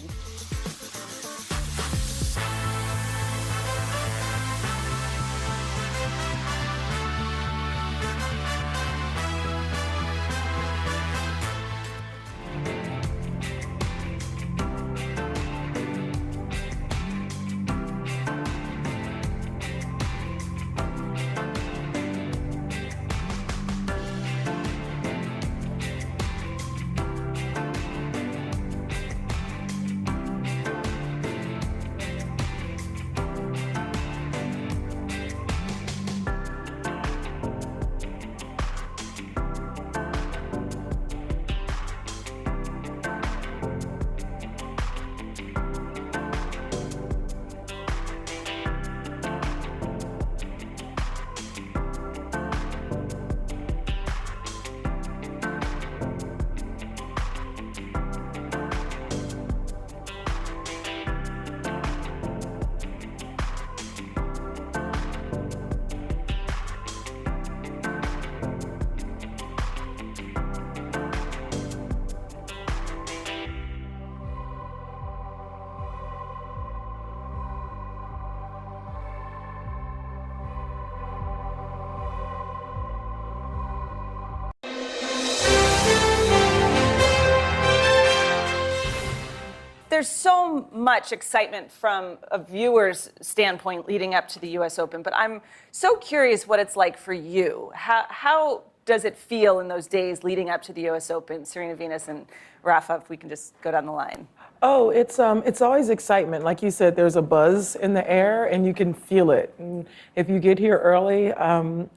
there's so much excitement from a viewer's standpoint leading up to the U.S. Open, but I'm so curious what it's like for you. How does it feel in those days leading up to the U.S. Open? Serena, Venus, and Rafa, if we can just go down the line. Oh, it's always excitement. Like you said, there's a buzz in the air, and you can feel it. And if you get here early,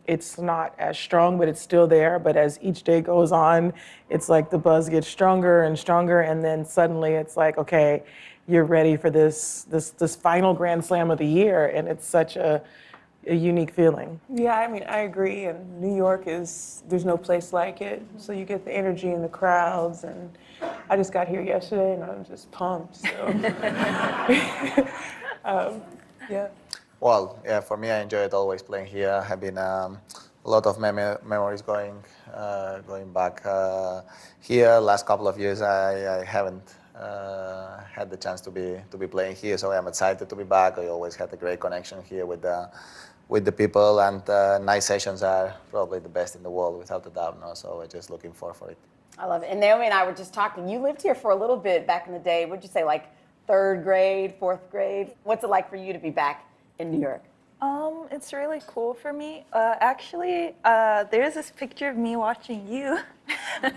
it's not as strong, but it's still there. But as each day goes on, it's like the buzz gets stronger and stronger, and then suddenly it's like, okay, you're ready for this final Grand Slam of the year, and it's such a unique feeling. Yeah, I mean, I agree. And New York there's no place like it. So you get the energy in the crowds. And I just got here yesterday and I'm just pumped. So, yeah. Well, yeah, for me, I enjoyed always playing here. Have been a lot of memories going back here. Last couple of years, I haven't had the chance to be playing here, so I'm excited to be back. I always had a great connection here with the people, and night sessions are probably the best in the world, without a doubt. No, so we're just looking forward for it. I love it. And Naomi and I were just talking. You lived here for a little bit back in the day. What'd you say, like 3rd grade, 4th grade? What's it like for you to be back in New York? It's really cool for me. Actually, there's this picture of me watching you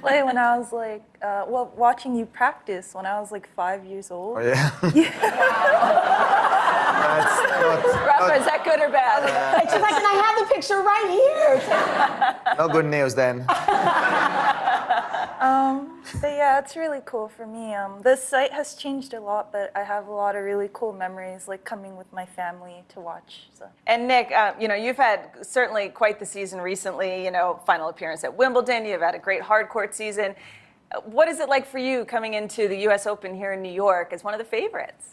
play when I was like, watching you practice when I was like 5 years old. Oh, yeah? Rafa, is that good or bad? And she's like, and I have the picture right here. No good news then. But yeah, it's really cool for me. The site has changed a lot, but I have a lot of really cool memories, like coming with my family to watch. So. And Nick, you've had certainly quite the season recently. Final appearance at Wimbledon. You've had a great hard court season. What is it like for you coming into the U.S. Open here in New York as one of the favorites?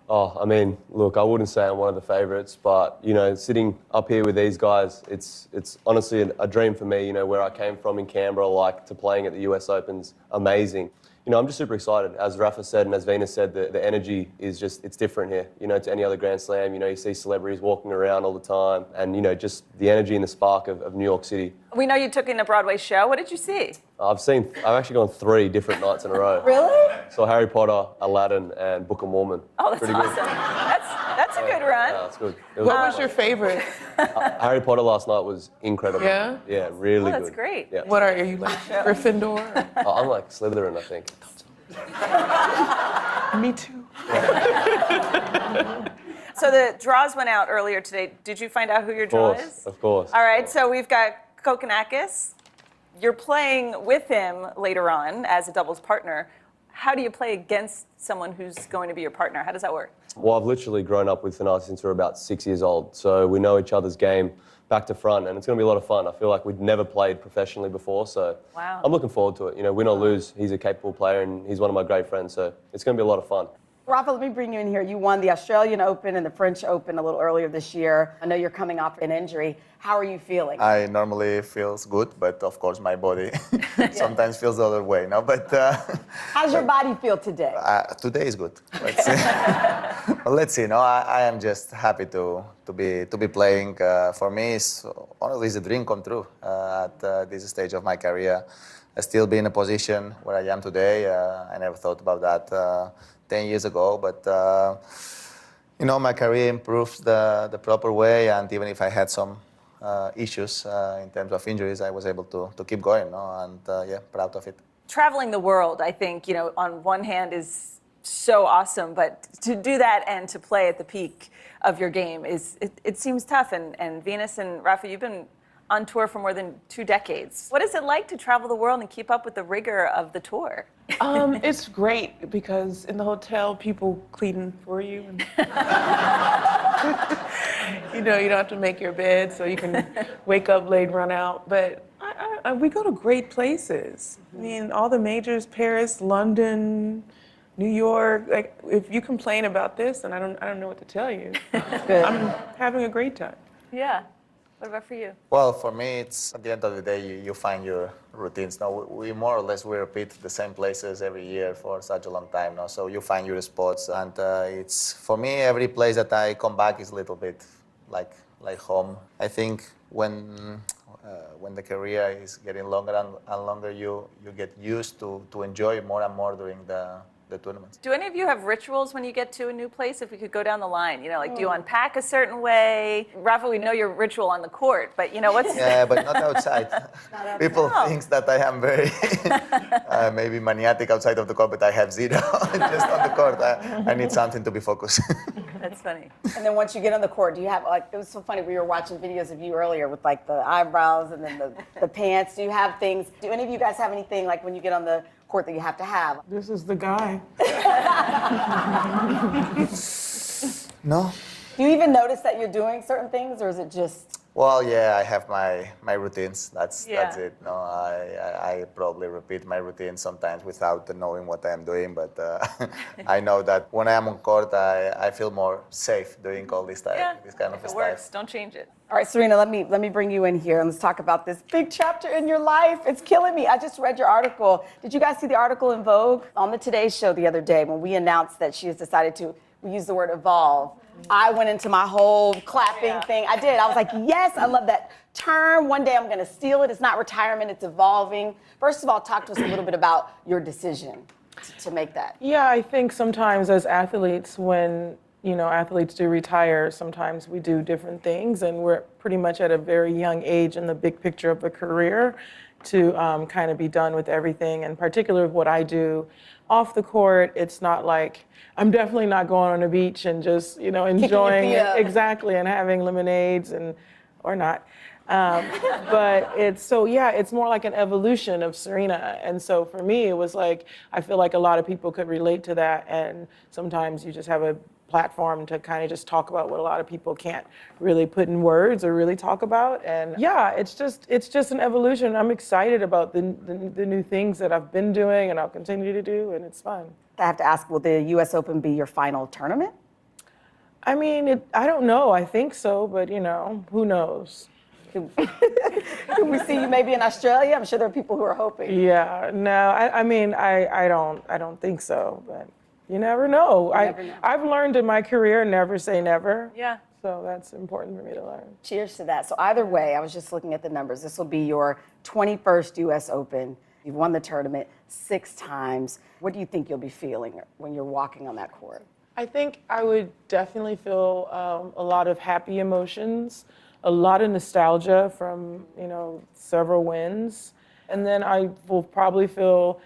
Oh, I mean, look, I wouldn't say I'm one of the favourites, but, sitting up here with these guys, it's honestly a dream for me, where I came from in Canberra, like, to playing at the US Open's amazing. I'm just super excited. As Rafa said and as Venus said, the energy is just, it's different here, to any other Grand Slam. You see celebrities walking around all the time and, just the energy and the spark of New York City. We know you took in a Broadway show. What did you see? I've actually gone 3 different nights in a row. Really? So Harry Potter, Aladdin, and Book of Mormon. Oh, that's pretty awesome. Good. That's a good run. Yeah, that's good. What was your favorite? Harry Potter last night was incredible. Yeah? Yeah, really good. That's great. Yeah. What are you, like Gryffindor? I'm like Slytherin, I think. Me too. So the draws went out earlier today. Did you find out who your draw is? Of course. All right, so we've got Kokkinakis. You're playing with him later on as a doubles partner. How do you play against someone who's going to be your partner? How does that work? Well, I've literally grown up with Fedora since we were about 6 years old, so we know each other's game back to front, and it's going to be a lot of fun. I feel like we'd never played professionally before, so wow. I'm looking forward to it. Win or lose, he's a capable player, and he's one of my great friends, so it's going to be a lot of fun. Rafa, let me bring you in here. You won the Australian Open and the French Open a little earlier this year. I know you're coming off an injury. How are you feeling? I normally feels good, but of course my body sometimes feels the other way. No, but how's your body feel today? Today is good. Let's see. Well, let's see. No, I am just happy to be playing. For me, it's honestly a dream come true at this stage of my career. I still be in a position where I am today. I never thought about that 10 years ago, but my career improves the proper way, and even if I had some issues in terms of injuries, I was able to keep going, and yeah, proud of it. Traveling the world, I think, on one hand is so awesome, but to do that and to play at the peak of your game it seems tough. And Venus and Rafa, you've been on tour for more than 2 decades. What is it like to travel the world and keep up with the rigor of the tour? It's great because in the hotel, people clean for you. And you don't have to make your bed, so you can wake up late, run out. But we go to great places. I mean, all the majors, Paris, London, New York. Like, if you complain about this, then I don't know what to tell you. I'm having a great time. Yeah. What about for you? Well, for me, it's at the end of the day, you find your routines. Now, we more or less we repeat the same places every year for such a long time now. So you find your spots, and it's for me every place that I come back is a little bit like home. I think when the career is getting longer and longer, you get used to enjoy more and more during the tournaments. Do any of you have rituals when you get to a new place? If we could go down the line, you know, like do you unpack a certain way? Rafa, we know your ritual on the court, but you know what's? Yeah, but not outside. People think that I am very maybe maniatic outside of the court, but I have zero. Just on the court, I need something to be focused. That's funny. And then once you get on the court, do you have, like, it was so funny, we were watching videos of you earlier with like the eyebrows and then the pants. Do you have things, do any of you guys have anything like when you get on the court that you have to have? This is the guy. No. Do you even notice that you're doing certain things, or is it just? Well, yeah, I have my routines. That's it. No, I probably repeat my routine sometimes without knowing what I am doing, but I know that when I am on court, I feel more safe doing all this kind of If it stuff. works, don't change it. All right, Serena, let me bring you in here and let's talk about this big chapter in your life. It's killing me. I just read your article. Did you guys see the article in Vogue? On the Today Show the other day when we announced that she has decided to, we use the word evolve. I went into my whole clapping thing. I did. I was like, yes, I love that term. One day I'm going to steal it. It's not retirement, it's evolving. First of all, talk to us a little bit about your decision to make that. Yeah, I think sometimes as athletes, when athletes do retire, sometimes we do different things, and we're pretty much at a very young age in the big picture of a career to kind of be done with everything. And particularly what I do off the court, it's not like, I'm definitely not going on the beach and just, enjoying it. Exactly, and having lemonades or not. But it's more like an evolution of Serena. And so for me, it was like, I feel like a lot of people could relate to that. And sometimes you just have a platform to kind of just talk about what a lot of people can't really put in words or really talk about. And yeah, it's just an evolution. I'm excited about the new things that I've been doing and I'll continue to do, and it's fun. I have to ask, will the U.S. Open be your final tournament? I mean, I don't know. I think so, but who knows? Can we see you maybe in Australia? I'm sure there are people who are hoping. Yeah, no, I don't think so, but you never know. I've learned in my career, never say never. Yeah. So that's important for me to learn. Cheers to that. So either way, I was just looking at the numbers. This will be your 21st U.S. Open. You've won the tournament 6 times. What do you think you'll be feeling when you're walking on that court? I think I would definitely feel a lot of happy emotions, a lot of nostalgia from, several wins. And then I will probably feel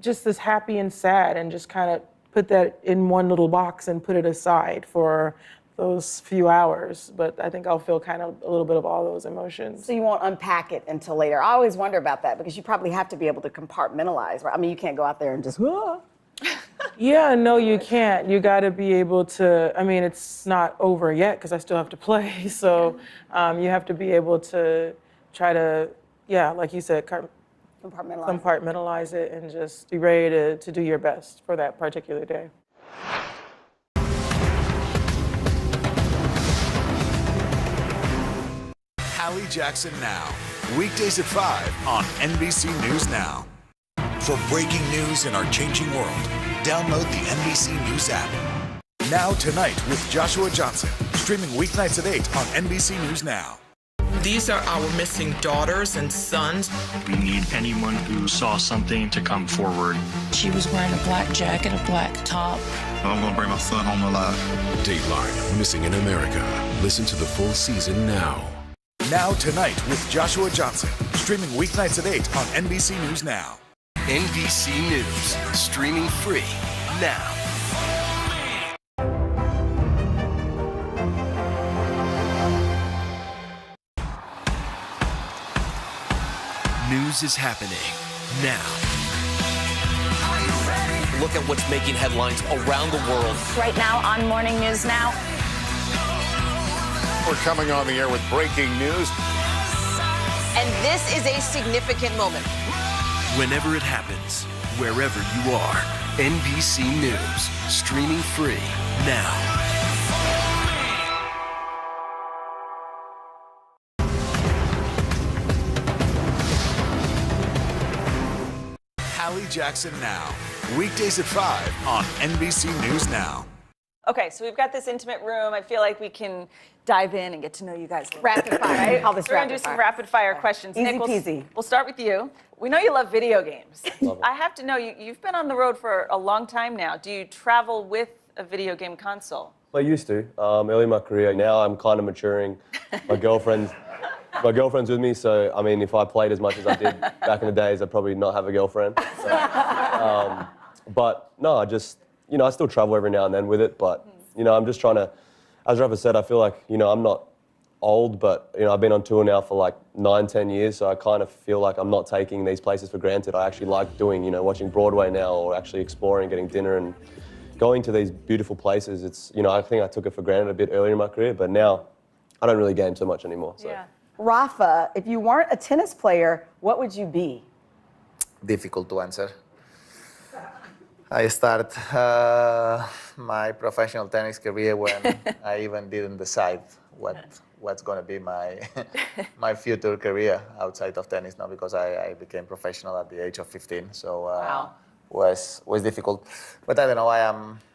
just this happy and sad, and just kind of put that in one little box and put it aside for those few hours. But I think I'll feel kind of a little bit of all those emotions. So you won't unpack it until later. I always wonder about that because you probably have to be able to compartmentalize, right? I mean, you can't go out there and just, Yeah, no, you can't. You got to be able to, it's not over yet because I still have to play. So you have to be able to try to, like you said, compartmentalize it and just be ready to do your best for that particular day. Hallie Jackson Now, weekdays at 5 on NBC News Now. For breaking news in our changing world, download the NBC News app. Now Tonight with Joshua Johnson, streaming weeknights at 8 on NBC News Now. These are our missing daughters and sons. We need anyone who saw something to come forward. She was wearing a black jacket, a black top. I'm going to bring my son home alive. Dateline, Missing in America. Listen to the full season now. Now Tonight with Joshua Johnson, streaming weeknights at 8 on NBC News Now. NBC News, streaming free now. News is happening now. Look at what's making headlines around the world. Right now on Morning News Now. We're coming on the air with breaking news. And this is a significant moment. Whenever it happens, wherever you are, NBC News, streaming free now. Hallie Jackson Now, weekdays at 5 on NBC News Now. Okay, so we've got this intimate room. I feel like we can dive in and get to know you guys a little Rapid bit, fire. right? Call this We're gonna rapid do some fire. rapid fire questions. Easy Nick, peasy. We'll start with you. We know you love video games. I have to know, you've been on the road for a long time now. Do you travel with a video game console? I used to, early in my career. Now I'm kind of maturing. My girlfriend's with me, so I mean, if I played as much as I did back in the days, I'd probably not have a girlfriend. So, but no, I just, I still travel every now and then with it, but, I'm just trying to, as Rafa said, I feel like, I'm not old, but, I've been on tour now for like 9-10 years, so I kind of feel like I'm not taking these places for granted. I actually like doing, watching Broadway now, or actually exploring, getting dinner and going to these beautiful places. It's, I think I took it for granted a bit earlier in my career, but now I don't really game so much anymore. So. Yeah. Rafa, if you weren't a tennis player, what would you be? Difficult to answer. I started my professional tennis career when I even didn't decide what's going to be my my future career outside of tennis now, because I became professional at the age of 15. So was difficult. But I don't know.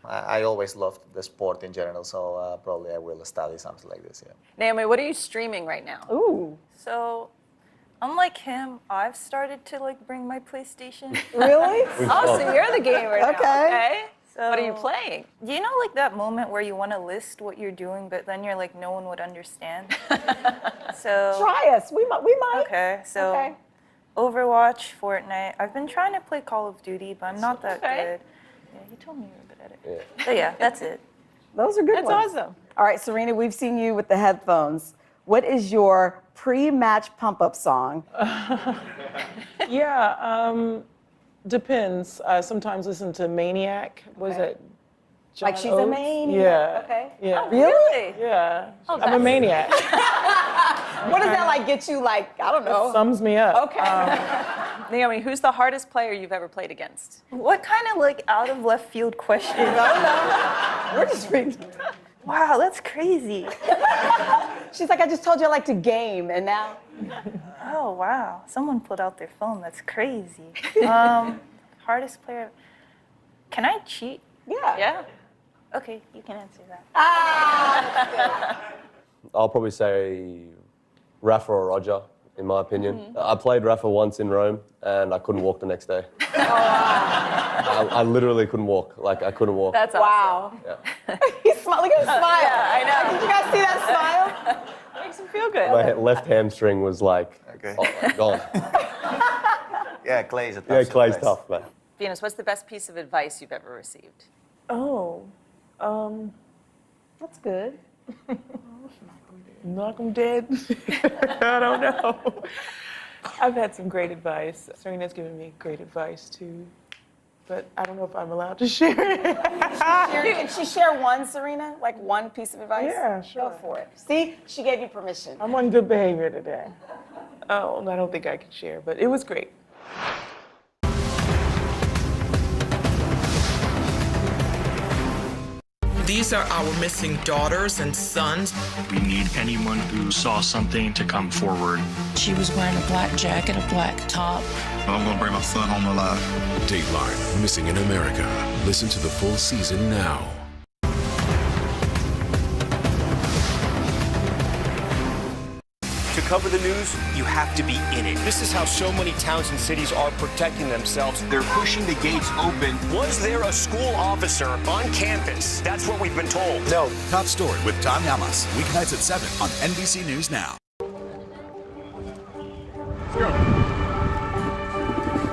I always loved the sport in general. So probably I will study something like this. Yeah. Naomi, what are you streaming right now? Ooh. So, unlike him, I've started to bring my PlayStation. Really? Oh, so you're the gamer now. Okay. So, What are you playing? You know, that moment where you want to list what you're doing, but then you're like, no one would understand. So. Try us. We might. Okay. So. Overwatch, Fortnite. I've been trying to play Call of Duty, but I'm not that good. Yeah, you told me you were good at it. Yeah. So yeah, that's it. Those are good ones. That's awesome. All right, Serena, we've seen you with the headphones. What is your pre-match pump-up song? Depends. Sometimes listen to Maniac. Was it? John Like she's Oates? a maniac. Yeah. Okay. Yeah. Oh, really? Yeah. Oh, I'm a maniac. What does that get you I don't know. It sums me up. Okay. Naomi, who's the hardest player you've ever played against? What kind of out of left field question? I don't know. We're just reading. Wow, that's crazy. She's like, I just told you I like to game, and now. Oh wow, someone pulled out their phone. That's crazy. Hardest player. Can I cheat? Yeah. Okay, you can answer that. I'll probably say Rafa or Roger, in my opinion. I played Rafa once in Rome, and I couldn't walk the next day. I literally couldn't walk. I couldn't walk. That's awesome. Wow. Yeah. Look at his smile. Yeah, I know. Did you guys see that smile? Makes him feel good. My left hamstring was gone. Yeah, Clay's a tough. Yeah, Clay's surprise. tough, man. Venus, what's the best piece of advice you've ever received? Oh, That's good. knock 'em dead. I don't know. I've had some great advice. Serena's given me great advice too, but I don't know if I'm allowed to share it. Can she share one, Serena? One piece of advice? Yeah, sure. Go for it. See, she gave you permission. I'm on good behavior today. Oh, I don't think I can share, but it was great. These are our missing daughters and sons. We need anyone who saw something to come forward. She was wearing a black jacket, a black top. I'm gonna bring my son home alive. Dateline Missing in America. Listen to the full season now. To cover the news, you have to be in it. This is how so many towns and cities are protecting themselves. They're pushing the gates open. Was there a school officer on campus? That's what we've been told. No. Top Story with Tom Yamas. Weeknights at 7 on NBC News Now. Let's go.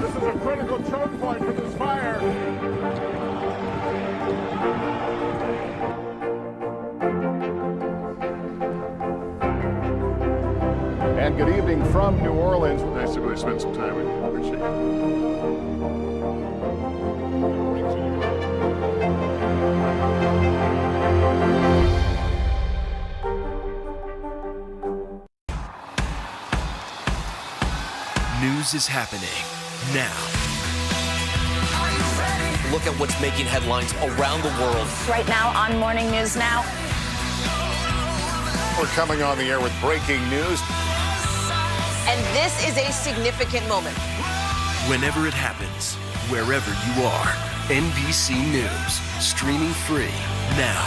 This is a critical choke point for this fire. And good evening from New Orleans. Nice to really spend some time with you. Appreciate News is happening now. Look at what's making headlines around the world. Right now on Morning News Now. We're coming on the air with breaking news. And this is a significant moment. Whenever it happens, wherever you are, NBC News, streaming free now.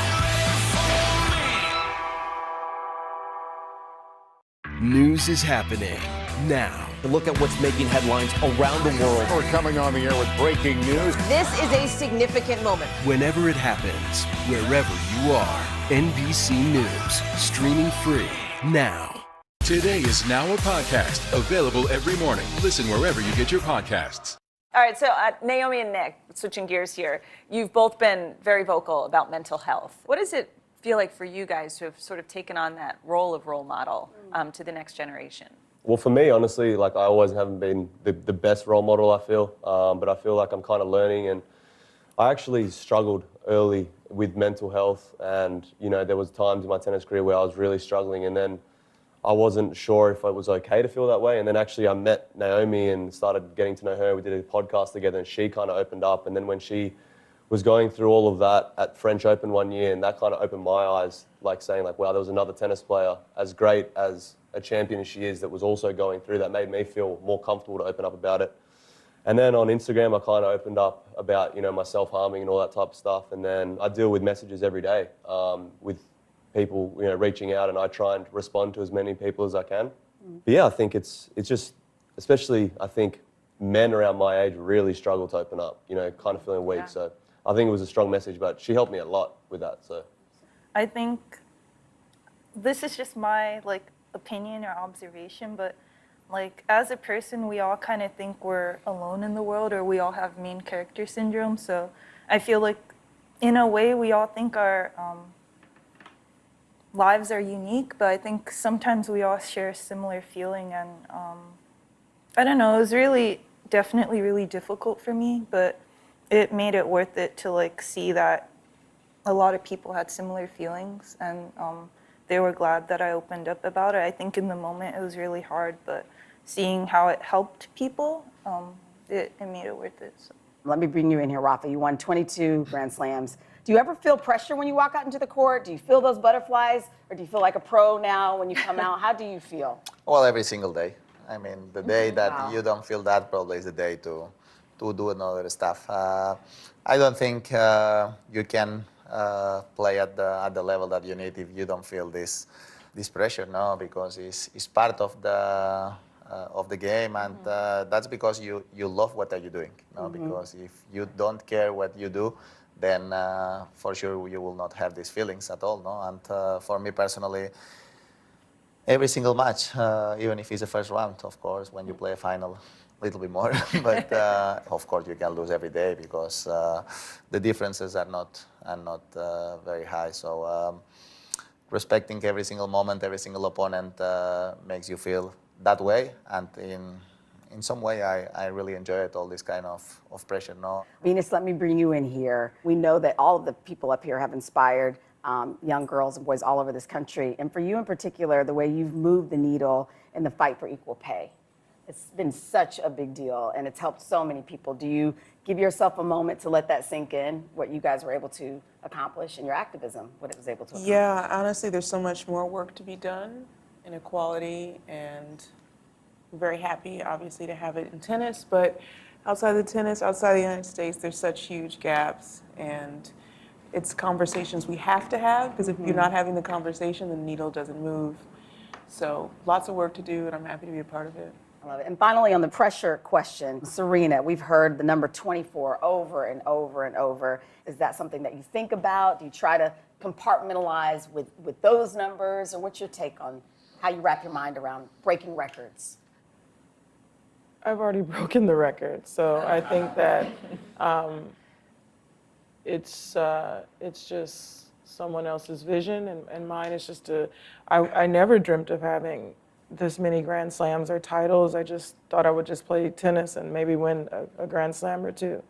News is happening now. Look at what's making headlines around the world. We're coming on the air with breaking news. This is a significant moment. Whenever it happens, wherever you are, NBC News, streaming free now. Today is now a podcast available every morning. Listen wherever you get your podcasts. All right, so Naomi and Nick, switching gears here, you've both been very vocal about mental health. What does it feel like for you guys to have sort of taken on that role of role model to the next generation? Well, for me, honestly, like I always haven't been the best role model, I feel, but I feel like I'm kind of learning, and I actually struggled early with mental health, and there was times in my tennis career where I was really struggling, and then I wasn't sure if it was okay to feel that way, and then actually I met Naomi and started getting to know her. We did a podcast together, and she kind of opened up, and then when she was going through all of that at French Open one year, and that kind of opened my eyes, like saying like, wow, there was another tennis player as great as a champion as she is that was also going through that. Made me feel more comfortable to open up about it. And then on Instagram, I kind of opened up about, my self-harming and all that type of stuff. And then I deal with messages every day with people, reaching out, and I try and respond to as many people as I can. But yeah, I think it's just, especially I think men around my age really struggle to open up, kind of feeling weak. Yeah. So I think it was a strong message, but she helped me a lot with that. So I think this is just my opinion or observation, but as a person, we all kind of think we're alone in the world, or we all have main character syndrome. So I feel like in a way we all think our lives are unique, but I think sometimes we all share a similar feeling, and I don't know, it was definitely really difficult for me, but it made it worth it to see that a lot of people had similar feelings, and they were glad that I opened up about it. I think in the moment it was really hard, but seeing how it helped people, it made it worth it. So. Let me bring you in here, Rafa. You won 22 Grand Slams. Do you ever feel pressure when you walk out into the court? Do you feel those butterflies, or do you feel like a pro now when you come out? How do you feel? Well, every single day. I mean, the day that you don't feel that probably is the day to do another stuff. I don't think you can play at the level that you need if you don't feel this pressure, no, because it's part of the game, and that's because you love what are you doing, no? Because if you don't care what you do, then for sure you will not have these feelings at all, no? And for me personally, every single match, even if it's the first round, of course, when you play a final, a little bit more, but of course you can lose every day because the differences are not very high. So respecting every single moment, every single opponent makes you feel that way, and in some way I really enjoy it, all this kind of pressure. No, Venus, let me bring you in here. We know that all of the people up here have inspired young girls and boys all over this country, and for you in particular, the way you've moved the needle in the fight for equal pay. It's been such a big deal, and it's helped so many people. Do you give yourself a moment to let that sink in, what you guys were able to accomplish in your activism, what it was able to accomplish? Yeah, honestly, there's so much more work to be done in equality, and I'm very happy, obviously, to have it in tennis, but outside the tennis, outside the United States, there's such huge gaps, and it's conversations we have to have, because if you're not having the conversation, the needle doesn't move. So lots of work to do, and I'm happy to be a part of it. I love it. And finally, on the pressure question, Serena, we've heard the number 24 over and over and over. Is that something that you think about? Do you try to compartmentalize with those numbers? Or what's your take on how you wrap your mind around breaking records? I've already broken the record, so I think that it's just someone else's vision, and mine is just I never dreamt of having this many Grand Slams or titles. I just thought I would just play tennis and maybe win a Grand Slam or two.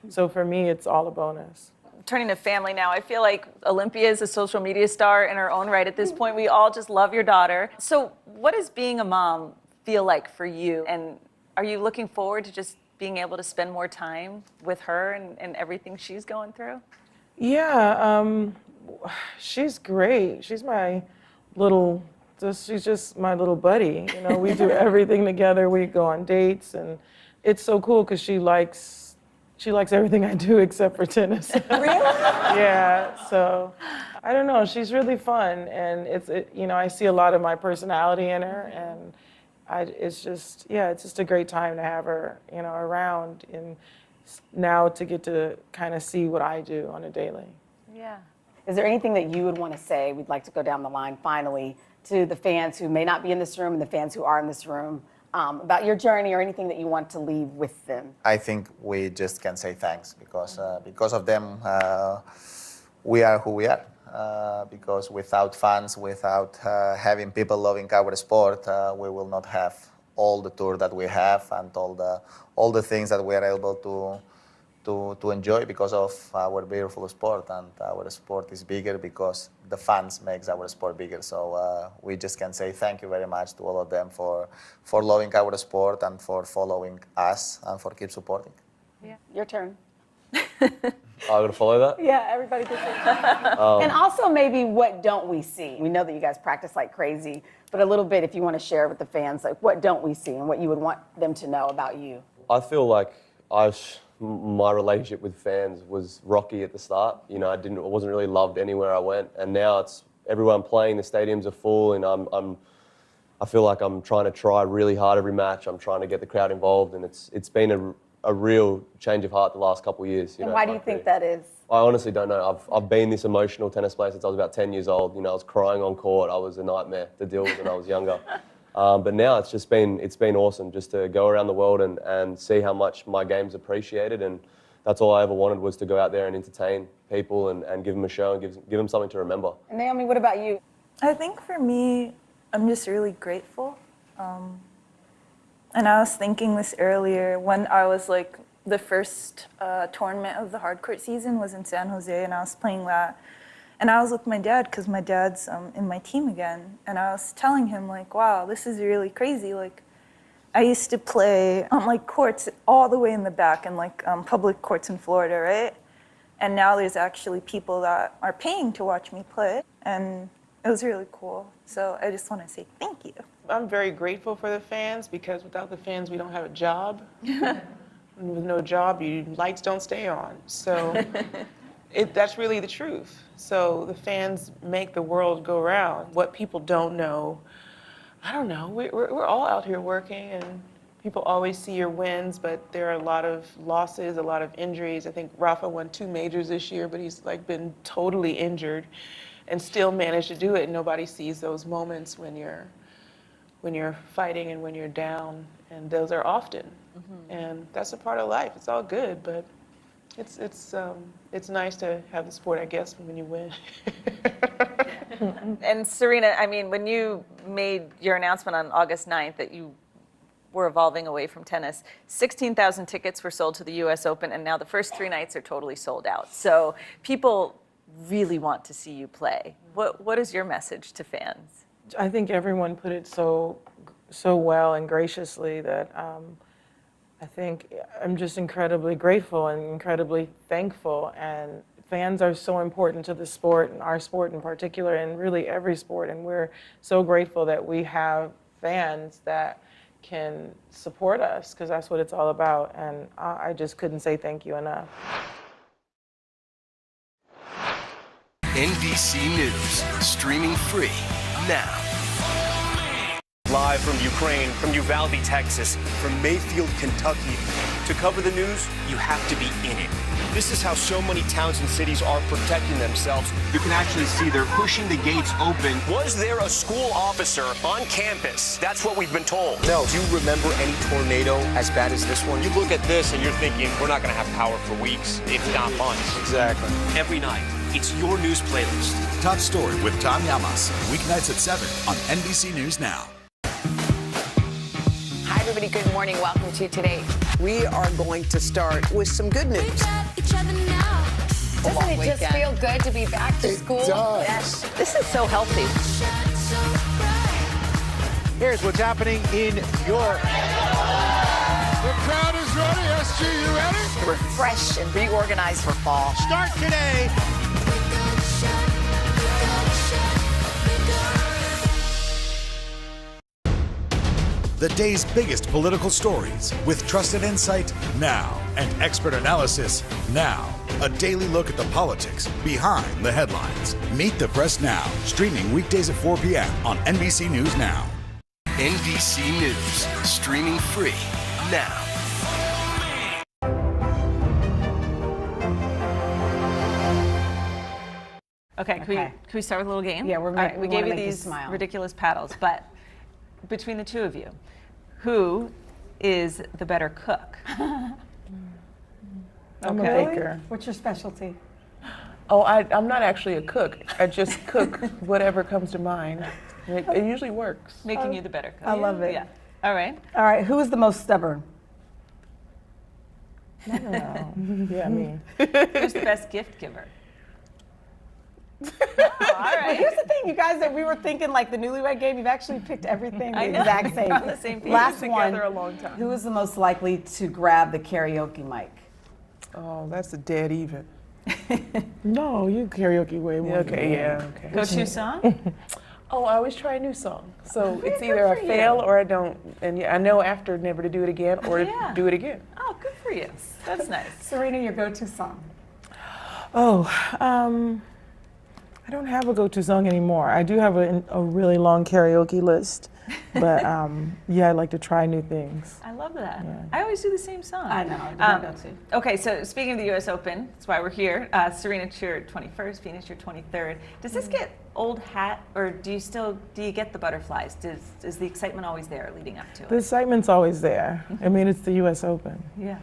So for me, it's all a bonus. Turning to family now, I feel like Olympia is a social media star in her own right at this point. We all just love your daughter. So what does being a mom feel like for you? And are you looking forward to just being able to spend more time with her and everything she's going through? Yeah, she's great. She's my little, she's just my little buddy. You know, we do everything together. We go on dates, and it's so cool because she likes She likes everything I do except for tennis. Really? Yeah, so I don't know. She's really fun, and I see a lot of my personality in her, and it's just a great time to have her, around, and now to get to kind of see what I do on a daily. Yeah. Is there anything that you would want to say? We'd like to go down the line finally to the fans who may not be in this room and the fans who are in this room about your journey or anything that you want to leave with them. I think we just can say thanks because of them, we are who we are. Because without fans, without having people loving our sport, we will not have all the tour that we have and all the things that we are able to enjoy because of our beautiful sport. And our sport is bigger because the fans makes our sport bigger. So we just can say thank you very much to all of them for loving our sport and for following us and for keep supporting. Yeah. Your turn. I got to follow that? Yeah, everybody gets it. And also maybe what don't we see? We know that you guys practice like crazy, but a little bit if you want to share with the fans, like what don't we see and what you would want them to know about you? I feel like my relationship with fans was rocky at the start. I wasn't really loved anywhere I went, and now it's everywhere I'm playing, the stadiums are full, and I feel like I'm trying to try really hard every match. I'm trying to get the crowd involved, and it's been a real change of heart the last couple of years. And why do you think that is? I honestly don't know. I've been this emotional tennis player since I was about 10 years old. I was crying on court. I was a nightmare to deal with when I was younger. But now it's been awesome just to go around the world and see how much my game's appreciated. And that's all I ever wanted was to go out there and entertain people and give them a show and give them something to remember. And Naomi, what about you? I think for me, I'm just really grateful. And I was thinking this earlier when I was like, the first tournament of the hardcourt season was in San Jose, and I was playing that. And I was with my dad because my dad's in my team again. And I was telling him like, wow, this is really crazy. Like, I used to play on like courts all the way in the back and like public courts in Florida, right? And now there's actually people that are paying to watch me play. And it was really cool. So I just want to say thank you. I'm very grateful for the fans because without the fans, we don't have a job. And with no job, lights don't stay on. So that's really the truth. So the fans make the world go round. What people don't know, I don't know. We're all out here working, and people always see your wins, but there are a lot of losses, a lot of injuries. I think Rafa won 2 majors this year, but he's like been totally injured and still managed to do it. And nobody sees those moments when you're fighting and when you're down, and those are often. And that's a part of life. It's all good, but it's nice to have the sport, I guess, when you win. And Serena, I mean, when you made your announcement on August 9th that you were evolving away from tennis, 16,000 tickets were sold to the US Open, and now the first 3 nights are totally sold out. So people really want to see you play. What is your message to fans? I think everyone put it so well and graciously that I think I'm just incredibly grateful and incredibly thankful. And fans are so important to the sport, and our sport in particular, and really every sport. And we're so grateful that we have fans that can support us, because that's what it's all about. And I just couldn't say thank you enough. NBC News, streaming free now. Live from Ukraine, from Uvalde, Texas, from Mayfield, Kentucky. To cover the news, you have to be in it. This is how so many towns and cities are protecting themselves. You can actually see they're pushing the gates open. Was there a school officer on campus? That's what we've been told. No. Do you remember any tornado as bad as this one? You look at this and you're thinking, we're not going to have power for weeks, if not months. Exactly. Every night, it's your news playlist. Top Story with Tom Llamas, weeknights at 7 on NBC News Now. Hi, everybody. Good morning. Welcome to Today. We are going to start with some good news. Doesn't it just feel good to be back to school? It does. Yes. This is so healthy. Here's what's happening in York. The crowd is ready. SG, you ready? To refresh and reorganize for fall. Start today. The day's biggest political stories with trusted insight now and expert analysis now. A daily look at the politics behind the headlines. Meet the Press Now, streaming weekdays at 4 p.m. on NBC News Now. NBC News, streaming free now. Okay, can we start with a little game? Yeah, we gave you these ridiculous paddles, but between the two of you, who is the better cook? I'm a Really? baker. What's your specialty? Oh, I'm not actually a cook. I just cook whatever comes to mind. It usually works. Making you the better cook. I love it. Yeah. All right. All right, who is the most stubborn? I don't know. Yeah, me. Who's the best gift giver? All right. Here's the thing, you guys, that we were thinking like the Newlywed Game. You've actually picked everything I the know. exact same. We're on the same page. Last We've been one. together a long time. Who is the most likely to grab the karaoke mic? Oh, that's a dead even. No, you karaoke way more. Okay, yeah, okay. Go-to song? Oh, I always try a new song. So Yeah, it's good either I for fail you. or I don't. And yeah, I know after never to do it again or Yeah. to do it again. Oh, good for you. That's nice. Serena, your go-to song? Oh, I don't have a go-to song anymore. I do have a really long karaoke list, but yeah, I like to try new things. I love that. Yeah. I always do the same song. I know, I do that too. Okay, so speaking of the U.S. Open, that's why we're here. Serena, it's your 21st, Venus, your 23rd. Does this get old hat, or do you get the butterflies? Is the excitement always there leading up to The it? excitement's always there. I mean, it's the U.S. Open. Yeah.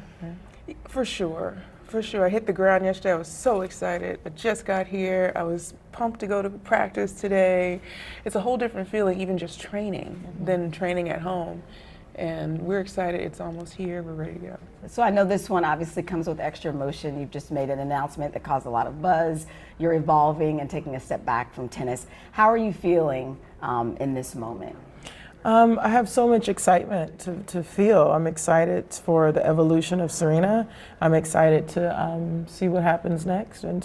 For sure. For sure. I hit the ground yesterday. I was so excited. I just got here. I was pumped to go to practice today. It's a whole different feeling, even just training, than training at home. And we're excited. It's almost here. We're ready to go. So I know this one obviously comes with extra emotion. You've just made an announcement that caused a lot of buzz. You're evolving and taking a step back from tennis. How are you feeling in this moment? I have so much excitement to feel. I'm excited for the evolution of Serena. I'm excited to see what happens next and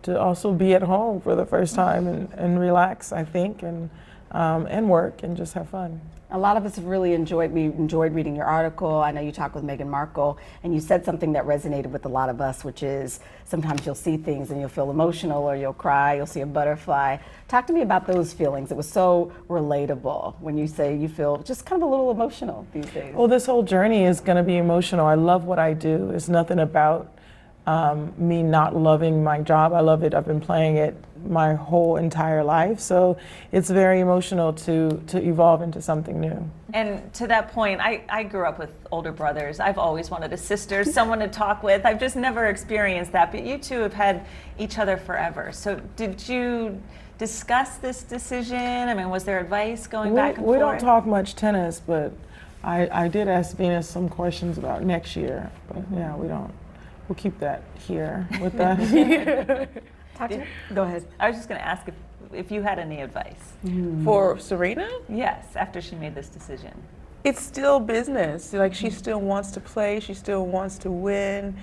to also be at home for the first time and relax, I think, and work and just have fun. A lot of us have really enjoyed reading your article. I know you talked with Meghan Markle, and you said something that resonated with a lot of us, which is sometimes you'll see things and you'll feel emotional or you'll cry, you'll see a butterfly. Talk to me about those feelings. It was so relatable when you say you feel just kind of a little emotional these days. Well, this whole journey is going to be emotional. I love what I do. There's nothing about me not loving my job. I love it. I've been playing it my whole entire life. So it's very emotional to evolve into something new. And to that point, I grew up with older brothers. I've always wanted a sister, someone to talk with. I've just never experienced that. But you two have had each other forever. So did you discuss this decision? I mean, was there advice going back and forth? We don't talk much tennis, but I did ask Venus some questions about next year. But yeah, we don't. We'll keep that here with us. Go ahead. I was just going to ask if you had any advice. For Serena? Yes, after she made this decision. It's still business. Like, she still wants to play. She still wants to win.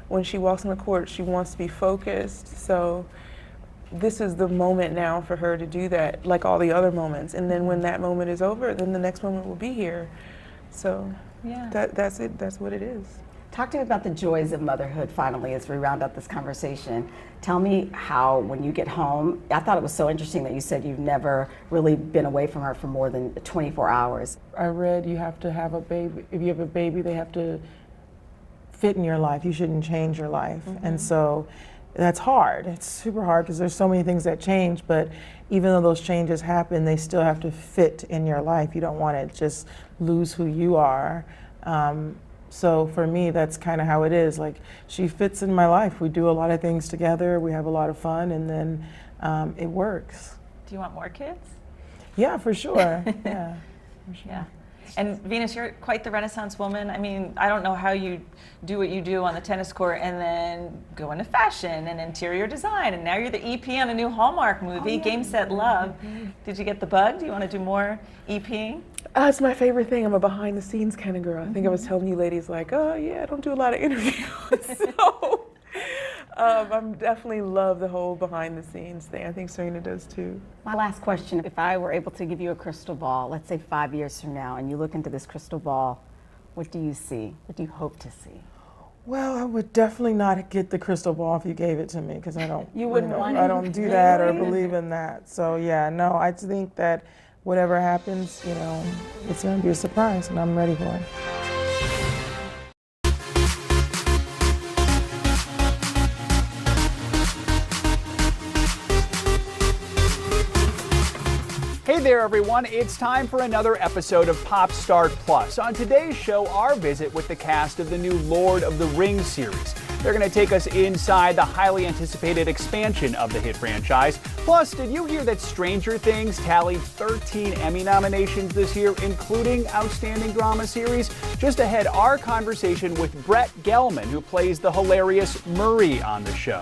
When she walks on the court, she wants to be focused. So this is the moment now for her to do that, like all the other moments. And then when that moment is over, then the next moment will be here. So yeah, that's it. That's what it is. Talk to me about the joys of motherhood finally as we round up this conversation. Tell me how, when you get home, I thought it was so interesting that you said you've never really been away from her for more than 24 hours. I read you have to have a baby. If you have a baby, they have to fit in your life. You shouldn't change your life. And so that's hard. It's super hard because there's so many things that change, but even though those changes happen, they still have to fit in your life. You don't want to just lose who you are. So for me, that's kind of how it is. Like, she fits in my life. We do a lot of things together. We have a lot of fun, and then it works. Do you want more kids? Yeah, for sure. Yeah, for sure. Yeah. And Venus, you're quite the Renaissance woman. I mean, I don't know how you do what you do on the tennis court and then go into fashion and interior design. And now you're the EP on a new Hallmark movie, Game, Set, Love. Did you get the bug? Do you want to do more EPing? It's my favorite thing. I'm a behind the scenes kind of girl. I think I was telling you ladies, like, oh yeah, I don't do a lot of interviews. So I definitely love the whole behind the scenes thing. I think Serena does too. My last question, if I were able to give you a crystal ball, let's say 5 years from now, and you look into this crystal ball, what do you see? What do you hope to see? Well, I would definitely not get the crystal ball if you gave it to me, because I don't. You wouldn't want it? I don't do that or believe in that. So yeah, no, I think that whatever happens, it's going to be a surprise, and I'm ready for it. Hey there, everyone. It's time for another episode of Pop Start Plus. On today's show, our visit with the cast of the new Lord of the Rings series. They're going to take us inside the highly anticipated expansion of the hit franchise. Plus, did you hear that Stranger Things tallied 13 Emmy nominations this year, including Outstanding Drama Series? Just ahead, our conversation with Brett Gelman, who plays the hilarious Murray on the show.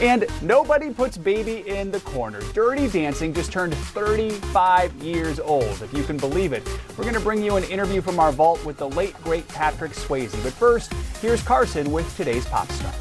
And nobody puts baby in the corner. Dirty Dancing just turned 35 years old, if you can believe it. We're going to bring you an interview from our vault with the late, great Patrick Swayze. But first, here's Carson with today's Pop Start.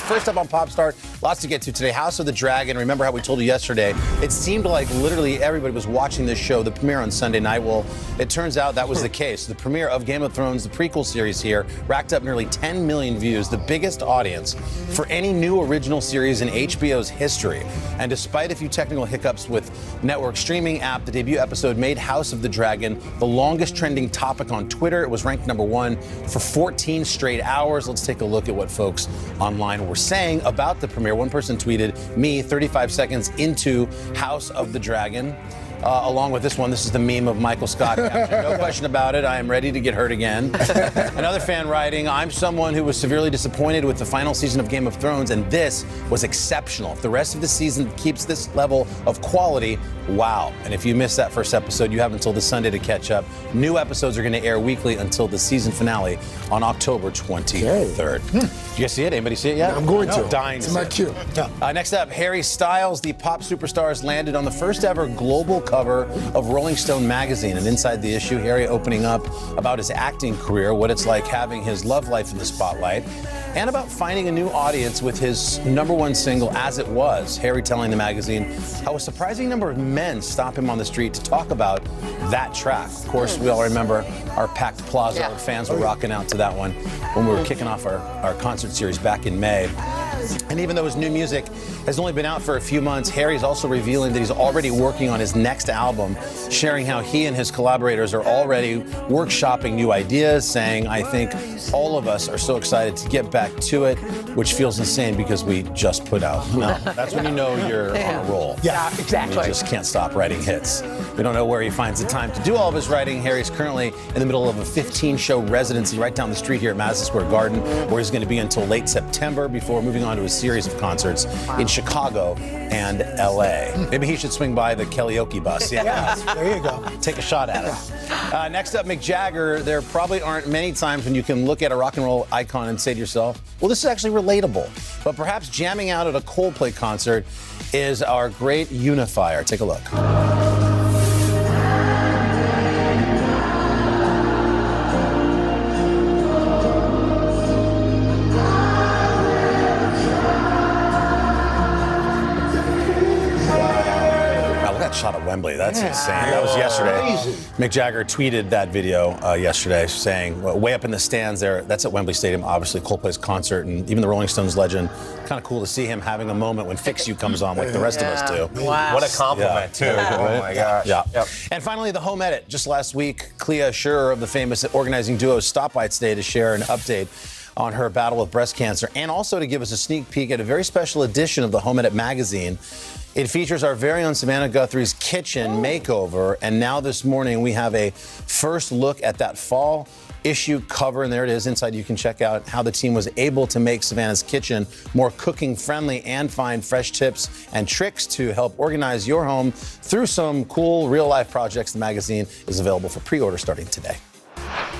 First up on Pop Start, lots to get to today. House of the Dragon. Remember how we told you yesterday? It seemed like literally everybody was watching this show, the premiere on Sunday night. Well, it turns out that was the case. The premiere of Game of Thrones, the prequel series here, racked up nearly 10 million views, the biggest audience for any new original series in HBO's history. And despite a few technical hiccups with network streaming app, the debut episode made House of the Dragon the longest trending topic on Twitter. It was ranked #1 for 14 straight hours. Let's take a look at what folks online were saying about the premiere. One person tweeted, me 35 seconds into House of the Dragon. Along with this one, this is the meme of Michael Scott caption. No question about it, I am ready to get hurt again. Another fan writing, I'm someone who was severely disappointed with the final season of Game of Thrones, and this was exceptional. If the rest of the season keeps this level of quality, wow. And if you missed that first episode, you have until this Sunday to catch up. New episodes are going to air weekly until the season finale on October 23rd. Did you guys see it? Anybody see it yet? I'm going to. Dying to see it. It's my cue. Next up, Harry Styles, the pop superstar, has landed on the first ever global cover of Rolling Stone magazine. And inside the issue, Harry opening up about his acting career, what it's like having his love life in the spotlight, and about finding a new audience with his #1 single, As It Was. Harry telling the magazine how a surprising number of men stop him on the street to talk about that track. Of course, we all remember our packed plaza. Yeah. Fans were rocking out to that one when we were kicking off our concert series back in May. And even though his new music has only been out for a few months, Harry's also revealing that he's already working on his next album, sharing how he and his collaborators are already workshopping new ideas, saying, I think all of us are so excited to get back to it, which feels insane because we just put out. No, that's when you know you're on a roll. Yeah, exactly. You just can't stop writing hits. We don't know where he finds the time to do all of his writing. Harry's currently in the middle of a 15-show residency right down the street here at Madison Square Garden, where he's going to be until late September before moving on to a series of concerts in Chicago and LA. Maybe he should swing by the karaoke bus. Yeah, there you go. Take a shot at it. Next up, Mick Jagger. There probably aren't many times when you can look at a rock and roll icon and say to yourself, well, this is actually relatable. But perhaps jamming out at a Coldplay concert is our great unifier. Take a look. Shot at Wembley. That's insane. That was yesterday. Crazy. Mick Jagger tweeted that video yesterday saying, way up in the stands there, that's at Wembley Stadium, obviously Coldplay's concert, and even the Rolling Stones legend. Kind of cool to see him having a moment when Fix You comes on like the rest of us do. Wow. What a compliment, too. Oh, my gosh. Yeah. Yep. And finally, the home edit. Just last week, Clea Scherer of the famous organizing duo Stop by today to share an update on her battle with breast cancer, and also to give us a sneak peek at a very special edition of the Home Edit magazine. It features our very own Savannah Guthrie's kitchen makeover, and now this morning we have a first look at that fall issue cover, and there it is. Inside you can check out how the team was able to make Savannah's kitchen more cooking friendly and find fresh tips and tricks to help organize your home through some cool real life projects. The magazine is available for pre-order starting today.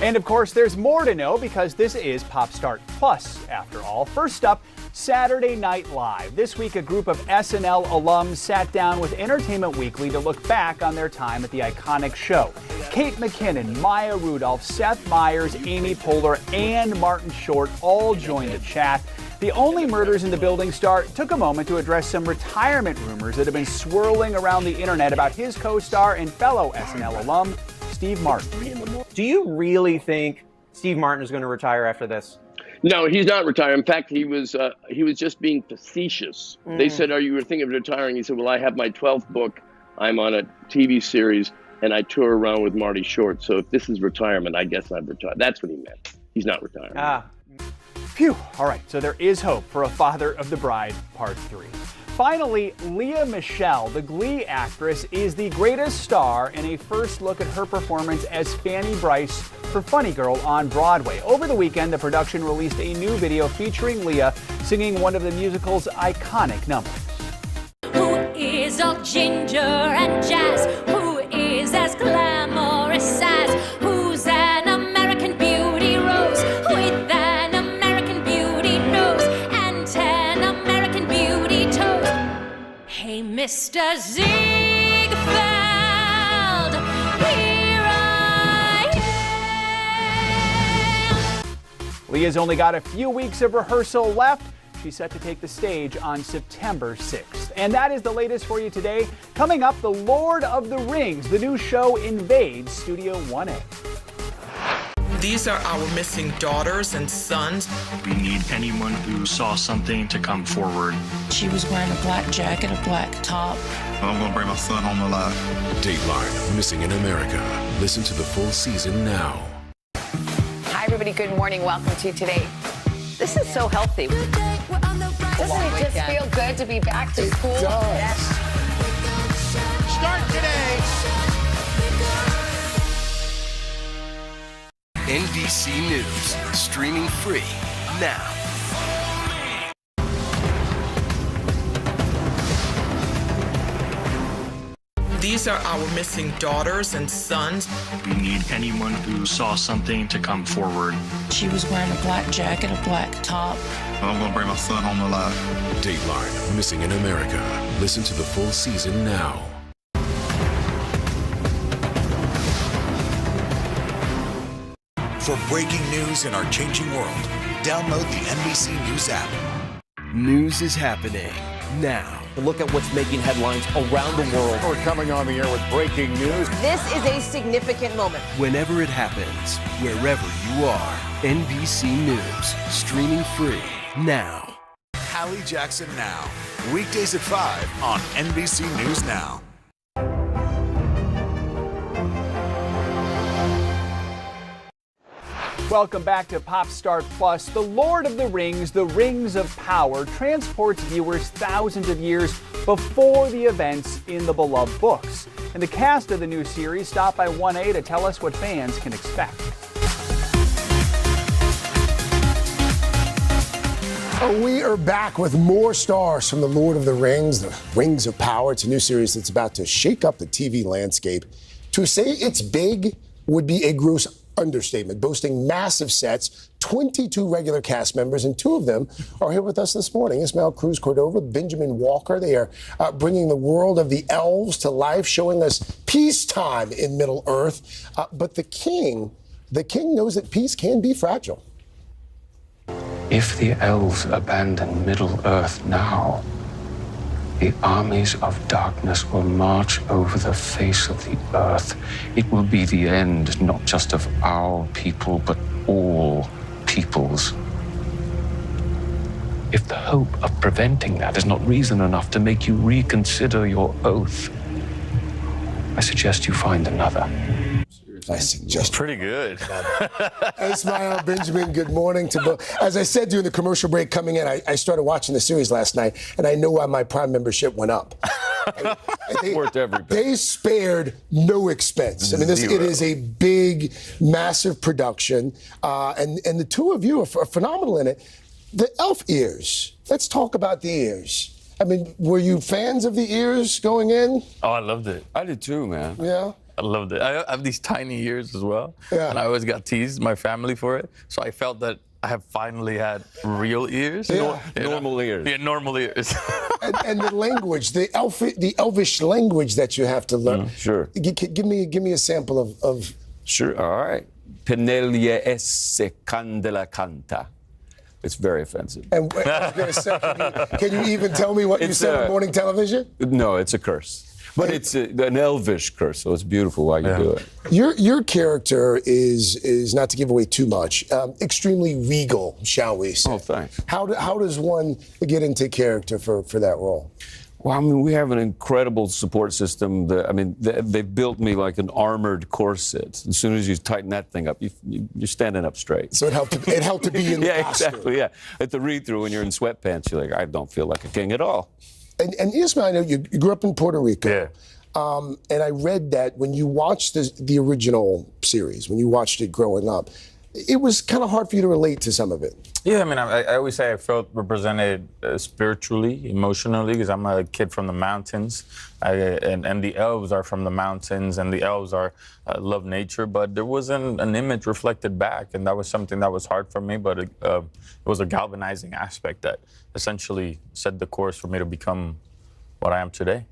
And of course, there's more to know because this is Pop Start Plus, after all. First up, Saturday Night Live. This week, a group of SNL alums sat down with Entertainment Weekly to look back on their time at the iconic show. Kate McKinnon, Maya Rudolph, Seth Meyers, Amy Poehler, and Martin Short all joined the chat. The Only Murders in the Building star took a moment to address some retirement rumors that have been swirling around the internet about his co-star and fellow SNL alum, Steve Martin. Do you really think Steve Martin is going to retire after this? No, he's not retiring. In fact, he was just being facetious. They said, "Are you thinking of retiring?" He said, "Well, I have my 12th book. I'm on a TV series, and I tour around with Marty Short. So if this is retirement, I guess I've retired." That's what he meant. He's not retiring. Phew. All right, so there is hope for a Father of the Bride Part 3. Finally, Lea Michele, the Glee actress, is the greatest star in a first look at her performance as Fanny Bryce for Funny Girl on Broadway. Over the weekend, the production released a new video featuring Lea singing one of the musical's iconic numbers. Who is all ginger and jazz? Who is as glamorous as? Who's an American Beauty rose with an American Beauty nose and 10 American Beauty toes? Hey, Mr. Ziegfeld, here I am. Lea's only got a few weeks of rehearsal left. She's set to take the stage on September 6th. And that is the latest for you today. Coming up, The Lord of the Rings, the new show invades Studio 1A. These are our missing daughters and sons. We need anyone who saw something to come forward. She was wearing a black jacket, a black top. I'm gonna bring my son home alive. Dateline, Missing in America. Listen to the full season now. Hi, everybody. Good morning. Welcome to Today. This is so healthy. Doesn't it just feel good to be back to school? It does. Start today. NBC News, streaming free now. These are our missing daughters and sons. We need anyone who saw something to come forward. She was wearing a black jacket, a black top. I'm gonna bring my son home alive. Dateline, Missing in America. Listen to the full season now. For breaking news in our changing world, download the NBC News app. News is happening now. Look at what's making headlines around the world. We're coming on the air with breaking news. This is a significant moment. Whenever it happens, wherever you are, NBC News, streaming free now. Hallie Jackson Now, weekdays at 5 on NBC News Now. Welcome back to Pop Start Plus. The Lord of the Rings, the Rings of Power, transports viewers thousands of years before the events in the beloved books. And the cast of the new series stopped by 1A to tell us what fans can expect. We are back with more stars from The Lord of the Rings, the Rings of Power. It's a new series that's about to shake up the TV landscape. To say it's big would be a gross understatement, boasting massive sets, 22 regular cast members, and 2 of them are here with us this morning. Ismael Cruz Cordova, Benjamin Walker. They are bringing the world of the elves to life, showing us peacetime in Middle-earth. But the king knows that peace can be fragile. If the elves abandon Middle-earth now, the armies of darkness will march over the face of the earth. It will be the end, not just of our people, but all peoples. If the hope of preventing that is not reason enough to make you reconsider your oath, I suggest you find another. I suggest. Pretty good. Ismael, Benjamin, good morning to both. As I said during the commercial break coming in, I started watching the series last night, and I know why my Prime membership went up. Worth every bit. They spared no expense. I mean, it is a big, massive production, and the 2 of you are phenomenal in it. The elf ears. Let's talk about the ears. I mean, were you fans of the ears going in? Oh, I loved it. I did too, man. Yeah. I loved it. I have these tiny ears as well. Yeah. And I always got teased, my family, for it. So I felt that I have finally had real ears. Yeah. Normal ears. Yeah, normal ears. and the language, the elvish language that you have to learn. Sure. Give me a sample of. Sure. All right. Penelia esse candela canta. It's very offensive. And I was going to say, can you even tell me what you said on morning television? No, it's a curse. But it's an elvish curse, so it's beautiful while you do it. Your character is not to give away too much, extremely regal, shall we say. Oh, thanks. How does one get into character for that role? Well, I mean, we have an incredible support system. They've built me like an armored corset. As soon as you tighten that thing up, you're standing up straight. So it helped to be in the yeah, costume. exactly, yeah. At the read-through, when you're in sweatpants, you're like, I don't feel like a king at all. And Ismail, I know you grew up in Puerto Rico. Yeah. And I read that when you watched the original series, when you watched it growing up, it was kind of hard for you to relate to some of it. Yeah, I mean, I always say I felt represented spiritually, emotionally, because I'm a kid from the mountains, and the elves are from the mountains, and the elves love nature, but there wasn't an image reflected back, and that was something that was hard for me, but it was a galvanizing aspect that essentially set the course for me to become what I am today.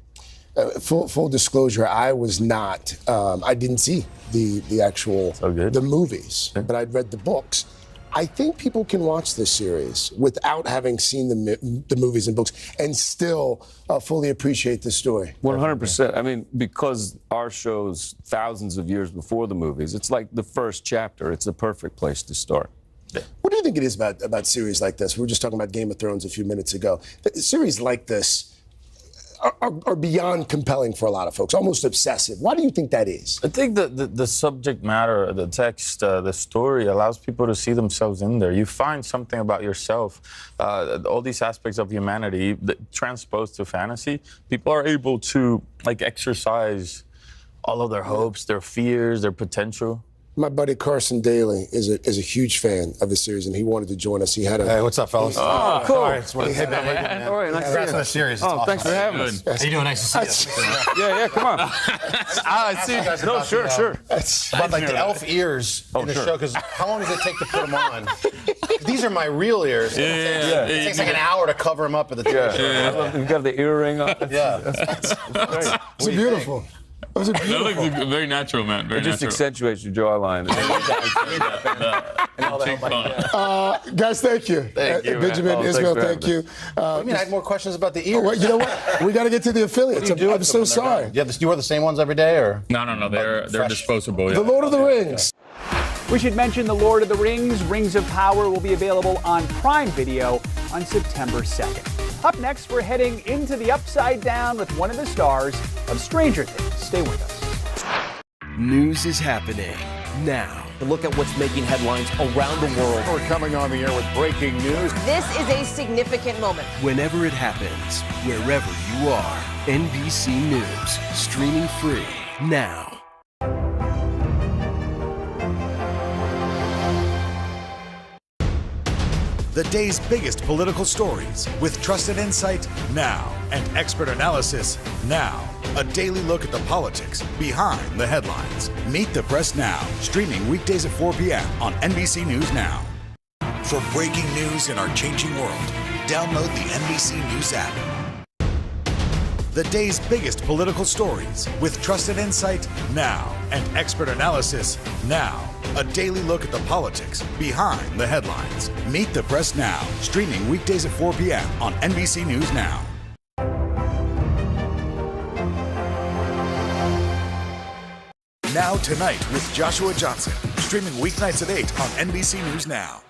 Full disclosure, I was not. I didn't see the actual the movies, but I'd read the books. I think people can watch this series without having seen the movies and books and still fully appreciate the story. 100%. I mean, because our show's thousands of years before the movies, it's like the first chapter. It's the perfect place to start. What do you think it is about series like this? We were just talking about Game of Thrones a few minutes ago. Series like this are beyond compelling for a lot of folks, almost obsessive. Why do you think that is? I think the subject matter, the text, the story allows people to see themselves in there. You find something about yourself, all these aspects of humanity transposed to fantasy. People are able to exercise all of their hopes, their fears, their potential. My buddy Carson Daly is a huge fan of the series, and he wanted to join us. He had a... Hey, what's up, fellas? Oh, cool. All right, all right, nice to see you. The series. Oh, thanks for having us. How you doing? Nice to see you. Yeah, come on. I see. No, sure. About like the elf ears in the show, because how long does it take to put them on? These are my real ears. Yeah. It takes like an hour to cover them up at the TV show. You've got the earring on. Yeah. It's beautiful. That looks very natural, man. Very it just accentuates your jawline. Guys, thank you. Thank you, Benjamin, Ismail, thank you. I mean, I had more questions about the ears. Well, you know what? We got to get to the affiliates. I'm so sorry. You wear the same ones every day, or? No. They're disposable. The Lord of the Rings. We should mention The Lord of the Rings, Rings of Power will be available on Prime Video on September 2nd. Up next, we're heading into the Upside Down with one of the stars of Stranger Things. Stay with us. News is happening now. Look at what's making headlines around the world. We're coming on the air with breaking news. This is a significant moment. Whenever it happens, wherever you are, NBC News, streaming free now. The day's biggest political stories with trusted insight now and expert analysis now. A daily look at the politics behind the headlines. Meet the Press Now, streaming weekdays at 4 p.m. on NBC News Now. For breaking news in our changing world, download the NBC News app. The day's biggest political stories with trusted insight now and expert analysis now. A daily look at the politics behind the headlines. Meet the Press Now, streaming weekdays at 4 p.m. on NBC News Now. Now Tonight with Joshua Johnson, streaming weeknights at 8 on NBC News Now.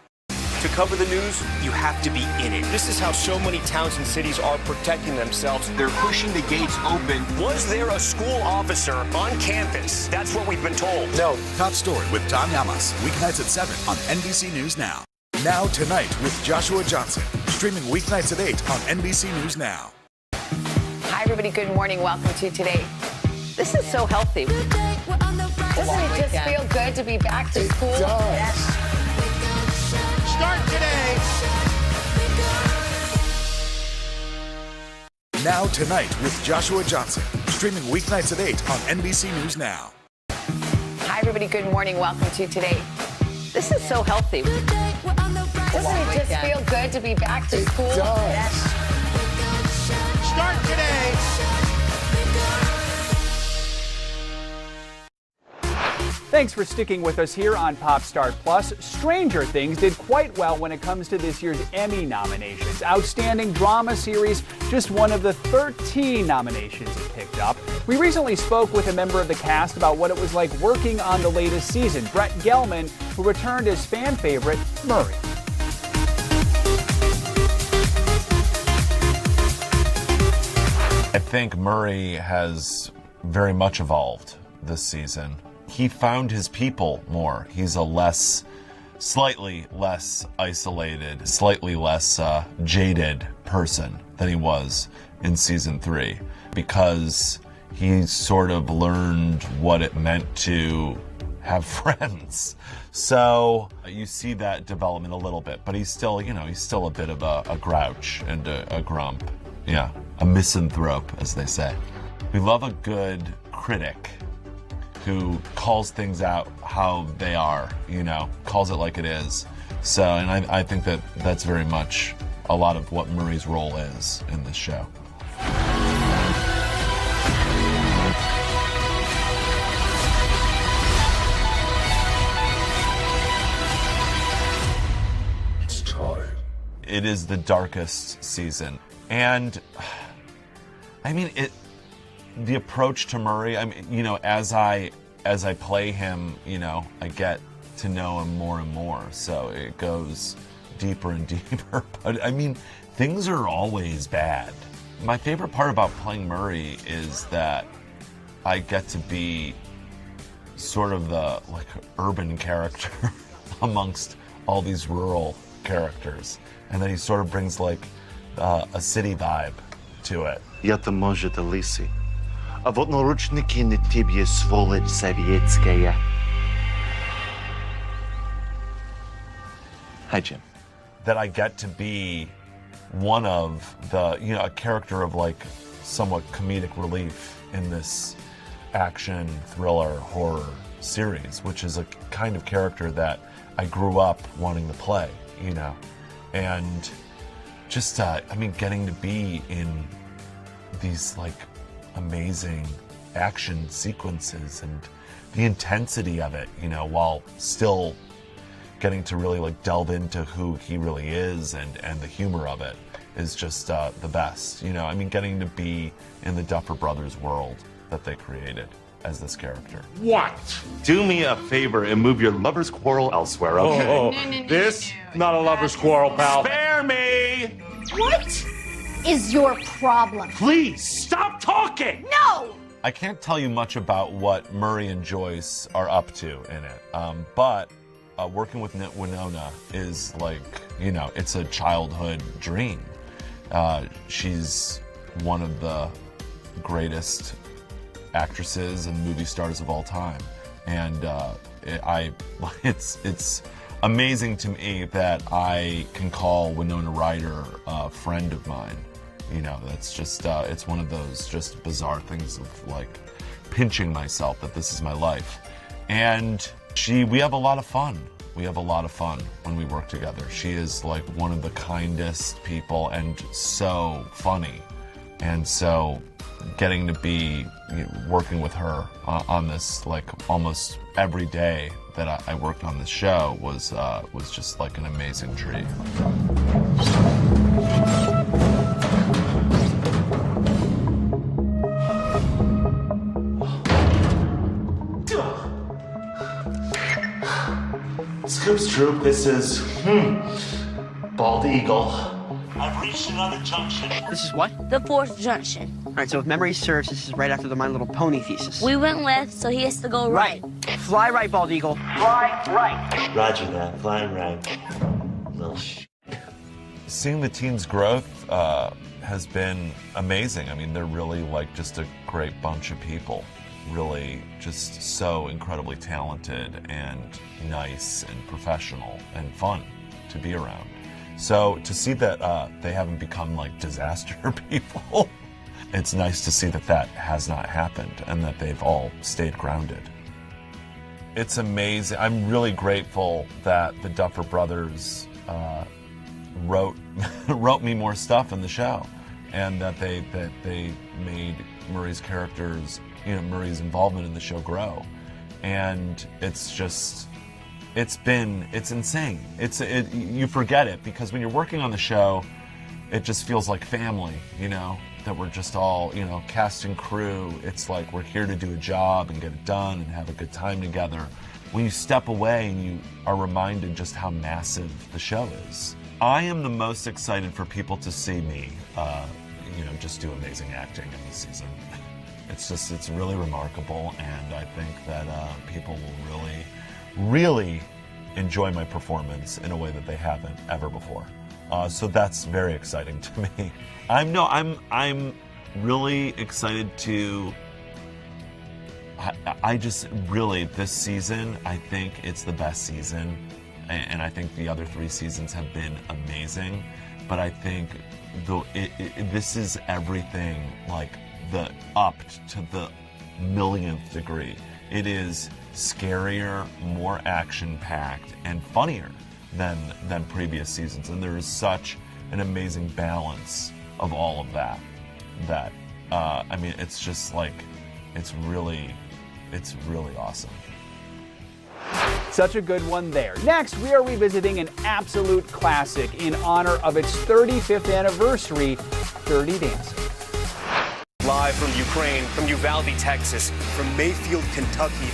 To cover the news, you have to be in it. This is how so many towns and cities are protecting themselves. They're pushing the gates open. Was there a school officer on campus? That's what we've been told. No. Top Story with Tom Yamas, weeknights at 7 on NBC News Now. Now Tonight with Joshua Johnson, streaming weeknights at 8 on NBC News Now. Hi, everybody. Good morning. Welcome to Today. This is so healthy. Doesn't it just feel good to be back to school? It does. Start today. Now Tonight with Joshua Johnson, streaming weeknights at 8 on NBC News Now. Hi, everybody. Good morning. Welcome to Today. This is so healthy. Doesn't it just feel good to be back to school? It does. Start today. Thanks for sticking with us here on Pop Start Plus. Stranger Things did quite well when it comes to this year's Emmy nominations. Outstanding Drama Series, just one of the 13 nominations it picked up. We recently spoke with a member of the cast about what it was like working on the latest season, Brett Gelman, who returned as fan favorite Murray. I think Murray has very much evolved this season. He found his people more. He's a slightly less isolated, slightly less jaded person than he was in season 3, because he sort of learned what it meant to have friends. So you see that development a little bit, but he's still, he's still a bit of a grouch and a grump. Yeah, a misanthrope, as they say. We love a good critic who calls things out how they are, calls it like it is. So, and I think that that's very much a lot of what Murray's role is in this show. It's time. It is the darkest season. And, the approach to Murray, as I play him, I get to know him more and more. So it goes deeper and deeper. But things are always bad. My favorite part about playing Murray is that I get to be sort of the urban character amongst all these rural characters. And then he sort of brings a city vibe to it. Это может Алиси. А вот наручники на тебе, сволочь советская. Hi, Jim. That I get to be one of the, a character of somewhat comedic relief in this action, thriller, horror series, which is a kind of character that I grew up wanting to play, and just, getting to be in these amazing action sequences and the intensity of it, while still getting to really delve into who he really is and the humor of it is just the best. Getting to be in the Duffer Brothers world that they created as this character. What? Do me a favor and move your lover's quarrel elsewhere, okay? This, not a lover's quarrel, pal. Spare me! What is your problem? Please, stop talking! No! I can't tell you much about what Murray and Joyce are up to in it, but working with Winona is it's a childhood dream. She's one of the greatest actresses and movie stars of all time, and it's amazing to me that I can call Winona Ryder a friend of mine. That's just it's one of those just bizarre things of pinching myself that this is my life. And we have a lot of fun. We have a lot of fun when we work together. She is one of the kindest people and so funny. And so getting to be working with her on this almost every day that I worked on this show was just an amazing treat. Scoops Troop, this is Bald Eagle. I've reached another junction. This is what? The fourth junction. All right, so if memory serves, this is right after the My Little Pony thesis. We went left, so he has to go right. Fly right, Bald Eagle. Fly right. Roger that, flying right. Little Seeing the teens' growth has been amazing. They're really just a great bunch of people. Really just so incredibly talented and nice and professional and fun to be around. So to see that they haven't become disaster people, it's nice to see that has not happened and that they've all stayed grounded. It's amazing. I'm really grateful that the Duffer Brothers wrote me more stuff in the show, and that they made Murray's characters, Murray's involvement in the show grow. and it's insane. You forget it, because when you're working on the show, it just feels like family, that we're just all, cast and crew. It's like we're here to do a job and get it done and have a good time together. When you step away and you are reminded just how massive the show is. I am the most excited for people to see me, just do amazing acting in this season. It's really remarkable, and I think that people will really, really enjoy my performance in a way that they haven't ever before. So that's very exciting to me. I'm really excited to. I just really, this season, I think it's the best season, and I think the other 3 seasons have been amazing. But I think this is everything, like the up to the millionth degree. It is scarier, more action-packed, and funnier than previous seasons. And there is such an amazing balance of all of that. It's just like, it's really awesome. Such a good one there. Next, we are revisiting an absolute classic in honor of its 35th anniversary, Dirty Dancing. Live from Ukraine, from Uvalde, Texas, from Mayfield, Kentucky.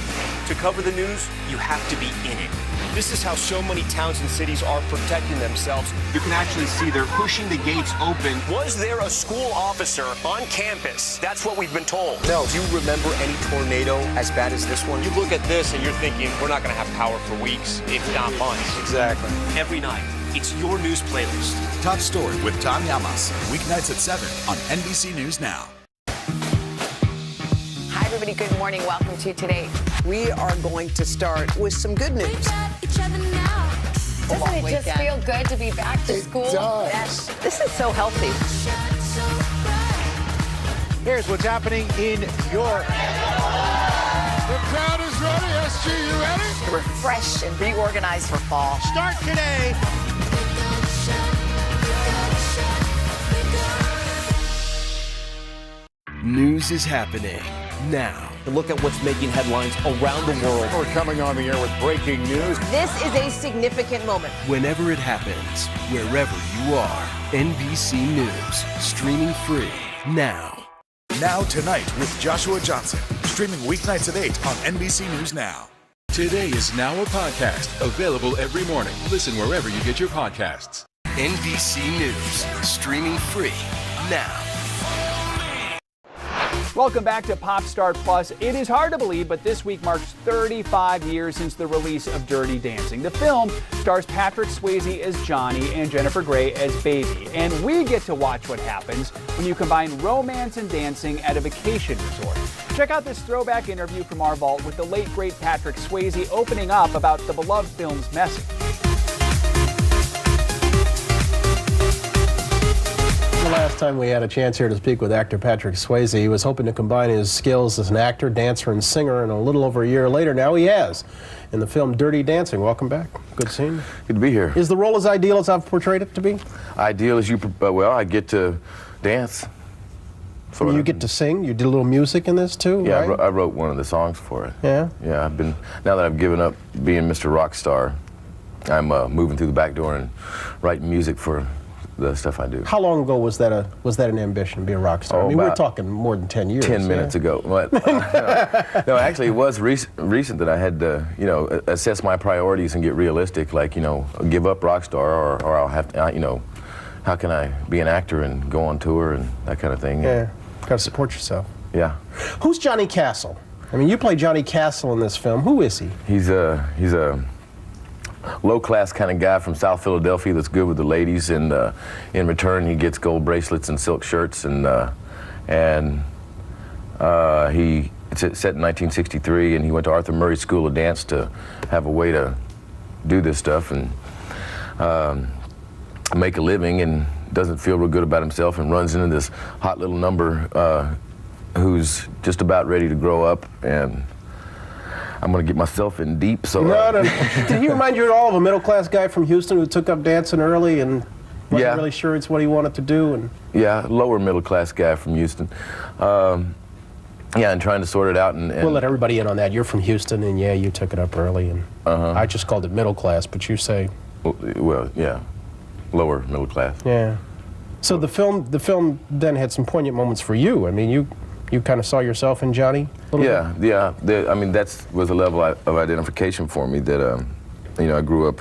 To cover the news, you have to be in it. This is how so many towns and cities are protecting themselves. You can actually see they're pushing the gates open. Was there a school officer on campus? That's what we've been told. No. Do you remember any tornado as bad as this one? You look at this and you're thinking, we're not going to have power for weeks, if not months. Exactly. Every night, it's your news playlist. Top Story with Tom Yamas, weeknights at 7 on NBC News Now. Hi, everybody. Good morning. Welcome to Today. We are going to start with some good news. Doesn't it just feel good to be back to school? It does. This is so healthy. Here's what's happening in York. The crowd is ready. SG, you ready? Refresh and reorganize for fall. Start today. News is happening now. Look at what's making headlines around the world. We're coming on the air with breaking news. This is a significant moment. Whenever it happens, wherever you are, NBC News, streaming free now. Now Tonight with Joshua Johnson, streaming weeknights at 8 on NBC News Now. Today is now a podcast available every morning. Listen wherever you get your podcasts. NBC News, streaming free now. Welcome back to Pop Star Plus. It is hard to believe, but this week marks 35 years since the release of Dirty Dancing. The film stars Patrick Swayze as Johnny and Jennifer Grey as Baby. And we get to watch what happens when you combine romance and dancing at a vacation resort. Check out this throwback interview from our vault with the late, great Patrick Swayze opening up about the beloved film's message. The last time we had a chance here to speak with actor Patrick Swayze, he was hoping to combine his skills as an actor, dancer, and singer, and a little over a year later, now he has. In the film Dirty Dancing. Welcome back. Good seeing you. Good to be here. Is the role as ideal as I've portrayed it to be? Ideal as you, well, I get to dance. You get to sing? You did a little music in this too, yeah, right? I wrote one of the songs for it. Yeah? Yeah, now that I've given up being Mr. Rockstar, I'm moving through the back door and writing music for the stuff I do. How long ago was that an ambition to be a rock star? I mean, we're talking more than 10 years. 10 minutes ago. But, no, actually, it was recent that I had to, assess my priorities and get realistic, like, give up Rockstar or I'll have to, how can I be an actor and go on tour and that kind of thing. Yeah, got to support yourself. Yeah. Who's Johnny Castle? I mean, you play Johnny Castle in this film. Who is he? He's a low-class kind of guy from South Philadelphia that's good with the ladies, and in return he gets gold bracelets and silk shirts, and it's set in 1963, and he went to Arthur Murray School of Dance to have a way to do this stuff and make a living, and doesn't feel real good about himself and runs into this hot little number who's just about ready to grow up, and I'm going to get myself in deep, so... No. Did he remind you at all of a middle-class guy from Houston who took up dancing early and wasn't really sure it's what he wanted to do? Yeah, lower middle-class guy from Houston. Yeah, and trying to sort it out. And we'll let everybody in on that. You're from Houston, and yeah, you took it up early. And I just called it middle class, but you say... Well, yeah, lower middle class. Yeah. So the film then had some poignant moments for you. I mean, you kind of saw yourself in Johnny a little bit? Yeah. I mean, that was a level of identification for me that, you know, I grew up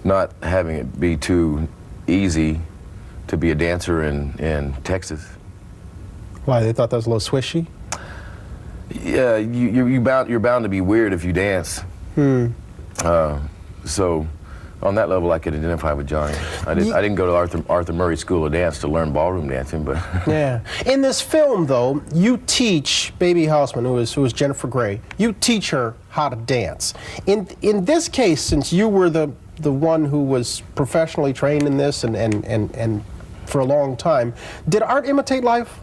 not having it be too easy to be a dancer in Texas. Why, they thought that was a little swishy? Yeah, you're bound to be weird if you dance. So on that level, I could identify with Johnny. I didn't go to Arthur Murray School of Dance to learn ballroom dancing, but... Yeah. In this film, though, you teach Baby Houseman, who is Jennifer Grey, you teach her how to dance. In this case, since you were the one who was professionally trained in this and for a long time, did art imitate life?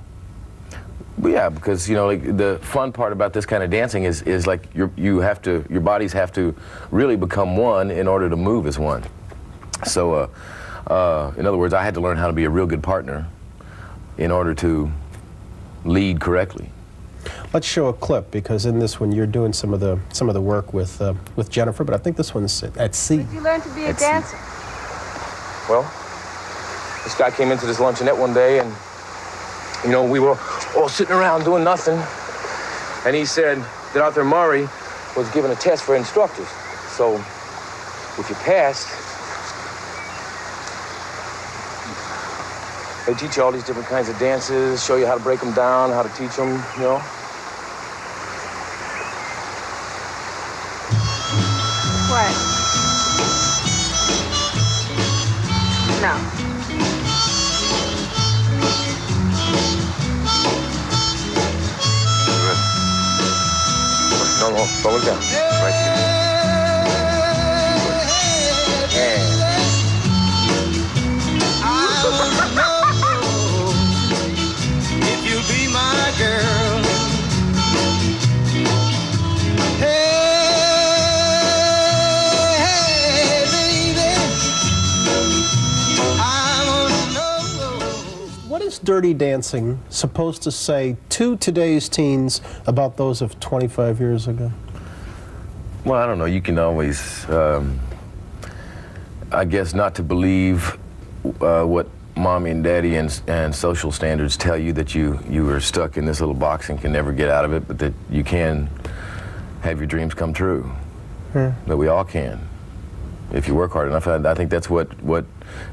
Well, yeah, because you know, like the fun part about this kind of dancing is like your bodies have to really become one in order to move as one. So, in other words, I had to learn how to be a real good partner in order to lead correctly. Let's show a clip, because in this one you're doing some of the work with Jennifer, but I think this one's at sea. Did you learn to be a dancer? Well, this guy came into this luncheonette one day, and you know, we were all sitting around doing nothing, and he said that Arthur Murray was giving a test for instructors. So, if you passed, they teach you all these different kinds of dances, show you how to break them down, how to teach them, you know. What? No. No, slow it down. Right here. If you'll be my girl. Hey, baby. I wanna know. What is Dirty Dancing supposed to say to today's teens about those of 25 years ago? Well, I don't know. You can always, I guess, not to believe what mommy and daddy and social standards tell you, that you are stuck in this little box and can never get out of it, but that you can have your dreams come true. That we all can, if you work hard enough. I think that's what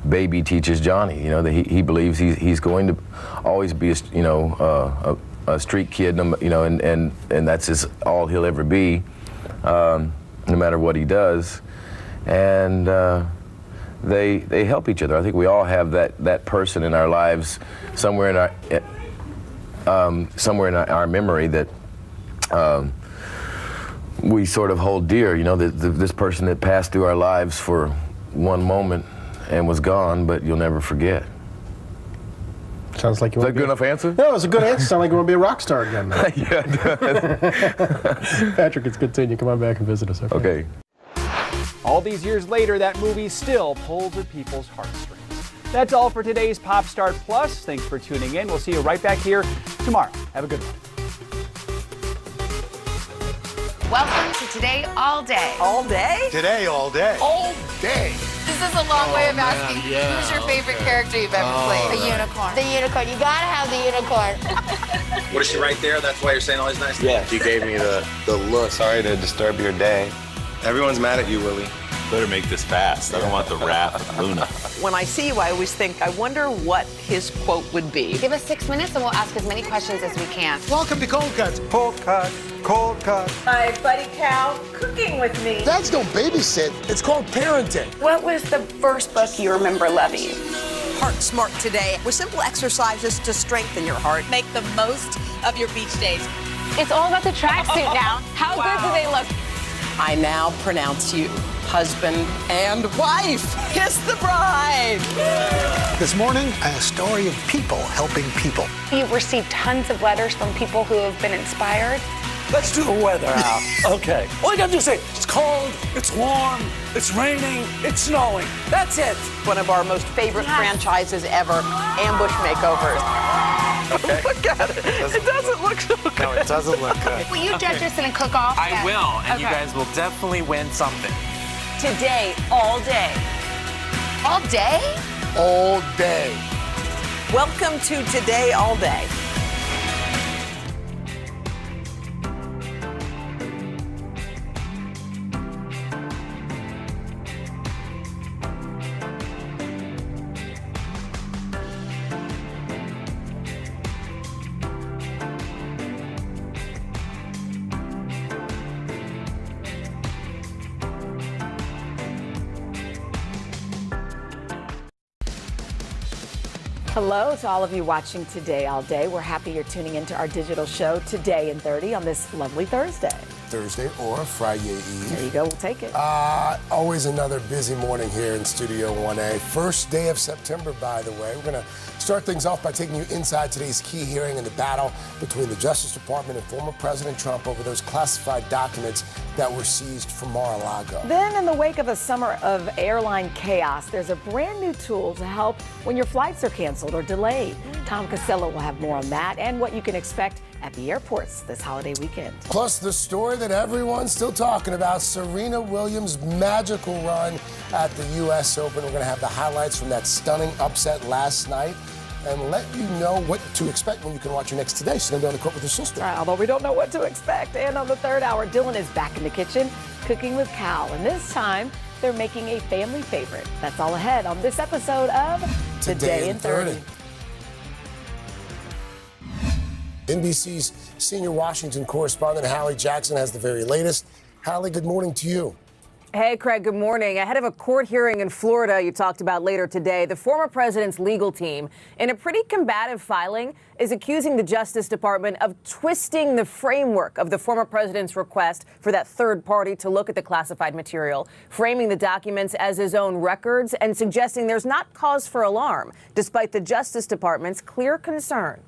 Baby teaches Johnny. You know, that he believes he's going to always be a street kid. You know, and that's all he'll ever be, no matter what he does. And they help each other. I think we all have that person in our lives, somewhere in our memory, that we sort of hold dear. You know, this person that passed through our lives for one moment and was gone, but you'll never forget. Sounds like you want to be... Is that a good enough answer? No, it's a good answer. Sounds like you want to be a rock star again. Yeah, it does. Patrick, it's good seeing you. Come on back and visit us. Okay. All these years later, that movie still pulls at people's heartstrings. That's all for today's Pop Start Plus. Thanks for tuning in. We'll see you right back here tomorrow. Have a good one. Welcome to Today All Day. All day? Today, all day. All day. This is a long way of asking who's your favorite character you've ever played? The unicorn. The unicorn. You gotta have the unicorn. What is she right there? That's why you're saying all these nice things? Yeah, she gave me the look. Sorry to disturb your day. Everyone's mad at you, Willie. Better make this fast. I don't want the wrath of Luna. When I see you, I always think, I wonder what his quote would be. Give us 6 minutes and we'll ask as many questions as we can. Welcome to Cold Cuts. Cold Cut, Cold Cut. My buddy Cal cooking with me. Dads don't babysit. It's called parenting. What was the first book you remember loving? Heart Smart Today with simple exercises to strengthen your heart. Make the most of your beach days. It's all about the tracksuit now. How good do they look? I now pronounce you husband and wife. Kiss the bride. This morning, a story of people helping people. You've received tons of letters from people who have been inspired. Let's do the weather out. Okay. All you gotta do is say, it's cold, it's warm, It's raining. It's snowing. That's it. One of our most favorite franchises ever, ambush makeovers. Okay. Look at it. It doesn't look so good. No, it doesn't look good. Will you judge us in a cook-off? I will, and you guys will definitely win something. Today, all day. All day? All day. Welcome to Today, All Day. Hello to all of you watching Today All Day. We're happy you're tuning into our digital show Today in 30 on this lovely Thursday. Thursday or Friday Eve. There you go, we'll take it. Always another busy morning here in Studio 1A. First day of September, by the way. We're going to start things off by taking you inside today's key hearing in the battle between the Justice Department and former President Trump over those classified documents that were seized from Mar-a-Lago. Then, in the wake of a summer of airline chaos, there's a brand new tool to help when your flights are canceled or delayed. Tom Costello will have more on that and what you can expect at the airports this holiday weekend. Plus, the story that everyone's still talking about, Serena Williams' magical run at the U.S. Open. We're going to have the highlights from that stunning upset last night and let you know what to expect when you can watch her next today. She's going to be on the court with her sister. Although we don't know what to expect. And on the third hour, Dylan is back in the kitchen cooking with Cal. And this time, they're making a family favorite. That's all ahead on this episode of Today in 30. NBC's senior Washington correspondent Hallie Jackson has the very latest. Hallie, good morning to you. Hey, Craig, good morning. Ahead of a court hearing in Florida you talked about later today, the former president's legal team, in a pretty combative filing, is accusing the Justice Department of twisting the framework of the former president's request for that third party to look at the classified material, framing the documents as his own records and suggesting there's not cause for alarm, despite the Justice Department's clear concern.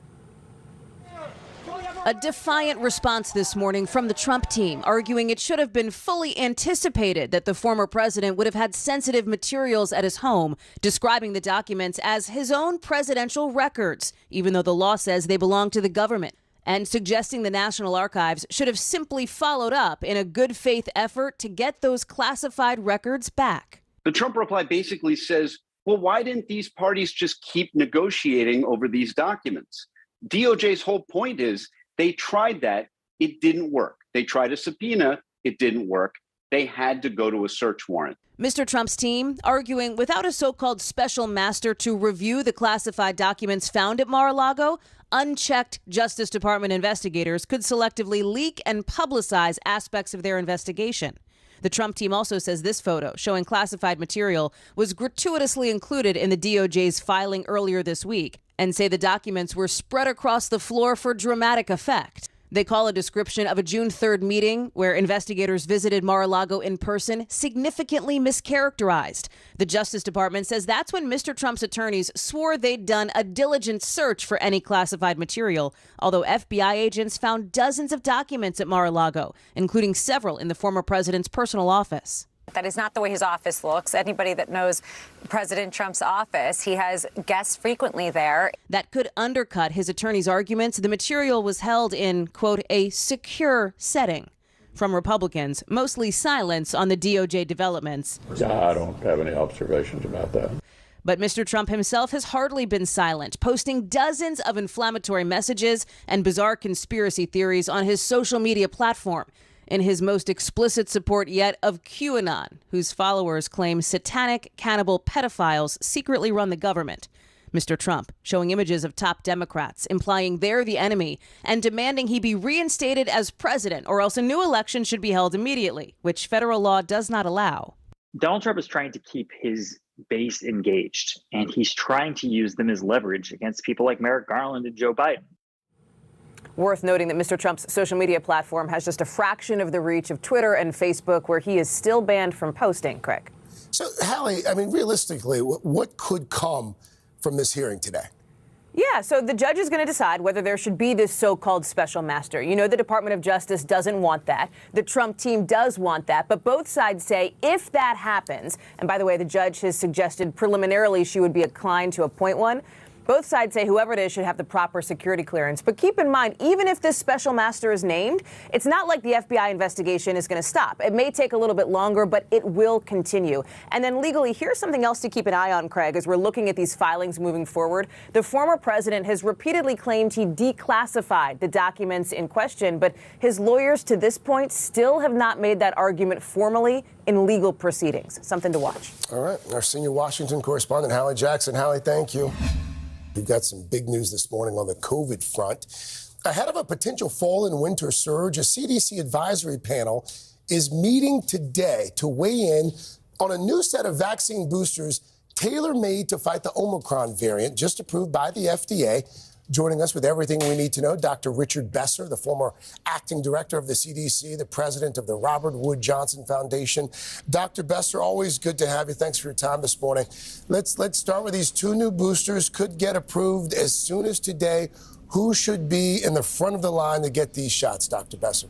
A defiant response this morning from the Trump team, arguing it should have been fully anticipated that the former president would have had sensitive materials at his home, describing the documents as his own presidential records, even though the law says they belong to the government, and suggesting the National Archives should have simply followed up in a good faith effort to get those classified records back. The Trump reply basically says, well, why didn't these parties just keep negotiating over these documents? DOJ's whole point is they tried that. It didn't work. They tried a subpoena. It didn't work. They had to go to a search warrant. Mr. Trump's team arguing without a so-called special master to review the classified documents found at Mar-a-Lago, unchecked Justice Department investigators could selectively leak and publicize aspects of their investigation. The Trump team also says this photo showing classified material was gratuitously included in the DOJ's filing earlier this week, and say the documents were spread across the floor for dramatic effect. They call a description of a June 3rd meeting where investigators visited Mar-a-Lago in person significantly mischaracterized. The Justice Department says that's when Mr. Trump's attorneys swore they'd done a diligent search for any classified material, although FBI agents found dozens of documents at Mar-a-Lago, including several in the former president's personal office. That is not the way his office looks. Anybody that knows President Trump's office, he has guests frequently there. That could undercut his attorney's arguments. The material was held in, quote, a secure setting. From Republicans, mostly silence on the DOJ developments. I don't have any observations about that. But Mr. Trump himself has hardly been silent, posting dozens of inflammatory messages and bizarre conspiracy theories on his social media platform, in his most explicit support yet of QAnon, whose followers claim satanic, cannibal pedophiles secretly run the government. Mr. Trump showing images of top Democrats, implying they're the enemy, and demanding he be reinstated as president, or else a new election should be held immediately, which federal law does not allow. Donald Trump is trying to keep his base engaged, and he's trying to use them as leverage against people like Merrick Garland and Joe Biden. Worth noting that Mr. Trump's social media platform has just a fraction of the reach of Twitter and Facebook, where he is still banned from posting, Craig. So, Hallie, I mean, realistically, what could come from this hearing today? Yeah, so the judge is going to decide whether there should be this so-called special master. You know, the Department of Justice doesn't want that. The Trump team does want that. But both sides say if that happens, and by the way, the judge has suggested preliminarily she would be inclined to appoint one. Both sides say whoever it is should have the proper security clearance. But keep in mind, even if this special master is named, it's not like the FBI investigation is going to stop. It may take a little bit longer, but it will continue. And then legally, here's something else to keep an eye on, Craig, as we're looking at these filings moving forward. The former president has repeatedly claimed he declassified the documents in question, but his lawyers to this point still have not made that argument formally in legal proceedings. Something to watch. All right. Our senior Washington correspondent, Hallie Jackson. Hallie, thank you. We've got some big news this morning on the COVID front. Ahead of a potential fall and winter surge, a CDC advisory panel is meeting today to weigh in on a new set of vaccine boosters tailor-made to fight the Omicron variant, just approved by the FDA. Joining us with everything we need to know, Dr. Richard Besser, the former acting director of the CDC, the president of the Robert Wood Johnson Foundation. Dr. Besser, always good to have you. Thanks for your time this morning. Let's start with these two new boosters. Could get approved as soon as today. Who should be in the front of the line to get these shots, Dr. Besser?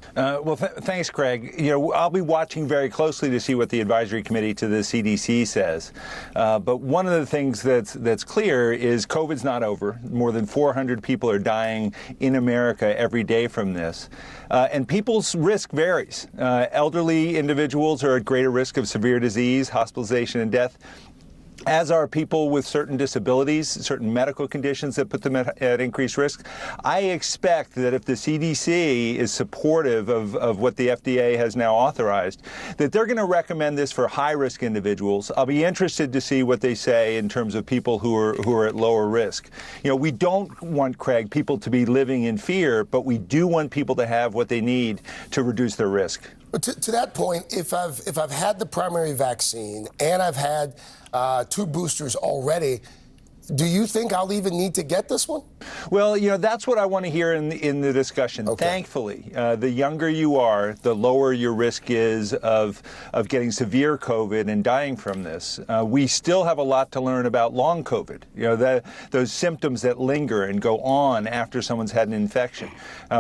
Thanks, Craig. You know, I'll be watching very closely to see what the advisory committee to the CDC says. But one of the things that's clear is COVID's not over. More than 400 people are dying in America every day from this. And people's risk varies. Elderly individuals are at greater risk of severe disease, hospitalization, and death, as are people with certain disabilities, certain medical conditions that put them at increased risk. I expect that if the CDC is supportive of what the FDA has now authorized, that they're going to recommend this for high-risk individuals. I'll be interested to see what they say in terms of people who are at lower risk. You know, we don't want, Craig, people to be living in fear, but we do want people to have what they need to reduce their risk. But to that point, if I've had the primary vaccine and I've had 2 boosters already, do you think I'll even need to get this one? Well, you know, that's what I want to hear in the discussion. Okay. Thankfully, the younger you are, the lower your risk is of getting severe COVID and dying from this. We still have a lot to learn about long COVID, you know, those symptoms that linger and go on after someone's had an infection.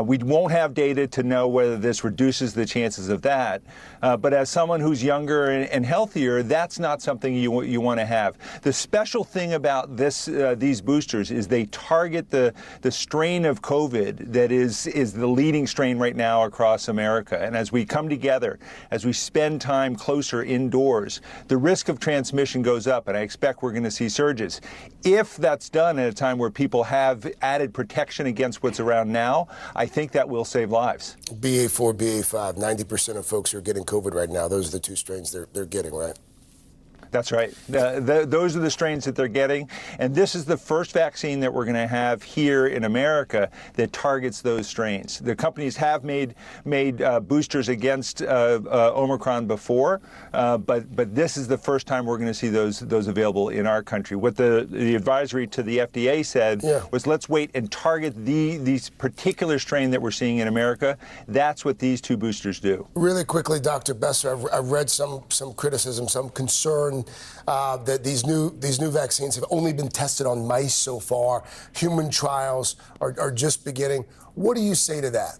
We won't have data to know whether this reduces the chances of that. But as someone who's younger and healthier, that's not something you want to have. The special thing about these boosters is they target the strain of COVID that is the leading strain right now across America. And as we come together, as we spend time closer indoors, the risk of transmission goes up, and I expect we're going to see surges. If that's done at a time where people have added protection against what's around now, I think that will save lives. BA4, BA5, 90% of folks who are getting COVID right now, those are the 2 strains they're getting, right? That's right. Those are the strains that they're getting. And this is the first vaccine that we're going to have here in America that targets those strains. The companies have made boosters against Omicron before, but this is the first time we're going to see those available in our country. What the advisory to the FDA said was, let's wait and target these particular strain that we're seeing in America. That's what these 2 boosters do. Really quickly, Dr. Besser, I've read some criticism, some concern that these new vaccines have only been tested on mice so far. Human trials are just beginning. What do you say to that?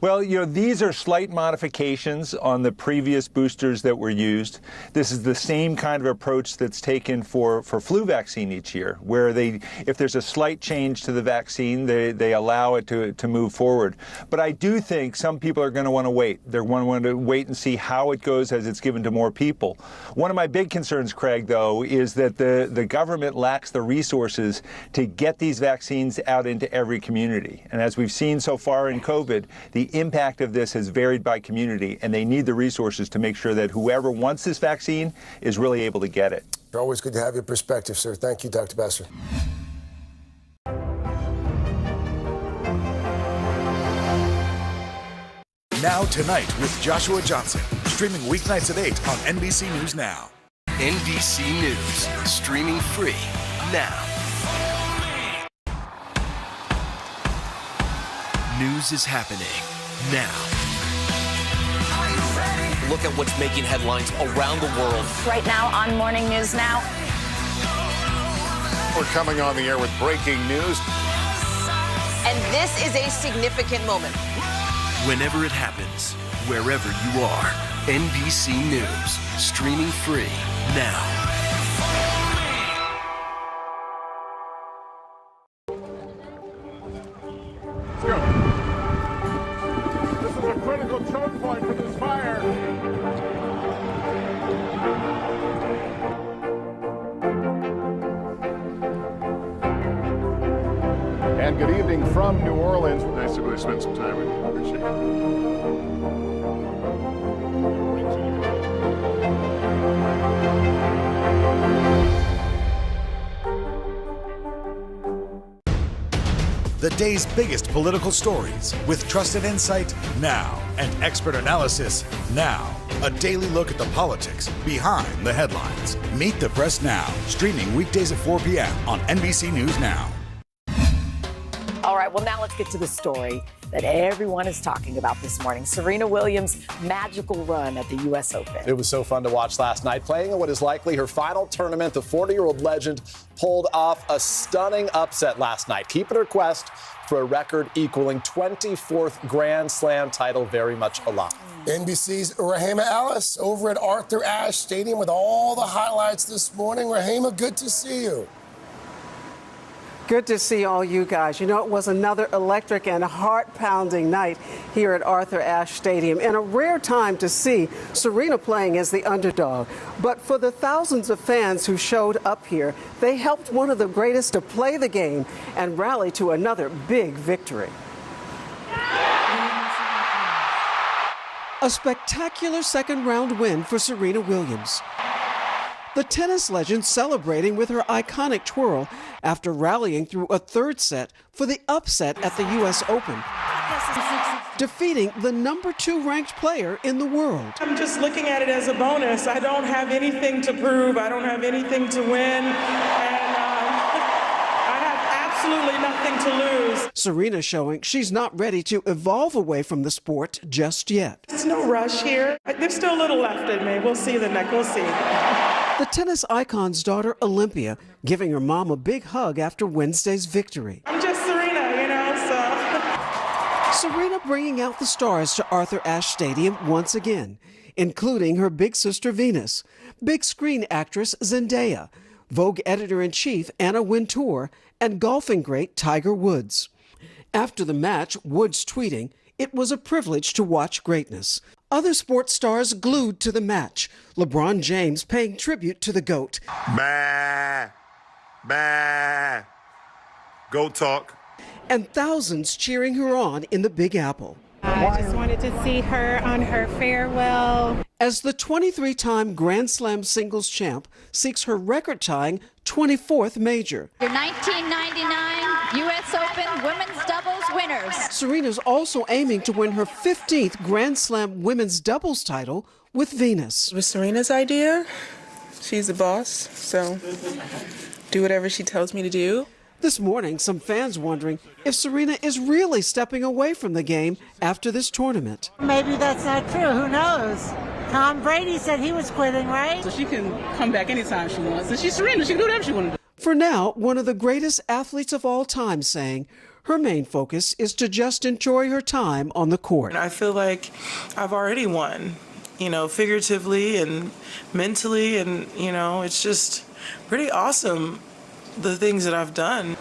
Well, you know, these are slight modifications on the previous boosters that were used. This is the same kind of approach that's taken for flu vaccine each year, where if there's a slight change to the vaccine, they allow it to move forward. But I do think some people are going to want to wait. They're going to want to wait and see how it goes as it's given to more people. One of my big concerns, Craig, though, is that the government lacks the resources to get these vaccines out into every community. And as we've seen so far in COVID, the impact of this has varied by community, and they need the resources to make sure that whoever wants this vaccine is really able to get it. Always good to have your perspective, sir. Thank you, Dr. Besser. Now Tonight with Joshua Johnson, streaming weeknights at 8 on NBC News Now. NBC News, streaming free now. News is happening now. Look at what's making headlines around the world. Right now on Morning News Now. We're coming on the air with breaking news. And this is a significant moment. Whenever it happens, wherever you are, NBC News, streaming free now. This is a critical choke point for this fire. And good evening from New Orleans. Nice to really spend some time with you. Appreciate The day's biggest political stories with trusted insight now and expert analysis now. A daily look at the politics behind the headlines. Meet the Press Now, streaming weekdays at 4 p.m. on NBC News Now. All right, well, now let's get to the story that everyone is talking about this morning. Serena Williams' magical run at the U.S. Open. It was so fun to watch last night. Playing in what is likely her final tournament, the 40-year-old legend pulled off a stunning upset last night, keeping her quest for a record equaling 24th Grand Slam title very much alive. NBC's Rahema Ellis over at Arthur Ashe Stadium with all the highlights this morning. Rahema, good to see you. Good to see all you guys. You know, it was another electric and heart-pounding night here at Arthur Ashe Stadium, and a rare time to see Serena playing as the underdog. But for the thousands of fans who showed up here, they helped one of the greatest to play the game and rally to another big victory. A spectacular second-round win for Serena Williams. The tennis legend celebrating with her iconic twirl after rallying through a third set for the upset at the U.S. Open, defeating the number 2 ranked player in the world. I'm just looking at it as a bonus. I don't have anything to prove. I don't have anything to win. And I have absolutely nothing to lose. Serena showing she's not ready to evolve away from the sport just yet. There's no rush here. There's still a little left in me. We'll see the next. We'll see. The tennis icon's daughter, Olivia, giving her mom a big hug after Wednesday's victory. I'm just Serena, you know, so. Serena bringing out the stars to Arthur Ashe Stadium once again, including her big sister Venus, big screen actress Zendaya, Vogue editor-in-chief Anna Wintour, and golfing great Tiger Woods. After the match, Woods tweeting, "It was a privilege to watch greatness." Other sports stars glued to the match. LeBron James paying tribute to the GOAT. Bah, bah. Go talk. And thousands cheering her on in the Big Apple. I just wanted to see her on her farewell. As the 23-time Grand Slam singles champ seeks her record-tying 24th major. Your 1999 U.S. Open women's doubles winners. Serena's also aiming to win her 15th Grand Slam women's doubles title with Venus. It was Serena's idea. She's the boss, so do whatever she tells me to do. This morning, some fans wondering if Serena is really stepping away from the game after this tournament. Maybe that's not true. Who knows? Tom Brady said he was quitting, right? So she can come back anytime she wants. And she's Serena. She can do whatever she wants to do. For now, one of the greatest athletes of all time saying her main focus is to just enjoy her time on the court. I feel like I've already won, you know, figuratively and mentally. And, you know, it's just pretty awesome, the things that I've done.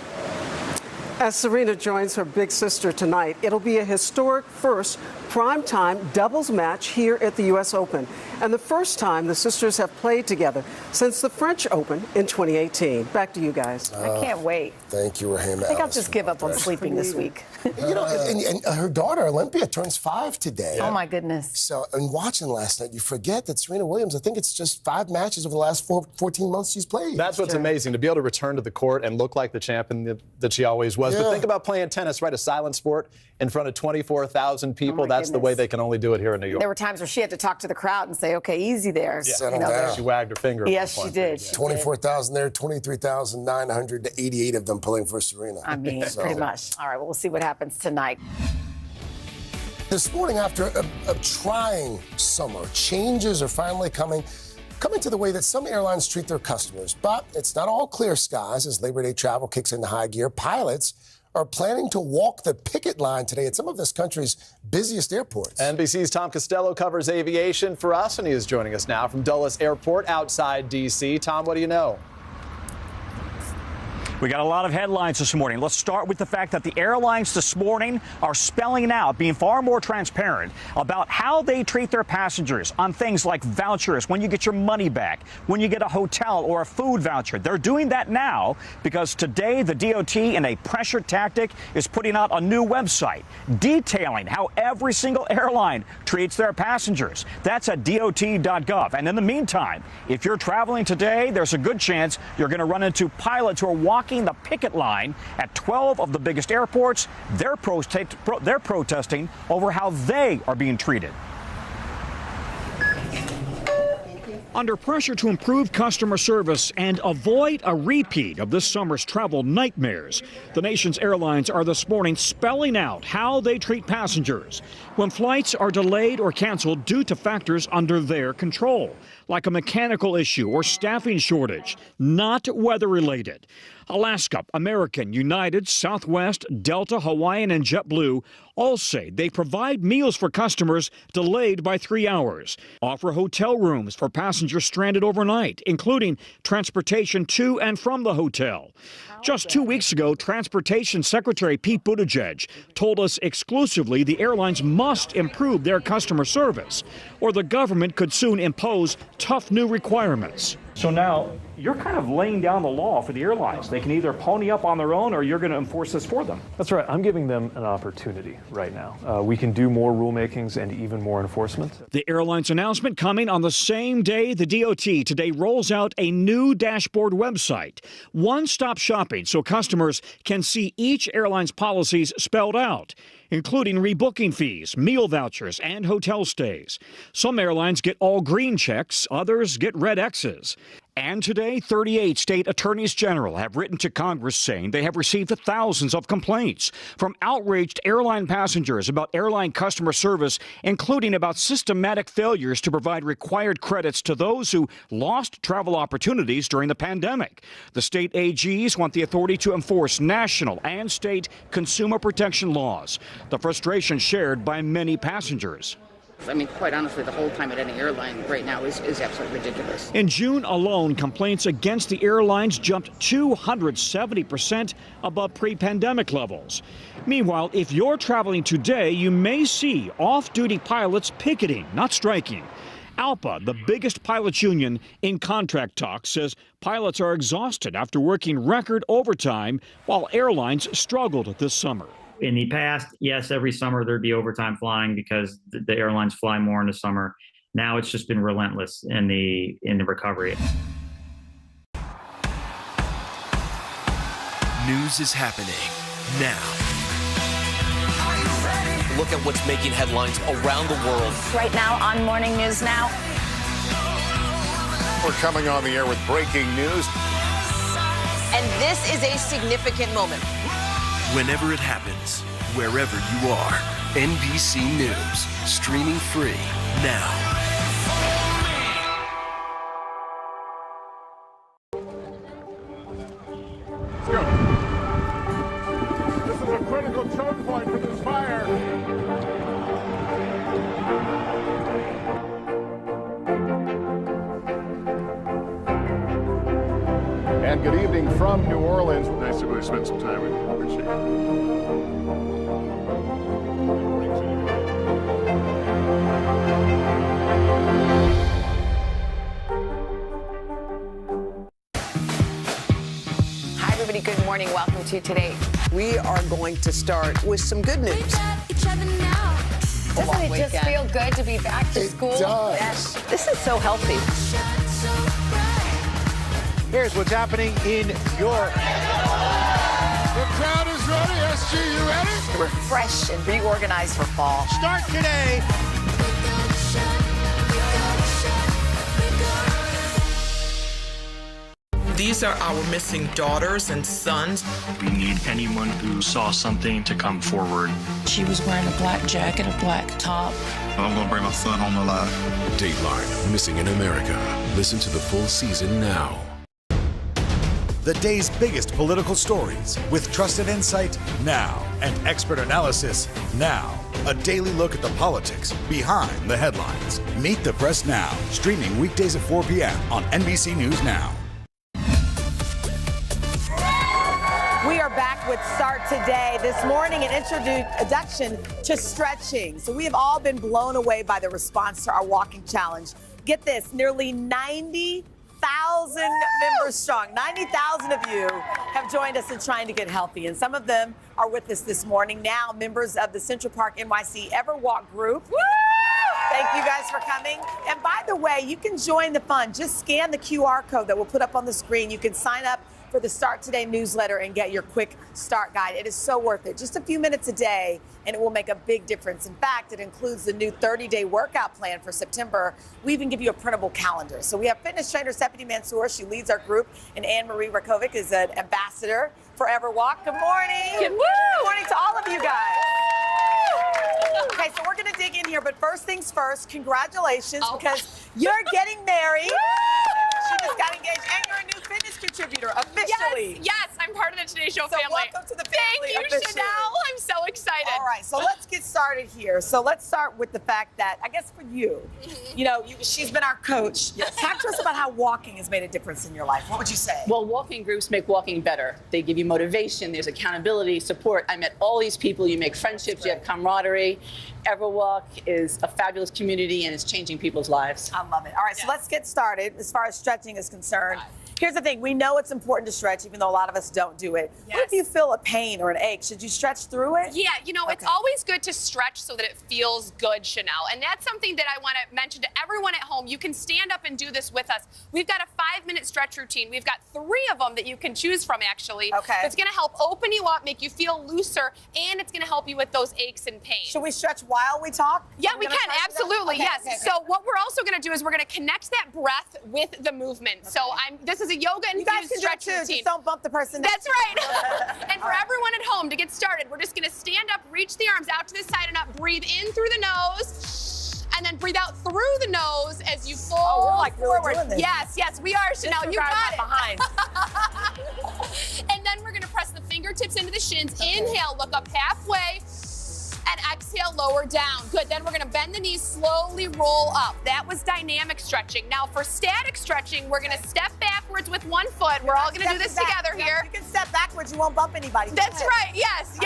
As Serena joins her big sister tonight, it'll be a historic first primetime doubles match here at the U.S. Open, and the first time the sisters have played together since the French Open in 2018. Back to you guys. I can't wait. Thank you, Rahema. I think I'll just give up on sleeping this week. You know, and her daughter, Olympia, turns 5 today. Oh, my goodness. So, and watching last night, you forget that Serena Williams, I think it's just 5 matches over the last 14 months she's played. That's what's amazing, to be able to return to the court and look like the champion that she always was. Yeah. But think about playing tennis, right? A silent sport in front of 24,000 people. That's the way they can only do it here in New York. There were times where she had to talk to the crowd and say, okay, easy there. Yeah. Settle down. She wagged her finger. Yes, she did. 24,000 there, 23,988 of them pulling for Serena. I mean, pretty much. All right, well, we'll see what happens tonight. This morning, after a trying summer, changes are finally coming coming to the way that some airlines treat their customers. But it's not all clear skies as Labor Day travel kicks into high gear. Pilots are planning to walk the picket line today at some of this country's busiest airports. NBC's Tom Costello covers aviation for us, and he is joining us now from Dulles Airport outside D.C. Tom, what do you know? We got a lot of headlines this morning. Let's start with the fact that the airlines this morning are spelling out, being far more transparent about how they treat their passengers on things like vouchers, when you get your money back, when you get a hotel or a food voucher. They're doing that now because today the DOT, in a pressure tactic, is putting out a new website detailing how every single airline treats their passengers. That's at dot.gov. And in the meantime, if you're traveling today, there's a good chance you're going to run into pilots who are walking the picket line at 12 of the biggest airports. They're protesting over how they are being treated. Under pressure to improve customer service and avoid a repeat of this summer's travel nightmares, the nation's airlines are this morning spelling out how they treat passengers when flights are delayed or canceled due to factors under their control, like a mechanical issue or staffing shortage, not weather-related. Alaska, American, United, Southwest, Delta, Hawaiian, and JetBlue all say they provide meals for customers delayed by 3 hours, offer hotel rooms for passengers stranded overnight, including transportation to and from the hotel. Just 2 weeks ago, Transportation Secretary Pete Buttigieg told us exclusively the airlines must improve their customer service, or the government could soon impose tough new requirements. So now you're kind of laying down the law for the airlines. They can either pony up on their own or you're going to enforce this for them. That's right. I'm giving them an opportunity right now. We can do more rulemakings and even more enforcement. The airline's announcement coming on the same day the DOT today rolls out a new dashboard website, one-stop shopping so customers can see each airline's policies spelled out, including rebooking fees, meal vouchers, and hotel stays. Some airlines get all green checks, others get red X's. And today, 38 state attorneys general have written to Congress saying they have received thousands of complaints from outraged airline passengers about airline customer service, including about systematic failures to provide required credits to those who lost travel opportunities during the pandemic. The state AGs want the authority to enforce national and state consumer protection laws. The frustration shared by many passengers. I mean, quite honestly, the whole time at any airline right now is absolutely ridiculous. In June alone, complaints against the airlines jumped 270% above pre-pandemic levels. Meanwhile, if you're traveling today, you may see off-duty pilots picketing, not striking. ALPA, the biggest pilots union in contract talks, says pilots are exhausted after working record overtime while airlines struggled this summer. In the past, yes, every summer there'd be overtime flying because the airlines fly more in the summer. Now it's just been relentless in the recovery. News is happening now. Look at what's making headlines around the world. Right now on Morning News Now. We're coming on the air with breaking news. And this is a significant moment. Whenever it happens, wherever you are, NBC News, streaming free now. Let's go. This is a critical choke point for this fire. And good evening from New Orleans. Nice to really spend some time with you. Appreciate it. Hi, everybody. Good morning. Welcome to Today. We are going to start with some good news. Doesn't it just feel good to be back to school? It does. Yes. This is so healthy. Here's what's happening in York. The crowd is ready. SG, you ready? We're fresh and reorganized for fall. Start today. These are our missing daughters and sons. We need anyone who saw something to come forward. She was wearing a black jacket, a black top, but I'm gonna bring my son home alive. Dateline, Missing in America. Listen to the full season now. The day's biggest political stories with trusted insight now and expert analysis now. A daily look at the politics behind the headlines. Meet the Press Now, streaming weekdays at 4 p.m. on NBC News Now. We are back with Start Today. This morning, an introduction to stretching. So we have all been blown away by the response to our walking challenge. Get this, nearly 90,000 members strong. 90,000 of you have joined us in trying to get healthy, and some of them are with us this morning. Now, members of the Central Park NYC Everwalk group. Woo! Thank you guys for coming. And by the way, you can join the fun. Just scan the QR code that we'll put up on the screen. You can sign up for the Start Today newsletter and get your quick start guide. It is so worth it. Just a few minutes a day, and it will make a big difference. In fact, it includes the new 30-day workout plan for September. We even give you a printable calendar. So we have fitness trainer Sept Mansour. She leads our group, and Anne-Marie Rakovic is an ambassador for Everwalk. Good morning. Good morning to all of you guys. Okay, so we're going to dig in here, but first things first, congratulations, because you're getting married. She just got engaged, and you're a new fitness contributor, officially. Yes, I'm part of the Today Show family. Welcome to the family. Thank you, Chanel. I'm so excited. All right, so let's get started here. So let's start with the fact that, I guess for you, she's been our coach. Yes. Talk to us about how walking has made a difference in your life. What would you say? Well, walking groups make walking better. They give you motivation, there's accountability, support. I met all these people, you make friendships, you have camaraderie. Everwalk is a fabulous community and it's changing people's lives. I love it. All right, so let's get started as far as stretching is concerned. Here's the thing, we know it's important to stretch, even though a lot of us don't do it. What if you feel a pain or an ache? Should you stretch through it? Yeah, it's always good to stretch so that it feels good, Chanel. And that's something that I want to mention to everyone at home. You can stand up and do this with us. We've got a 5-minute stretch routine. We've got 3 of them that you can choose from, actually. Okay. It's going to help open you up, make you feel looser, and it's going to help you with those aches and pains. Should we stretch while we talk? Yeah, we can, absolutely, yes. So what we're also going to do is we're going to connect that breath with the movement. Okay. So this is a yoga infused stretch routine. Just don't bump the person. That's right. And for everyone at home, to get started, we're just going to stand up, reach the arms out to the side and up, breathe in through the nose, and then breathe out through the nose as you fold forward. Really doing this. Yes, we are, Chanel. You got it. Behind. And then we're going to press the fingertips into the shins. Okay. Inhale, look up halfway. And exhale, lower down. Good, then we're gonna bend the knees, slowly roll up. That was dynamic stretching. Now for static stretching, we're gonna step backwards with one foot. We're all gonna do this together here. You can step backwards, you won't bump anybody. That's right, yes.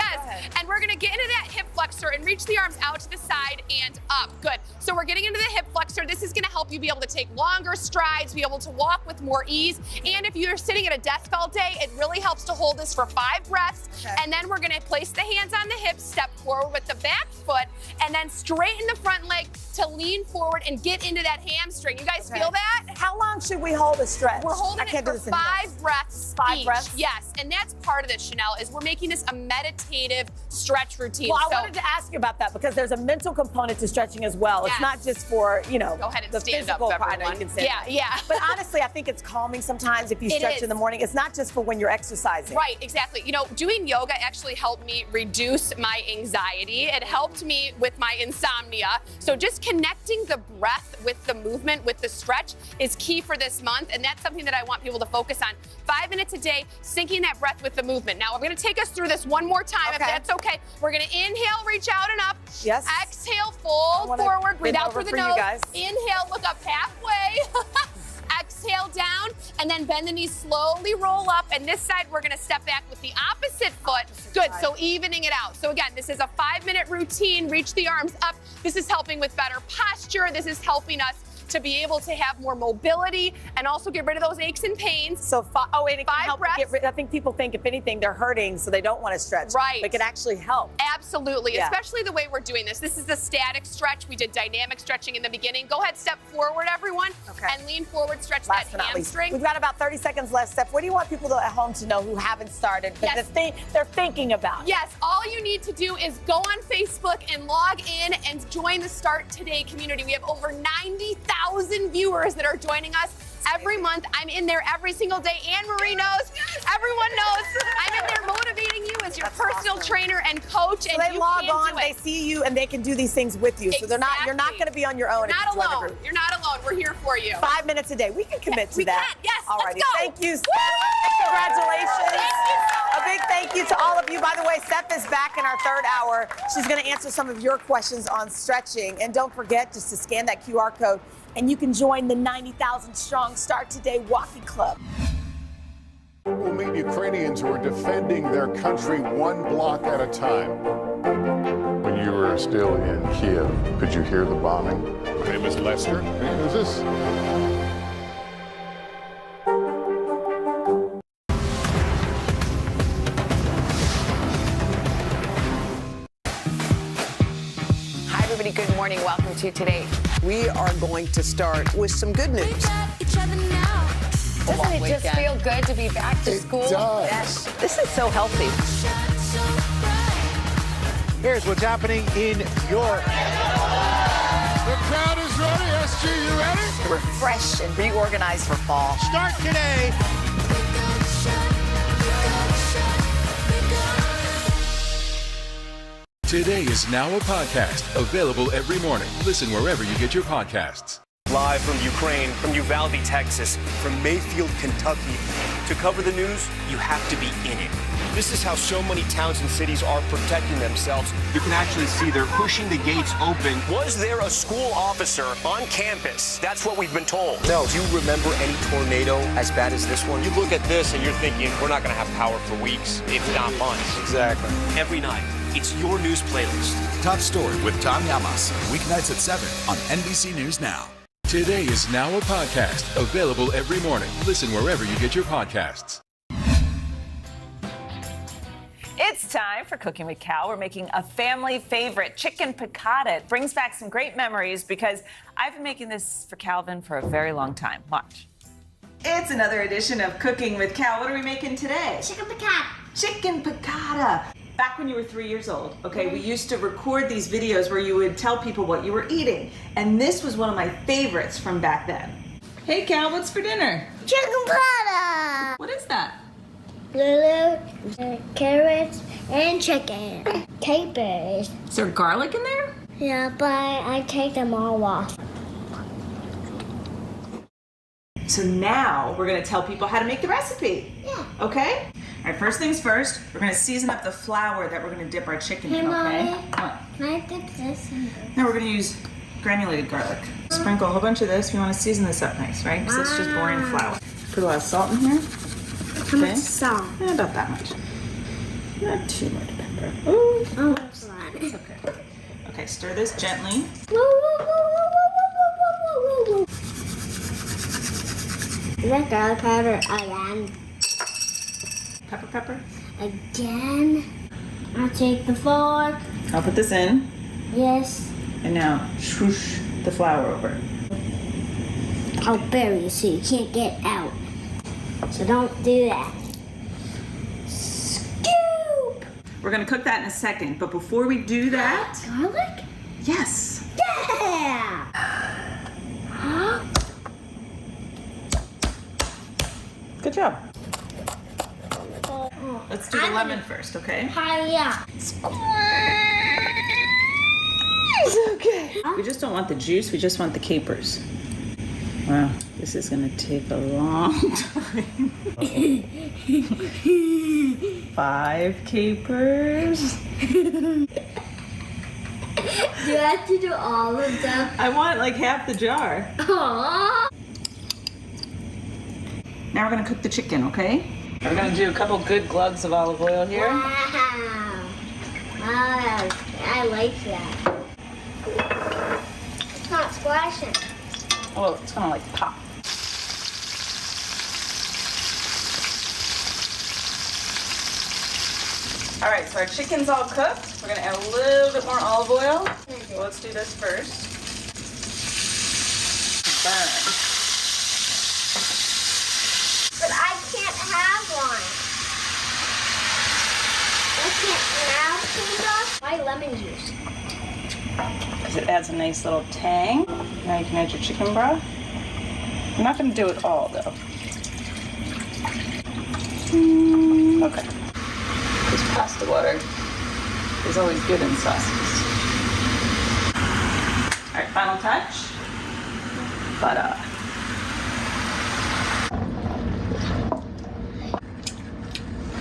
And we're gonna get into that hip flexor and reach the arms out to the side and up. Good, so we're getting into the hip flexor. This is gonna help you be able to take longer strides, be able to walk with more ease. And if you're sitting at a desk all day, it really helps to hold this for 5 breaths. Okay. And then we're gonna place the hands on the hips, step forward with the back foot, and then straighten the front leg to lean forward and get into that hamstring. You guys feel that? How long should we hold a stretch? We're holding it for 5 breaths. 5 breaths? Yes, and that's part of this, Chanel, is we're making this a meditative stretch routine. Well, I wanted to ask you about that because there's a mental component to stretching as well. Yes. It's not just for, go ahead and the stand physical up, part. Everyone. Yeah. But honestly, I think it's calming sometimes if you stretch in the morning. It's not just for when you're exercising. Right, exactly. Doing yoga actually helped me reduce my anxiety. It helped me with my insomnia. So just connecting the breath with the movement, with the stretch is key for this month. And that's something that I want people to focus on. 5 minutes a day, syncing that breath with the movement. Now, I'm going to take us through this one more time, if that's okay. We're going to inhale, reach out and up. Yes. Exhale, fold forward, breathe out through the nose. Inhale, look up halfway. Exhale down, and then bend the knees, slowly roll up. And this side, we're gonna step back with the opposite foot. Good, so evening it out. So again, this is a 5-minute routine. Reach the arms up. This is helping with better posture. This is helping us to be able to have more mobility and also get rid of those aches and pains. So, it can help get rid. I think people think if anything they're hurting, so they don't want to stretch. Right. But it can actually help. Absolutely, especially the way we're doing this. This is the static stretch. We did dynamic stretching in the beginking. Go ahead, step forward, everyone, and lean forward, stretch that hamstring. We've got about 30 seconds left, Steph. What do you want people at home to know who haven't started, but they're thinking about? Yes, all you need to do is go on Facebook and log in and join the Start Today community. We have over 90,000 viewers that are joining us every month. I'm in there every single day. Anne-Marie knows. Everyone knows I'm in there motivating you as your personal trainer and coach, So and they you log can on, do they it. see you, and they can do these things with you. So you're not going to be on your own. You're if not you join the alone. group. You're not alone. We're here for you. 5 minutes a day. We can commit to we that. can. Yes, All let's righty. go. Thank you, Sept. Woo! Congratulations. Thank you so A big thank you to all of you. By the way, Sept is back in our third hour. She's going to answer some of your questions on stretching. And don't forget just to scan that QR code, and you can join the 90,000 strong Start Today Walking Club. We'll meet Ukrainians who are defending their country one block at a time. When you were still in Kiev, could you hear the bombing? My name is Lester. Hey, who's this? Hi, everybody. Good morning. Welcome to Today. We are going to start with some good news. Doesn't it just feel good to be back to school? does. Yes. This is so healthy. Here's what's happening in York. The crowd is ready. SG, you ready? Refresh and reorganize for fall. Start today. Today is now a podcast available every morning. Listen wherever you get your podcasts. Live from Ukraine, from Uvalde, Texas, from Mayfield, Kentucky. To cover the news, you have to be in it. This is how so many towns and cities are protecting themselves. You can actually see they're pushing the gates open. Was there a school officer on campus? That's what we've been told. No. Do you remember any tornado as bad as this one? You look at this and you're thinking, we're not going to have power for weeks, if not months. Exactly. Every night, it's your news playlist. Top Story with Tom Yamas. Weeknights at 7 on NBC News Now. Today is now a podcast available every morning. Listen wherever you get your podcasts. It's time for Cooking with Cal. We're making a family favorite, chicken piccata. It brings back some great memories because I've been making this for Calvin for a very long time. Watch. It's another edition of Cooking with Cal. What are we making today? Chicken piccata. Chicken piccata. Back when you were 3 years old, okay, we used to record these videos where you would tell people what you were eating. And this was one of my favorites from back then. Hey, Cal, what's for dinner? Chicken piccata. What is that? Carrots and chicken. Capers. Is there garlic in there? Yeah, but I take them all off. So now we're gonna tell people how to make the recipe. Yeah. Okay? All right, first things first, we're gonna season up the flour that we're gonna dip our chicken in, okay? What? Can I dip this in this? Now we're gonna use granulated garlic. Sprinkle a whole bunch of this. We wanna season this up nice, right? Because it's just boring flour. Put a lot of salt in here. How much salt? About that much. Not too much pepper. Ooh. Oh, that's a lot. It's okay. Okay, stir this gently. Is that garlic powder again? Pepper. Again. I'll take the fork. I'll put this in. Yes. And now swoosh the flour over. I'll bury you so you can't get out. So don't do that. Scoop! We're gonna cook that in a second, but before we do that... Garlic? Yes. Yeah! Good job. Let's do the lemon first, okay? Hiya. Okay. We just don't want the juice, we just want the capers. Wow, this is gonna take a long time. 5 capers. Do you have to do all of them? I want like half the jar. Aww. Now we're gonna cook the chicken, okay? We're gonna do a couple good glugs of olive oil here. Wow. Wow, I like that. It's not splashing. Oh, it's gonna like pop. All right, so our chicken's all cooked. We're gonna add a little bit more olive oil. So let's do this first. Burn. But I can't have one. I can't have lemon juice. Because it adds a nice little tang. Now you can add your chicken broth. I'm not gonna do it all though. Okay. Just pasta water is always good in sauces. All right, final touch. Butter.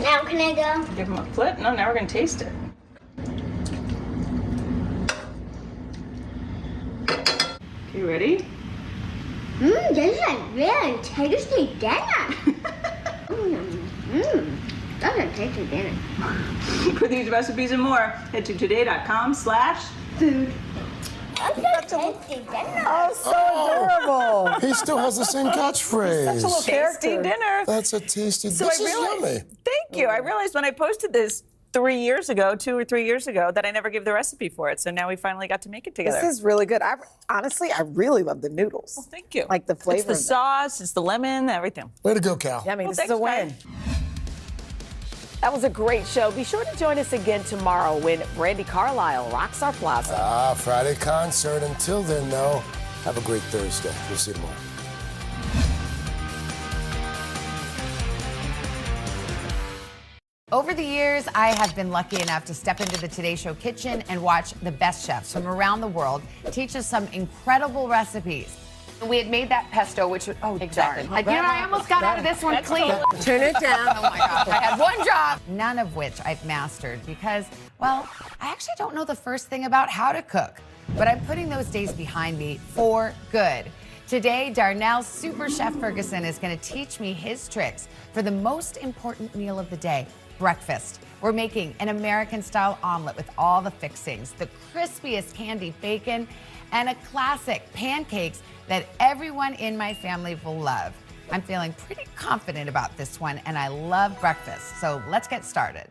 Now can I go? Give them a flip. No, now we're gonna taste it. You ready? This is a really tasty dinner. That's a tasty dinner. For these recipes and more, head to today.com/food. That's a tasty dinner. Oh, so adorable. He still has the same catchphrase. Such a little Tasty character. dinner. That's a tasty. So this I is realized, yummy. thank you. I realized when I posted this 2 or 3 years ago, that I never gave the recipe for it. So now we finally got to make it together. This is really good. Honestly, I really love the noodles. Well, thank you. Like the flavor. It's the of them. sauce, it's the lemon, everything. Way to go, Cal. Yummy. Well, This is a win. That was a great show. Be sure to join us again tomorrow when Brandi Carlile rocks our plaza. Friday concert. Until then, though, have a great Thursday. We'll see you tomorrow. Over the years, I have been lucky enough to step into the Today Show kitchen and watch the best chefs from around the world teach us some incredible recipes. We had made that pesto, which was, Exactly. darn. I almost got out of this one clean. Turn it down. Oh my gosh, I had one job. None of which I've mastered because, well, I actually don't know the first thing about how to cook, but I'm putting those days behind me for good. Today, Darnell's Super Chef Ferguson is going to teach me his tricks for the most important meal of the day, breakfast. We're making an American-style omelet with all the fixings, the crispiest candied bacon, and a classic pancakes that everyone in my family will love. I'm feeling pretty confident about this one, and I love breakfast, so let's get started.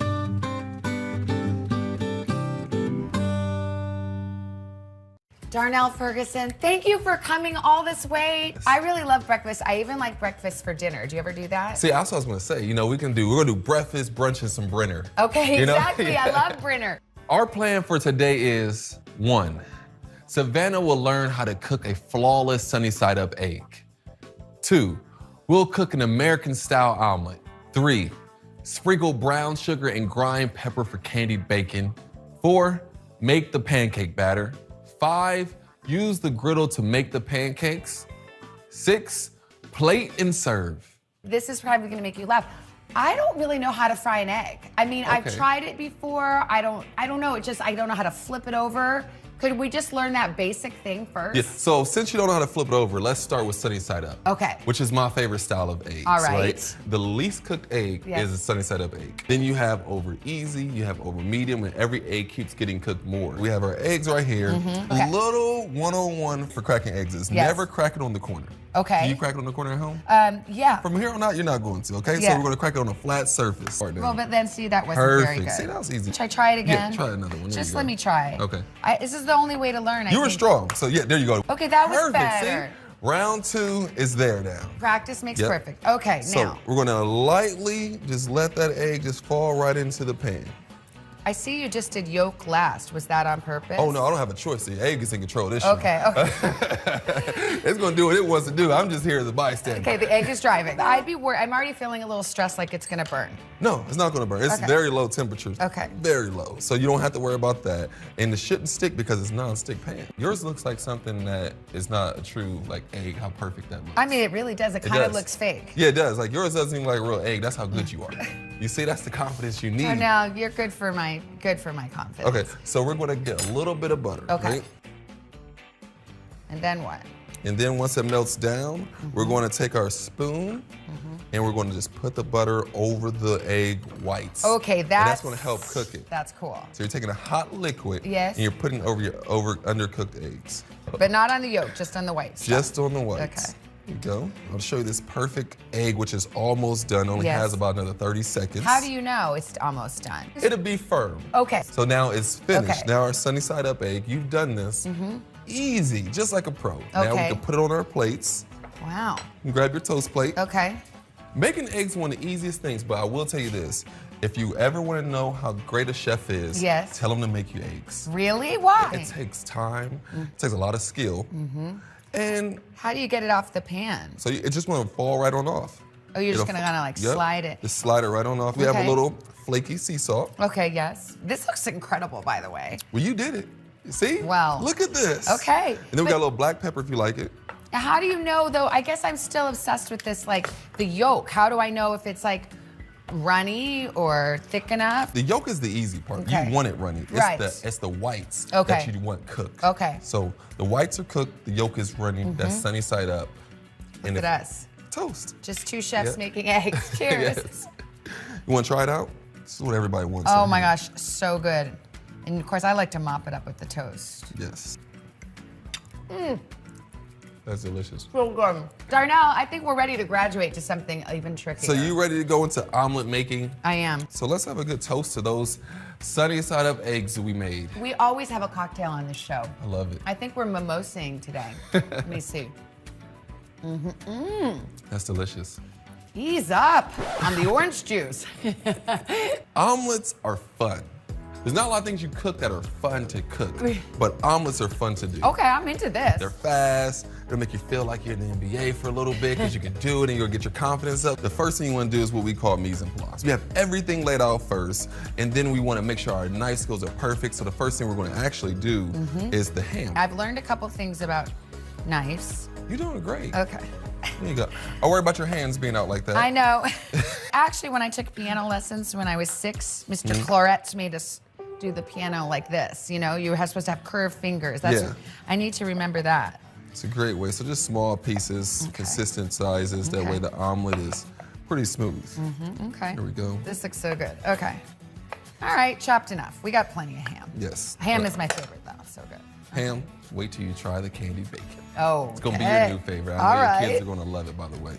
Darnell Ferguson, thank you for coming all this way. I really love breakfast. I even like breakfast for dinner. Do you ever do that? See, that's what I was gonna say. We're gonna do breakfast, brunch, and some Brenner. Okay, exactly. Yeah. I love Brenner. Our plan for today is 1, Savannah will learn how to cook a flawless sunny side up egg. 2, we'll cook an American style omelet. 3, sprinkle brown sugar and grind pepper for candied bacon. 4, make the pancake batter. 5, use the griddle to make the pancakes. 6, plate and serve. This is probably gonna make you laugh. I don't really know how to fry an egg. I mean, I've tried it before. I don't know. I don't know how to flip it over. Could we just learn that basic thing first? Yeah, so since you don't know how to flip it over, let's start with sunny side up. Okay. Which is my favorite style of eggs. All right. The least cooked egg is a sunny side up egg. Then you have over easy, you have over medium, and every egg keeps getting cooked more. We have our eggs right here. Okay. Little 101 for cracking eggs is never crack it on the corner. Okay. Do you crack it on the corner at home? Yeah. From here on out, you're not going to, okay? Yeah. So we're gonna crack it on a flat surface. Well, but then see, that wasn't very good. See, that was easy. Should I try it again? Yeah, try another one. There Just you go. let me try. Okay. This is the only way to learn. You were strong, so yeah, there you go. Okay, that was Perfect. better. See? Round 2 is there now. Practice makes Yep. perfect. Okay, So now. we're gonna lightly just let that egg just fall right into the pan. I see you just did yolk last. Was that on purpose? Oh no, I don't have a choice. The egg is in control of this show. Okay, It's gonna do what it wants to do. I'm just here as a bystander. Okay, the egg is driving. I'd be worried. I'm already feeling a little stressed like it's gonna burn. No, it's not gonna burn. It's Okay. very low temperature. Okay. Very low. So you don't have to worry about that. And it shouldn't stick because it's non-stick pan. Yours looks like something that is not a true like egg, how perfect that looks. I mean, it really does. It It kind of does. looks fake. Yeah, it does. Like yours doesn't even like a real egg. That's how good you are. You see, that's the confidence you need. So now you're good for my confidence. Okay, so we're gonna get a little bit of butter, Okay. right? And then what? And then once it melts down, we're going to take our spoon and we're going to just put the butter over the egg whites. Okay, and that's going to that's- help cook it. That's cool. So you're taking a hot liquid Yes. and you're putting it over your undercooked eggs. But not on the yolk, just on the whites. Just on the whites. Okay. Here you go. I'll show you this perfect egg, which is almost done. Only Yes. has about another 30 seconds. How do you know it's almost done? It'll be firm. Okay. So now it's finished. Okay. Now our sunny side up egg, you've done this. Easy, just like a pro. Now we Okay. can put it on our plates. Wow. You grab your toast plate. Okay. Making eggs is one of the easiest things, but I will tell you this. If you ever want to know how great a chef is, Yes. tell them to make you eggs. Really? Why? It takes time, it takes a lot of skill, and How do you get it off the pan? so it just want to fall right on off. Oh, you're just gonna kind of like slide it. Just slide it right on off. We have a Okay. little flaky sea salt. Okay, yes. This looks incredible, by the way. Well, you did it. See? Wow. Look at this. Okay. And then we got a little black pepper if you like it. How do you know, though? I guess I'm still obsessed with this, like the yolk. How do I know if it's like runny or thick enough? The yolk is the easy part. Okay. You want it runny. Right. It's the whites Okay. that you want cooked. Okay. So the whites are cooked, the yolk is runny, that's Mhm. sunny side up. Look at us. Toast. Just two chefs Yep. making eggs. Cheers. Yes. You want to try it out? This is what everybody wants. Oh in my here. gosh, so good. And of course, I like to mop it up with the toast. Yes. Mm, That's delicious. so good. Darnell, I think we're ready to graduate to something even trickier. So you ready to go into omelet making? I am. So let's have a good toast to those sunny side up eggs that we made. We always have a cocktail on this show. I love it. I think we're mimosing today. Let me see. That's delicious. Ease up on the orange juice. Omelets are fun. There's not a lot of things you cook that are fun to cook, but omelets are fun to do. Okay, I'm into this. They're fast. It'll make you feel like you're in the NBA for a little bit because you can do it and you'll get your confidence up. The first thing you want to do is what we call mise en place. We have everything laid out first, and then we want to make sure our knife skills are perfect. So the first thing we're going to actually do is the ham. I've learned a couple things about knives. You're doing great. Okay. There you go. I worry about your hands being out like that. I know. Actually, when I took piano lessons when I was 6, Mr. Mhm. Cloret made us do the piano like this. You know, you were supposed to have curved fingers. Yeah. I need to remember that. It's a great way. So just small pieces, consistent sizes. That Okay. way the omelet is pretty smooth. Okay. Here we go. This looks so good. Okay. All right, chopped enough. We got plenty of ham. Yes. Ham is my favorite, though. So good. Ham, wait till you try the candied bacon. Oh, It's gonna be your okay. new favorite. All I know right. your kids are gonna love it, by the way.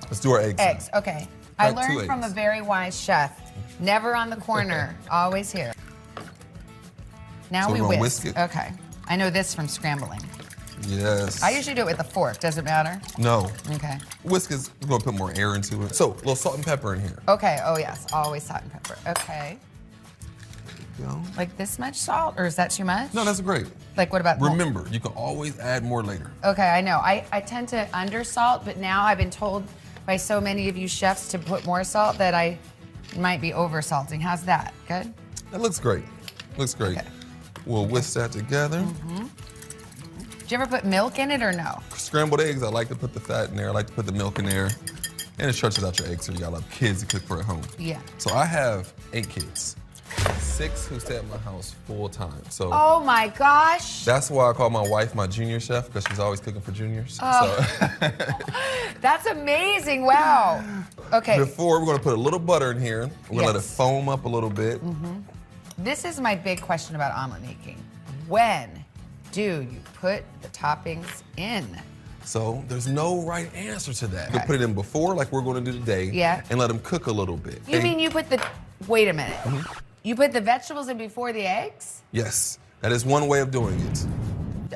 Let's do our eggs. now. Eggs, okay. I Crack 2 learned from a eggs. very wise chef. Never on the corner, always here. Now So we we're gonna whisk. whisk it? Okay. I know this from scrambling. Yes. I usually do it with a fork. Does it matter? No. Okay. Whisk is, we're gonna put more air into it. So, a little salt and pepper in here. Okay. Oh, yes. Always salt and pepper. Okay. Go. Like this much salt, or is that too much? No, that's great. Like what about? Remember, you can always add more later. Okay, I know. I tend to undersalt, but now I've been told by so many of you chefs to put more salt that I might be over-salting. How's that? Good? That looks great. Looks great. We'll whisk that together. Do you ever put milk in it or no? Scrambled eggs, I like to put the fat in there. I like to put the milk in there. And it stretches out your eggs so you got a lot of kids to cook for at home. Yeah. So I have 8 kids. 6 who stay at my house full time. So Oh my gosh. that's why I call my wife my junior chef, because she's always cooking for juniors. Oh. So That's amazing. Wow. Okay. before, we're gonna put a little butter in here. We're gonna let it Yes. foam up a little bit. This is my big question about omelet making. When do you put the toppings in? So there's no right answer to that. You can put it in before, like we're gonna do today, Yeah. and let them cook a little bit. You mean you put the, wait a minute. Mm-hmm. You put the vegetables in before the eggs? Yes, that is one way of doing it.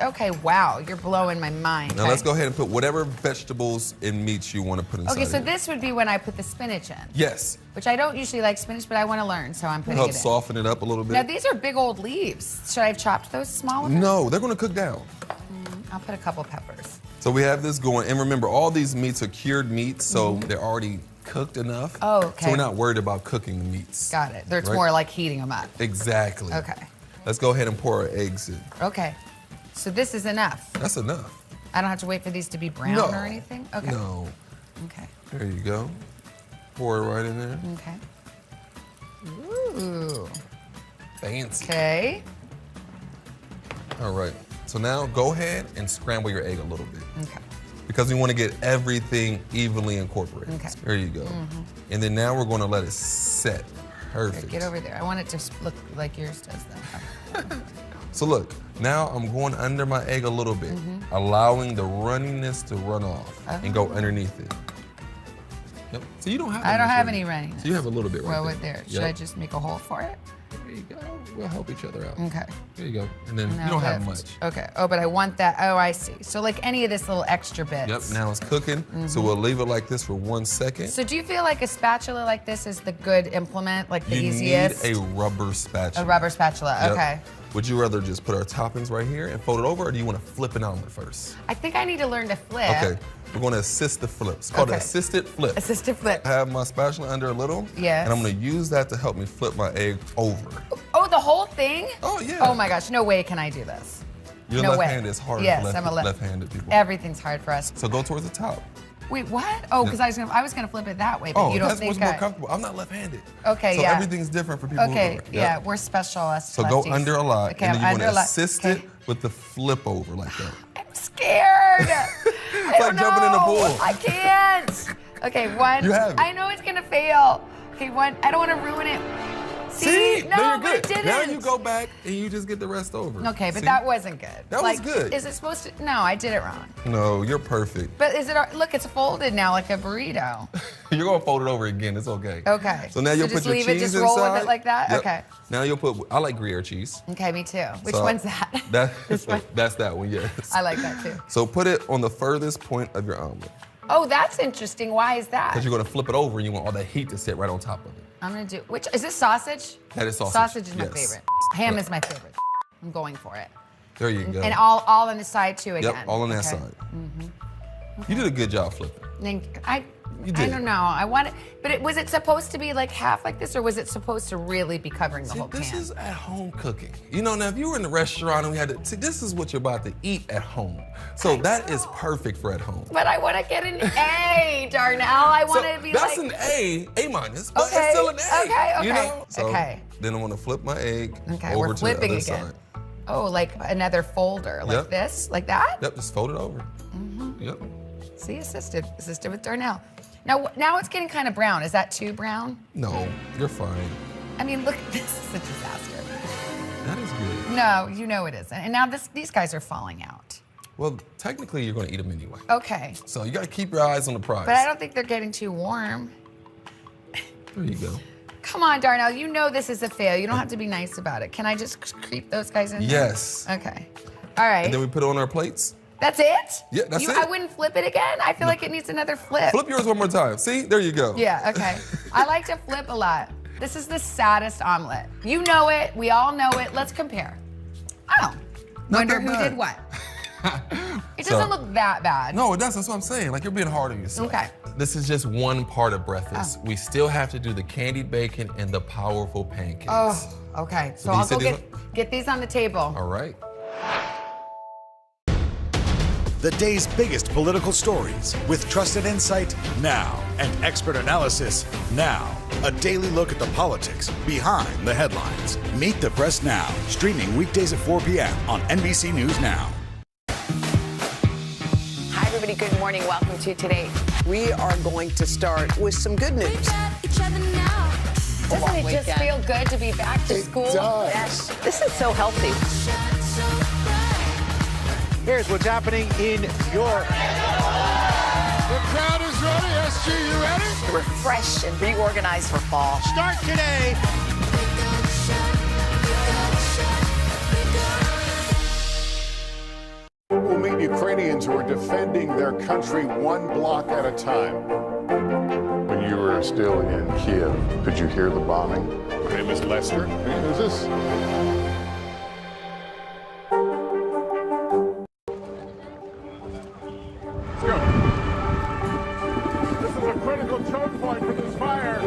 Okay, wow, you're blowing my mind. Now let's go ahead and put whatever vegetables and meats you want to put inside. Okay, so of it. this would be when I put the spinach in. Yes, Which I don't usually like spinach, but I want to learn, so I'm putting help it in. soften it up a little bit. Now these are big old leaves. Should I have chopped those smaller? No, they're gonna cook down. I'll put a couple peppers. So we have this going, and remember, all these meats are cured meats, so they're already cooked enough. Oh, okay. So we're not worried about cooking the meats. Got it. It's Right? more like heating them up. Exactly. Okay. Let's go ahead and pour our eggs in. Okay. So this is enough. That's enough. I don't have to wait for these to be brown No. or anything? Okay. No. Okay. There you go. Pour it right in there. Okay. Ooh. Fancy. Okay. All right. So now go ahead and scramble your egg a little bit. Okay. Because we want to get everything evenly incorporated. Okay. There you go. And then now we're going to let it set. Perfect. Get over there. I want it to look like yours does that. So look, now I'm going under my egg a little bit, allowing the runniness to run off and go underneath it. Yep. So you don't have. I don't much have running. any runniness. So you have a little bit right Well, there. with there. Yep. Should I just make a hole for it? There you go. We'll help each other out. Okay. There you go. And then Now you don't have lift. much. Okay. Oh, but I want that. Oh, I see. So like any of this little extra bits. Yep. Now it's cooking. So we'll leave it like this for 1 second. So do you feel like a spatula like this is the good implement, like the you easiest? need a rubber spatula. A rubber spatula. Yep. Okay. Would you rather just put our toppings right here and fold it over, or do you want to flip an omelet first? I think I need to learn to flip. Okay. we're gonna assist the flips. It's called an assisted flip. Assisted flip. I have my spatula under a little. Yes. And I'm gonna use that to help me flip my egg over. Oh, the whole thing? Oh, yeah. Oh my gosh, no way can I do this. Your no left-handed way. is hard Yes, for I'm a left-handed people. Everything's hard for us. So go towards the top. Wait, what? Oh, because I was gonna flip it that way, but Oh, you don't that's think what's more comfortable. I'm not left-handed. Okay, so yeah. everything's different for people Okay, who yeah, we're special us So lefties. go under a lot, Okay, and then I'm you want under to a lot. assist it with the flip over like that. I'm scared. It's like jumping in a pool. I can't. Okay, one. You have it. I know it's gonna fail. Okay, one. I don't want to ruin it. See? No, there you're but it good. didn't. Now you go back and you just get the rest over. Okay, but See? that wasn't good. That was good. Is it supposed to? No, I did it wrong. No, you're perfect. But is it? Look, it's folded now like a burrito. You're gonna fold it over again. It's okay. Okay. So now you'll just put your leave cheese it, just inside. roll with it like that. Yep. Okay. Now you'll put. I like Gruyere cheese. Okay, me too. Which So one's that? That's that one. Yes. I like that too. So put it on the furthest point of your omelet. Oh, that's interesting. Why is that? Because you're gonna flip it over and you want all the heat to sit right on top of it. I'm gonna do. Which is this sausage? That is sausage. Sausage is my Yes. favorite. Ham is my favorite. I'm going for it. There you go. And all on the side too again. Yep, all on that Okay. side. You did a good job flipping. I don't know. I want it, but was it supposed to be like half like this, or was it supposed to really be covering the whole pan? This is at home cooking. You know, now if you were in the restaurant and we had to, see, this is what you're about to eat at home. So that is perfect for at home. But I want to get an A, Darnell. I want to be that's like. That's an A minus, but Okay, it's still an A. okay, You okay, know? So okay. Then I want to flip my egg Okay, over we're to flipping the other again. side. Oh, like another folder, like Yep. this, like that. Yep, just fold it over. Yep. See, assisted with Darnell. Now it's getting kind of brown. Is that too brown? No, you're fine. I mean, look, this is a disaster. That is good. No, you know it isn't. And now these guys are falling out. Well, technically, you're going to eat them anyway. Okay. So you got to keep your eyes on the prize. But I don't think they're getting too warm. There you go. Come on, Darnell. You know this is a fail. You don't have to be nice about it. Can I just creep those guys in? Yes. There? Okay. All right. And then we put it on our plates. That's it? Yeah, that's it. I wouldn't flip it again? I feel like it needs another flip. Flip yours one more time. See? There you go. Yeah, okay. I like to flip a lot. This is the saddest omelet. You know it. We all know it. Let's compare. Oh. Wonder who did what. It doesn't look that bad. No, it doesn't. That's what I'm saying. Like, you're being hard on yourself. Okay. This is just one part of breakfast. We still have to do the candied bacon and the powerful pancakes. Oh, okay. So do you I'll see go these get these on the table. All right. The day's biggest political stories with trusted insight now and expert analysis now. A daily look at the politics behind the headlines. Meet the Press Now, streaming weekdays at 4 p.m. on NBC News Now. Hi, everybody. Good morning. Welcome to Today. We are going to start with some good news. Doesn't it just feel good to be back to school? Yes. This is so healthy. Here's what's happening in York. The crowd is ready. SG, you ready? We're fresh and reorganized for fall. Start today. We'll meet Ukrainians who are defending their country one block at a time. When you were still in Kiev, could you hear the bombing? My name is Lester. Who's this? Let's go. This is a critical choke point for this fire.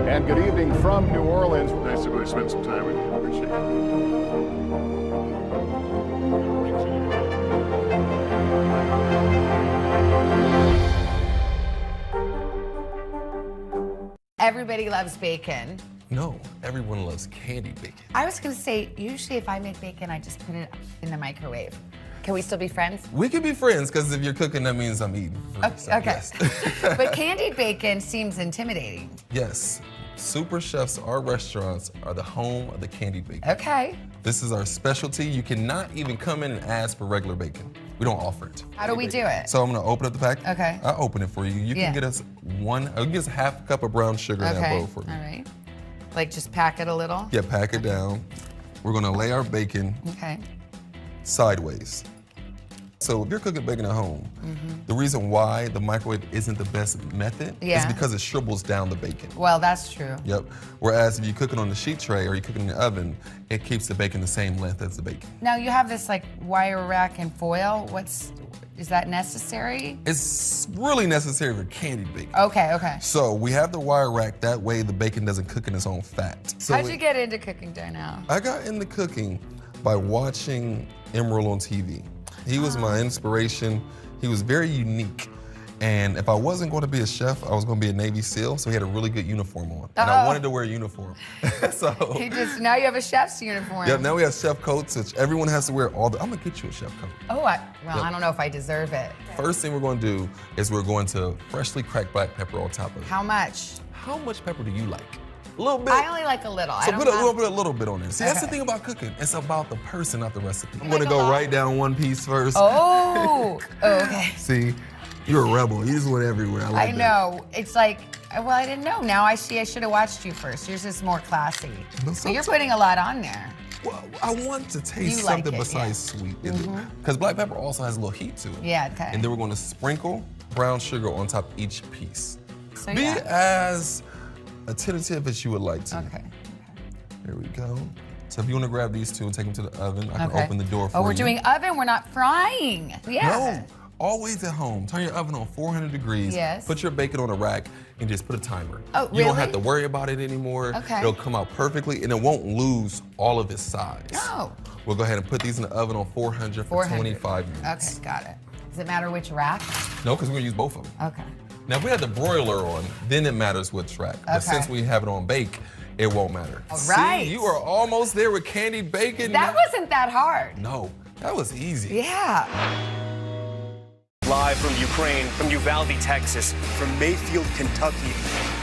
And good evening from New Orleans. Nice to really spend some time with you. Appreciate Everybody loves bacon. No, everyone loves candied bacon. I was gonna say, usually if I make bacon, I just put it in the microwave. Can we still be friends? We can be friends because if you're cooking, that means I'm eating. Okay. Yes. But candied bacon seems intimidating. Yes. Super Chefs, our restaurants, are the home of the candied bacon. Okay. This is our specialty. You cannot even come in and ask for regular bacon. We don't offer it. How do we do it? So I'm gonna open up the pack. Okay. I'll open it for you. You Yeah. can get us a half cup of brown sugar in that Okay. bowl for me. All right. Like just pack it a little? Yeah, pack it down. We're gonna lay our bacon Okay. sideways. So if you're cooking bacon at home, the reason why the microwave isn't the best method is because it shrivels down the bacon. Well, that's true. Yep. Whereas if you cook it on the sheet tray or you cook it in the oven, it keeps the bacon the same length as the bacon. Now you have this like wire rack and foil. Is that necessary? It's really necessary for candied bacon. Okay. So we have the wire rack, that way the bacon doesn't cook in its own fat. So How'd you get into cooking, Darnell? I got into cooking by watching Emeril on TV. He was my inspiration. He was very unique. And if I wasn't going to be a chef, I was going to be a Navy SEAL, so he had a really good uniform on. And I wanted to wear a uniform. Now you have a chef's uniform. Yeah, now we have chef coats, which everyone has to wear I'm gonna get you a chef coat. I don't know if I deserve it. First thing we're gonna do is we're going to freshly cracked black pepper on top of it. How much? How much pepper do you like? A little bit. I only like a little. So put a little bit on there. See, that's the thing about cooking. It's about the person, not the recipe. I'm gonna go right down one piece first. Okay. See, you're a rebel. You just went everywhere. I know. It's like, well, I didn't know. Now I see I should have watched you first. Yours is more classy. So you're putting a lot on there. Well, I want to taste something besides sweet. Because black pepper also has a little heat to it. Yeah, okay. And then we're going to sprinkle brown sugar on top of each piece. So, Be as attentive as you would like to. Okay. There we go. So if you want to grab these two and take them to the oven, I can open the door for you. Oh, we're doing oven, we're not frying. Yeah. No, always at home. Turn your oven on 400 degrees. Yes. Put your bacon on a rack and just put a timer. Oh, You don't have to worry about it anymore. Okay. It'll come out perfectly and it won't lose all of its size. Oh. We'll go ahead and put these in the oven on 400 for 25 minutes. Okay, got it. Does it matter which rack? No, because we're gonna use both of them. Okay. Now, if we had the broiler on, then it matters which rack. But since we have it on bake, it won't matter. All right. See, you are almost there with candied bacon. That wasn't that hard. No, that was easy. Yeah. Live from Ukraine, from Uvalde, Texas, from Mayfield, Kentucky.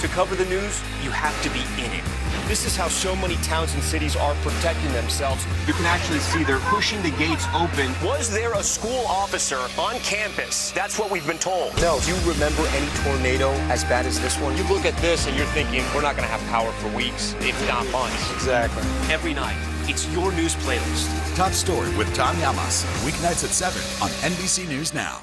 To cover the news, you have to be in it. This is how so many towns and cities are protecting themselves. You can actually see they're pushing the gates open. Was there a school officer on campus? That's what we've been told. No. Do you remember any tornado as bad as this one? You look at this and you're thinking, we're not going to have power for weeks, if not months. Exactly. Every night, it's your news playlist. Top Story with Tom Llamas, weeknights at 7 on NBC News Now.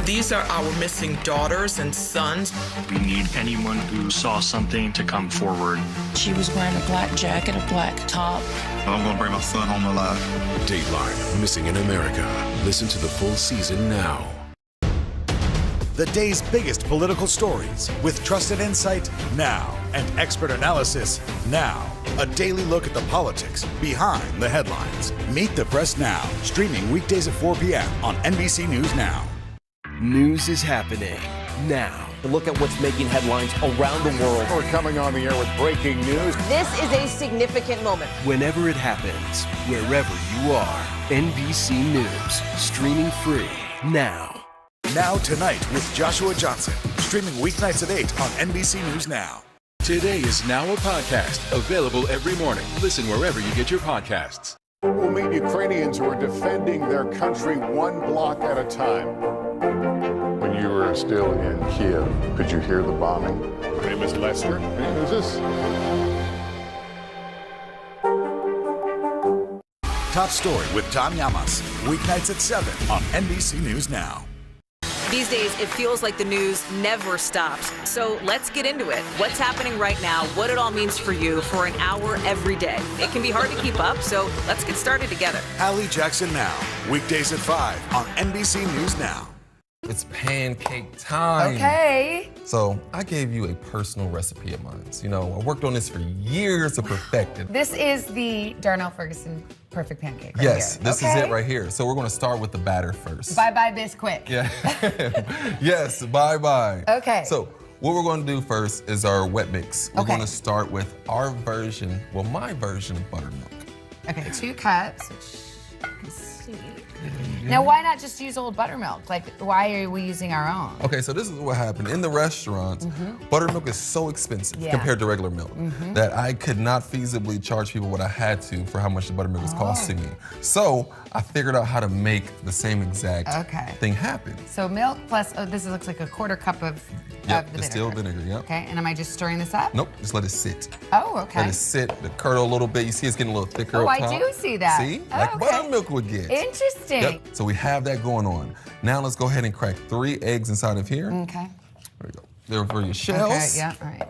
These are our missing daughters and sons. We need anyone who saw something to come forward. She was wearing a black jacket, a black top. I'm gonna bring my son home alive. Dateline, Missing in America. Listen to the full season now. The day's biggest political stories with trusted insight now and expert analysis now. A daily look at the politics behind the headlines. Meet the Press Now, streaming weekdays at 4 p.m. on NBC News Now. News is happening now. Look at what's making headlines around the world. We're coming on the air with breaking news. This is a significant moment. Whenever it happens, wherever you are, NBC News, streaming free now. Now Tonight with Joshua Johnson, streaming weeknights at 8 on NBC News Now. Today is now a podcast available every morning. Listen wherever you get your podcasts. We'll meet Ukrainians who are defending their country one block at a time. When you were still in Kiev, could you hear the bombing? My name is Lester. Who's this? Top Story with Tom Llamas, weeknights at 7 on NBC News Now. These days, it feels like the news never stops. So let's get into it. What's happening right now, what it all means for you for an hour every day. It can be hard to keep up, so let's get started together. Allie Jackson Now, weekdays at 5 on NBC News Now. It's pancake time. Okay. So I gave you a personal recipe of mine. You know, I worked on this for years to perfect it. This is the Darnell Ferguson perfect pancake right Yes, here. this is it right here. So we're gonna start with the batter first. Bye-bye Bisquick. Yeah. Yes, bye-bye. Okay. So what we're gonna do first is our wet mix. We're Okay. gonna start with our version, well, my version of buttermilk. Okay, 2 cups, which you can see. Now, why not just use old buttermilk? Like, why are we using our own? Okay, so this is what happened. In the restaurants, buttermilk is so expensive compared to regular milk that I could not feasibly charge people what I had to for how much the buttermilk was costing me. So I figured out how to make the same exact thing happen. So milk plus, this looks like a 1/4 cup of the distilled vinegar, yep. Okay, and am I just stirring this up? Nope, just let it sit. Oh, okay. Let it sit, the curdle a little bit. You see it's getting a little thicker Oh, up top. I do see that. See? Oh, Like okay. buttermilk would get. Interesting. Yep. So we have that going on. Now let's go ahead and crack 3 eggs inside of here. Okay. There we go. There for your shells. Okay, yeah, all right.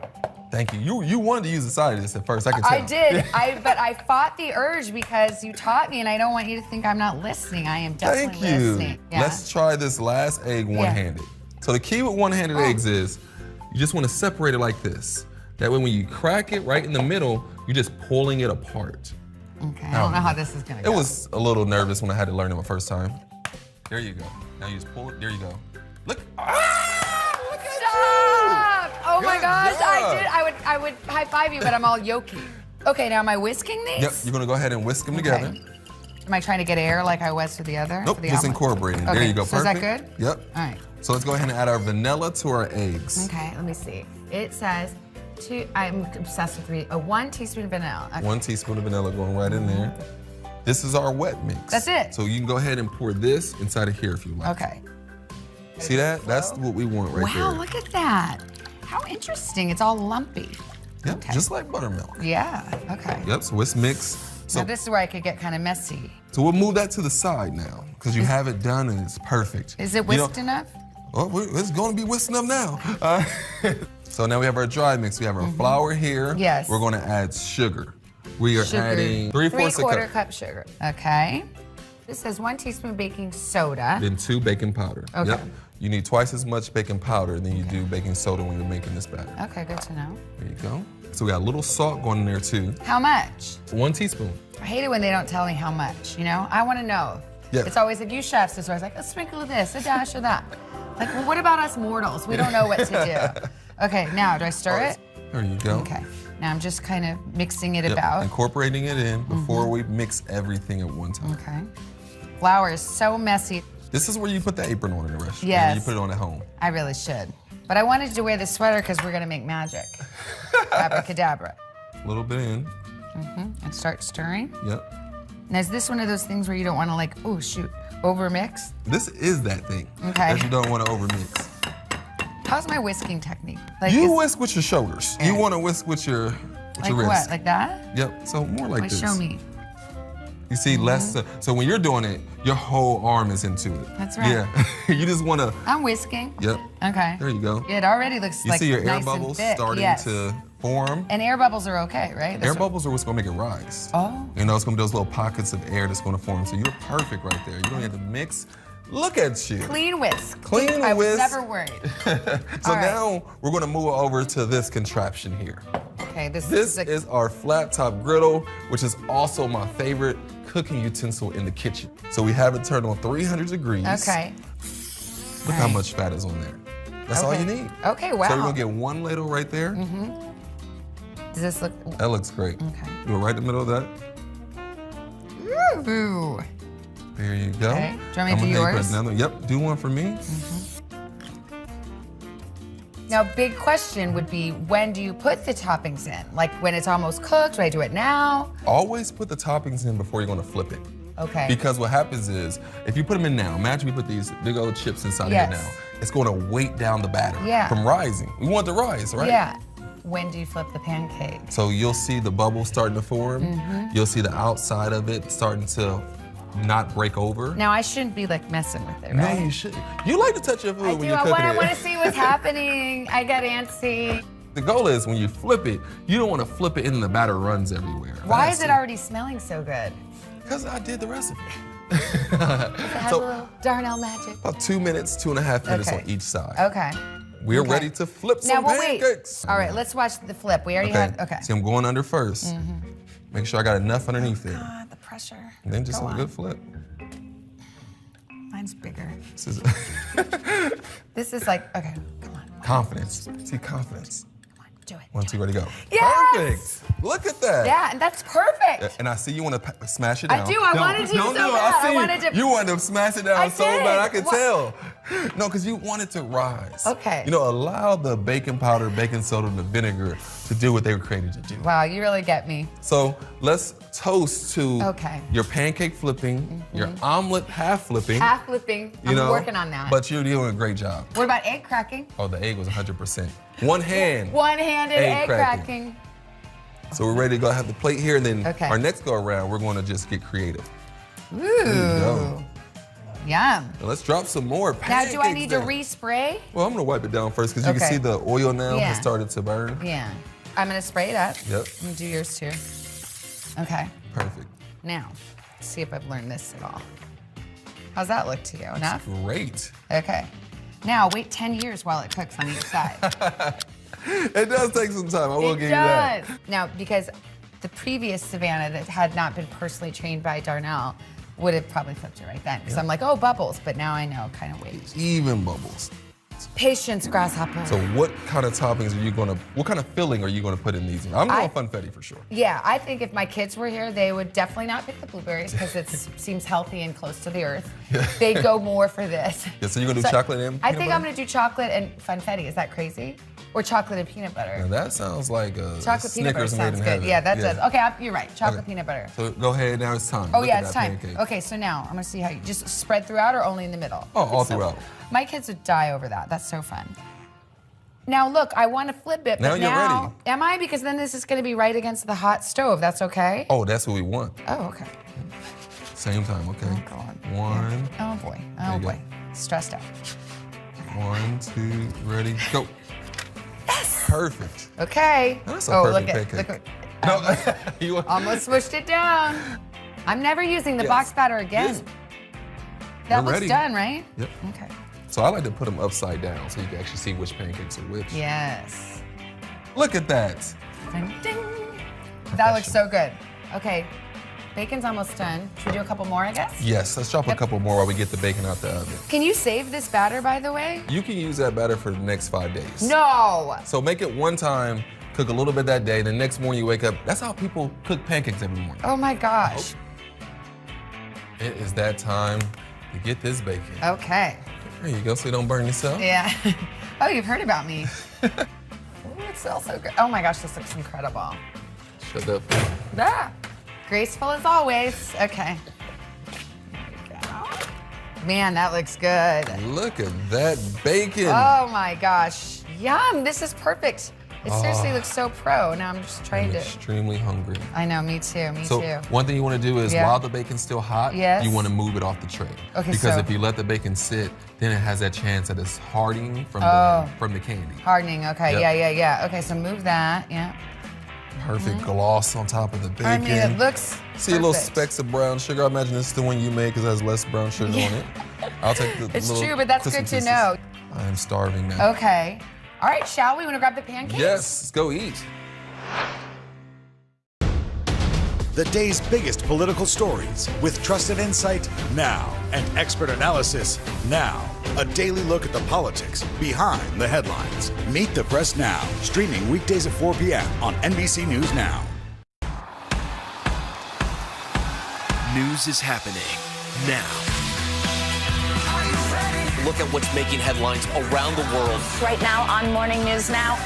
Thank you. You wanted to use the side of this at first, I can tell. I did, but I fought the urge because you taught me and I don't want you to think I'm not listening. I am definitely Thank you. listening. Yeah. Let's try this last egg one-handed. So the key with one-handed eggs is you just want to separate it like this. That way when you crack it right in the middle, you're just pulling it apart. Okay, I don't know how this is gonna go. It was a little nervous when I had to learn it my first time. There you go. Now you just pull it, there you go. Look, Stop! Oh my Good gosh, job. I would high five you, but I'm all yolky. Okay, now am I whisking these? Yep, you're gonna go ahead and whisk them together. Am I trying to get air like I was for the other? Nope, for the just omelet? incorporating. Okay, There you go, so perfect. is that good? Yep. All right. So let's go ahead and add our vanilla to our eggs. Okay, let me see. It says I'm obsessed with 1 teaspoon vanilla. Okay. 1 teaspoon of vanilla going right in there. This is our wet mix. That's it. So you can go ahead and pour this inside of here if you like. Okay. See that? That's what we want right there. Wow, look at that. How interesting. It's all lumpy. Yep, Okay. just like buttermilk. Yeah, okay. Yep, so it's mixed. So, Now this is where I could get kind of messy. so we'll move that to the side now because you have it done and it's perfect. Is it whisked enough? Oh, it's going to be whisked up now. So now we have our dry mix. We have our flour here. Yes. We're going to add sugar. We are adding 3/4 cup sugar. Okay. This says 1 teaspoon baking soda. Then 2 baking powder. Okay. Yep. You need twice as much baking powder than you do baking soda when you're making this batter. Okay, good to know. There you go. So we got a little salt going in there too. How much? 1 teaspoon. I hate it when they don't tell me how much, you know? I want to know. Yeah. It's always like, you chefs, it's always like, a sprinkle of this, a dash of that. Like, well, what about us mortals? We don't know what to do. Okay, now, do I stir it? There you go. Okay. Now I'm just kind of mixing it Yep, about. incorporating it in before we mix everything at one time. Okay. Flour is so messy. This is where you put the apron on in the restaurant. Yes. You put it on at home. I really should. But I wanted to wear this sweater because we're gonna make magic. Abracadabra. A little bit in. And start stirring. Yep. Now is this one of those things where you don't want to like, oh shoot, over mix? This is that thing. Okay. That you don't want to overmix. How's my whisking technique? Like You whisk with your shoulders. You want to whisk with your like wrist. what? Like that? Yep. So more like Wait, this. show me. You see, less. So when you're doing it, your whole arm is into it. That's right. Yeah. You just want to. I'm whisking. Yep. Okay. There you go. It already looks You like see your air nice bubbles and thick. starting Yes. to form. And air bubbles are okay, right? Air bubbles are what's gonna make it rise. Oh. You know, it's gonna be those little pockets of air that's gonna form. So you're perfect right there. You don't have to mix. Look at you. Clean whisk. Clean I was whisk. never worried. So All right. now we're gonna move over to this contraption here. Okay, this is our flat top griddle, which is also my favorite cooking utensil in the kitchen. So we have it turned on 300 degrees. Okay. Look how much fat is on there. That's all you need. Okay, wow. So we're gonna get one ladle right there. Does this look? That looks great. Okay. Go right in the middle of that. Ooh. There you go. Okay. Do you want me to do I'm gonna yours? put another. Yep, do one for me. Now, big question would be, when do you put the toppings in? Like when it's almost cooked? Do I do it now? Always put the toppings in before you're gonna flip it. Okay. Because what happens is, if you put them in now, imagine we put these big old chips inside of Yes. here now. It's gonna weight down the batter Yeah. from rising. We want it to rise, right? Yeah. When do you flip the pancake? So you'll see the bubbles starting to form. Mhm. You'll see the outside of it starting to not break over. Now, I shouldn't be like messing with it, No, right? you should. You like to touch your food I when do. you're I cooking want it. to see what's happening. I get antsy. The goal is when you flip it, you don't want to flip it and the batter runs everywhere. Why is it already smelling so good? Because I did the recipe. It has a little Darnell magic. About 2 minutes, 2.5 minutes Okay. on each side. Okay. We're Okay. ready to flip Now, some well, wait. pancakes. All right, let's watch the flip. We already had. Okay. See, I'm going under 1st. Make sure I got enough underneath there. God, the pressure. And then just Go a on. good flip. Mine's bigger. This is This is like, okay, come on. confidence. See, confidence. Do it. 1, 2, ready, go. Yes! Perfect. Look at that. Yeah, and that's perfect. And I see you want to smash it I down. do. I wanted to Don't so do it. bad. I see I wanted to- you wanted to smash it down I so did. bad. I could What? tell. No, because you want it to rise. Okay. You know, allow the baking powder, baking soda, and the vinegar to do what they were created to do. Wow, you really get me. So let's toast to Okay. your pancake flipping, your omelet half flipping. Half flipping. you I'm know, working on that. But you're doing a great job. What about egg cracking? Oh, the egg was 100%. One hand. One-handed egg cracking. cracking. So we're ready to go have the plate here, and then Okay. our next go around, we're going to just get creative. There you go. Yum. Now let's drop some more pancakes. Now, do I need to down. respray? Well, I'm gonna wipe it down first because you can see the oil now has started to burn. Yeah. I'm gonna spray it up. Yep. I'm gonna do yours too. Okay. Perfect. Now, let's see if I've learned this at all. How's that look to you? Enough? Great. Okay. Now, wait 10 years while it cooks on each side. It does take some time. I will give you that. Now, because the previous Savannah that had not been personally trained by Darnell would have probably flipped it right then. Because I'm like, oh, bubbles. But now I know, kind of wait. Even bubbles. Patience, grasshopper. So what kind of toppings are you gonna, what kind of filling are you gonna put in these? I'm going funfetti for sure. Yeah, I think if my kids were here, they would definitely not pick the blueberries because it seems healthy and close to the earth. They'd go more for this. Yeah, so you're gonna do chocolate and I peanut think butter? I'm gonna do chocolate and funfetti. Is that crazy? Or chocolate and peanut butter? Now that sounds like a Chocolate peanut butter Snickers made sounds in good. heaven. Yeah, that does. Okay, you're right. Chocolate peanut butter. So go ahead, now it's time. Oh Look yeah, at it's that time. pancake. Okay, so now I'm gonna see how you just spread throughout or only in the middle. Oh, all throughout. My kids would die over that. That's so fun. Now look, I want to flip it, Now but you're now ready. am I? Because then this is gonna be right against the hot stove. That's okay? Oh, that's what we want. Oh, okay. Same time, okay. Oh, God. One. Oh boy. There Oh you go. boy. Stressed out. 1, 2, ready, go. Yes. Perfect. Okay. That's a oh, perfect look pancake. at, You want- almost smushed it down. I'm never using the Yes. box batter again. Yes. That You're looks ready. done, right? Yep. Okay. So I like to put them upside down so you can actually see which pancakes are which. Yes. Look at that. Ding, ding. That looks so good. Okay. Bacon's almost done. Should we do a couple more, I guess? Yes, let's drop a couple more while we get the bacon out the oven. Can you save this batter, by the way? You can use that batter for the next 5 days. No. So make it one time, cook a little bit that day, the next morning you wake up. That's how people cook pancakes every morning. Oh my gosh. It is that time to get this bacon. Okay. There you go, so you don't burn yourself. Yeah. Oh, you've heard about me. Ooh, it smells so good. Oh my gosh, this looks incredible. Shut up. Ah, graceful as always. Okay. There we go. Man, that looks good. Look at that bacon. Oh my gosh. Yum, this is perfect. It seriously looks so pro. Now I'm just trying to. Extremely hungry. I know, me too, me So too. one thing you want to do is Yeah. while the bacon's still hot, Yes. you want to move it off the tray. Okay, because so- if you let the bacon sit, then it has that chance that it's hardening from the candy. Hardening, okay, Yep. yeah. Okay, so move that, yeah. Perfect gloss on top of the bacon. I mean, it looks See a little perfect. specks of brown sugar. I imagine this is the one you made because it has less brown sugar on it. I'll take the It's little true, but that's bits good and to pieces. know. I am starving now. Okay. All right, shall we? Want to grab the pancakes? Yes, let's go eat. The day's biggest political stories with trusted insight now and expert analysis now. A daily look at the politics behind the headlines. Meet the Press Now, streaming weekdays at 4 p.m. on NBC News Now. News is happening now. Look at what's making headlines around the world. Right now on Morning News Now.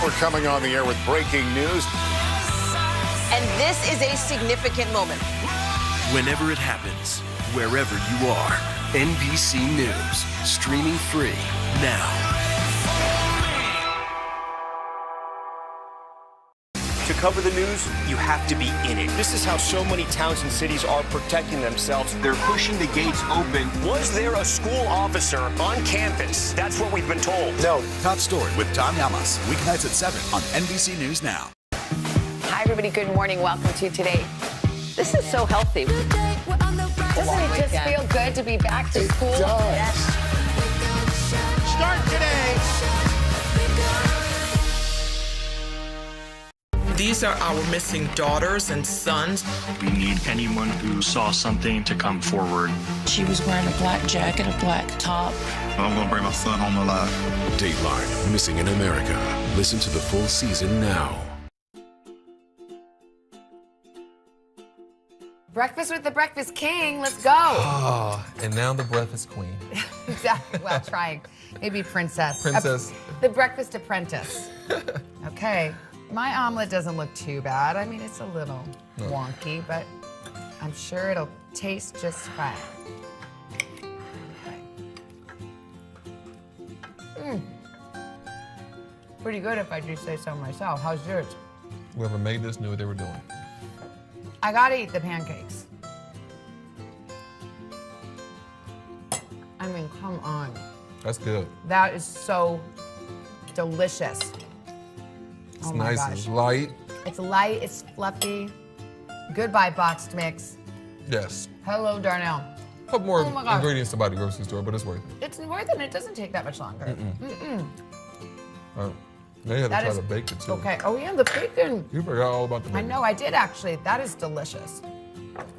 We're coming on the air with breaking news. And this is a significant moment. Whenever it happens, wherever you are, NBC News, streaming free now. To cover the news, you have to be in it. This is how so many towns and cities are protecting themselves. They're pushing the gates open. Was there a school officer on campus? That's what we've been told. No. Top Story with Tom Yamas. Weeknights at 7 on NBC News Now. Hi, everybody. Good morning. Welcome to Today. This is so healthy. Doesn't it just feel good to be back to school? Start today. These are our missing daughters and sons. We need anyone who saw something to come forward. She was wearing a black jacket, a black top. I'm gonna bring my son home alive. Dateline, Missing in America. Listen to the full season now. Breakfast with the Breakfast King. Let's go. Ah, and now the breakfast queen. Exactly. Well, trying. Maybe princess. Princess. The Breakfast Apprentice. Okay. My omelet doesn't look too bad. I mean, it's a little wonky, but I'm sure it'll taste just fine. Okay. Pretty good if I do say so myself. How's yours? Whoever made this knew what they were doing. I gotta eat the pancakes. I mean, come on. That's good. That is so delicious. It's Oh my nice. gosh. It's light. It's light, it's fluffy. Goodbye, boxed mix. Yes. Hello, Darnell. A couple more Oh my gosh. ingredients to buy at the grocery store, but it's worth it. It's worth it, and it doesn't take that much longer. Mm-mm. They had to That try is- to bake it too. Okay. Oh, yeah, the bacon. You forgot all about the I bacon. know, I did actually. That is delicious.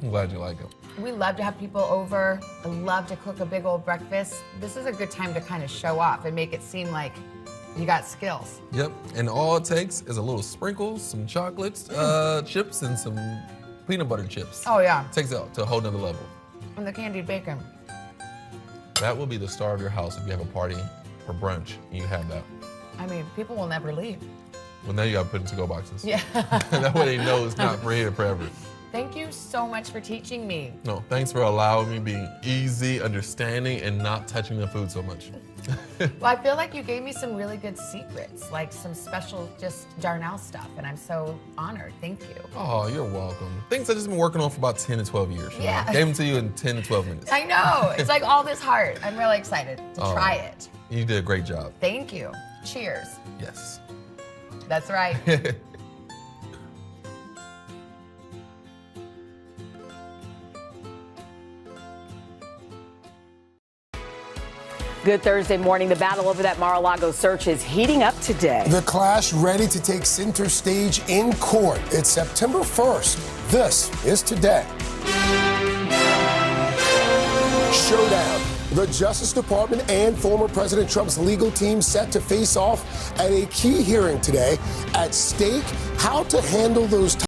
I'm glad you like it. We love to have people over. I love to cook a big old breakfast. This is a good time to kind of show off and make it seem like you got skills. Yep. And all it takes is a little sprinkles, some chocolates, chips, and some peanut butter chips. Oh, yeah. Takes it to a whole nother level. And the candied bacon. That will be the star of your house if you have a party or brunch and you have that. I mean, people will never leave. Well, now you got to put it in to-go boxes. Yeah. That way they know it's not for here forever. Thank you so much for teaching me. No, thanks for allowing me being easy, understanding, and not touching the food so much. Well, I feel like you gave me some really good secrets, like some special just Darnell stuff, and I'm so honored. Thank you. Oh, you're welcome. Things I've just been working on for about 10 to 12 years. you know? Yeah. Gave them to you in 10 to 12 minutes. I know. It's like all this heart. I'm really excited to Oh. try it. You did a great job. Thank you. Cheers. Yes. That's right. Good Thursday morning. The battle over that Mar-a-Lago search is heating up today. The clash ready to take center stage in court. It's September 1st. This is today. Showdown. The Justice Department and former President Trump's legal team set to face off at a key hearing today. At stake, how to handle those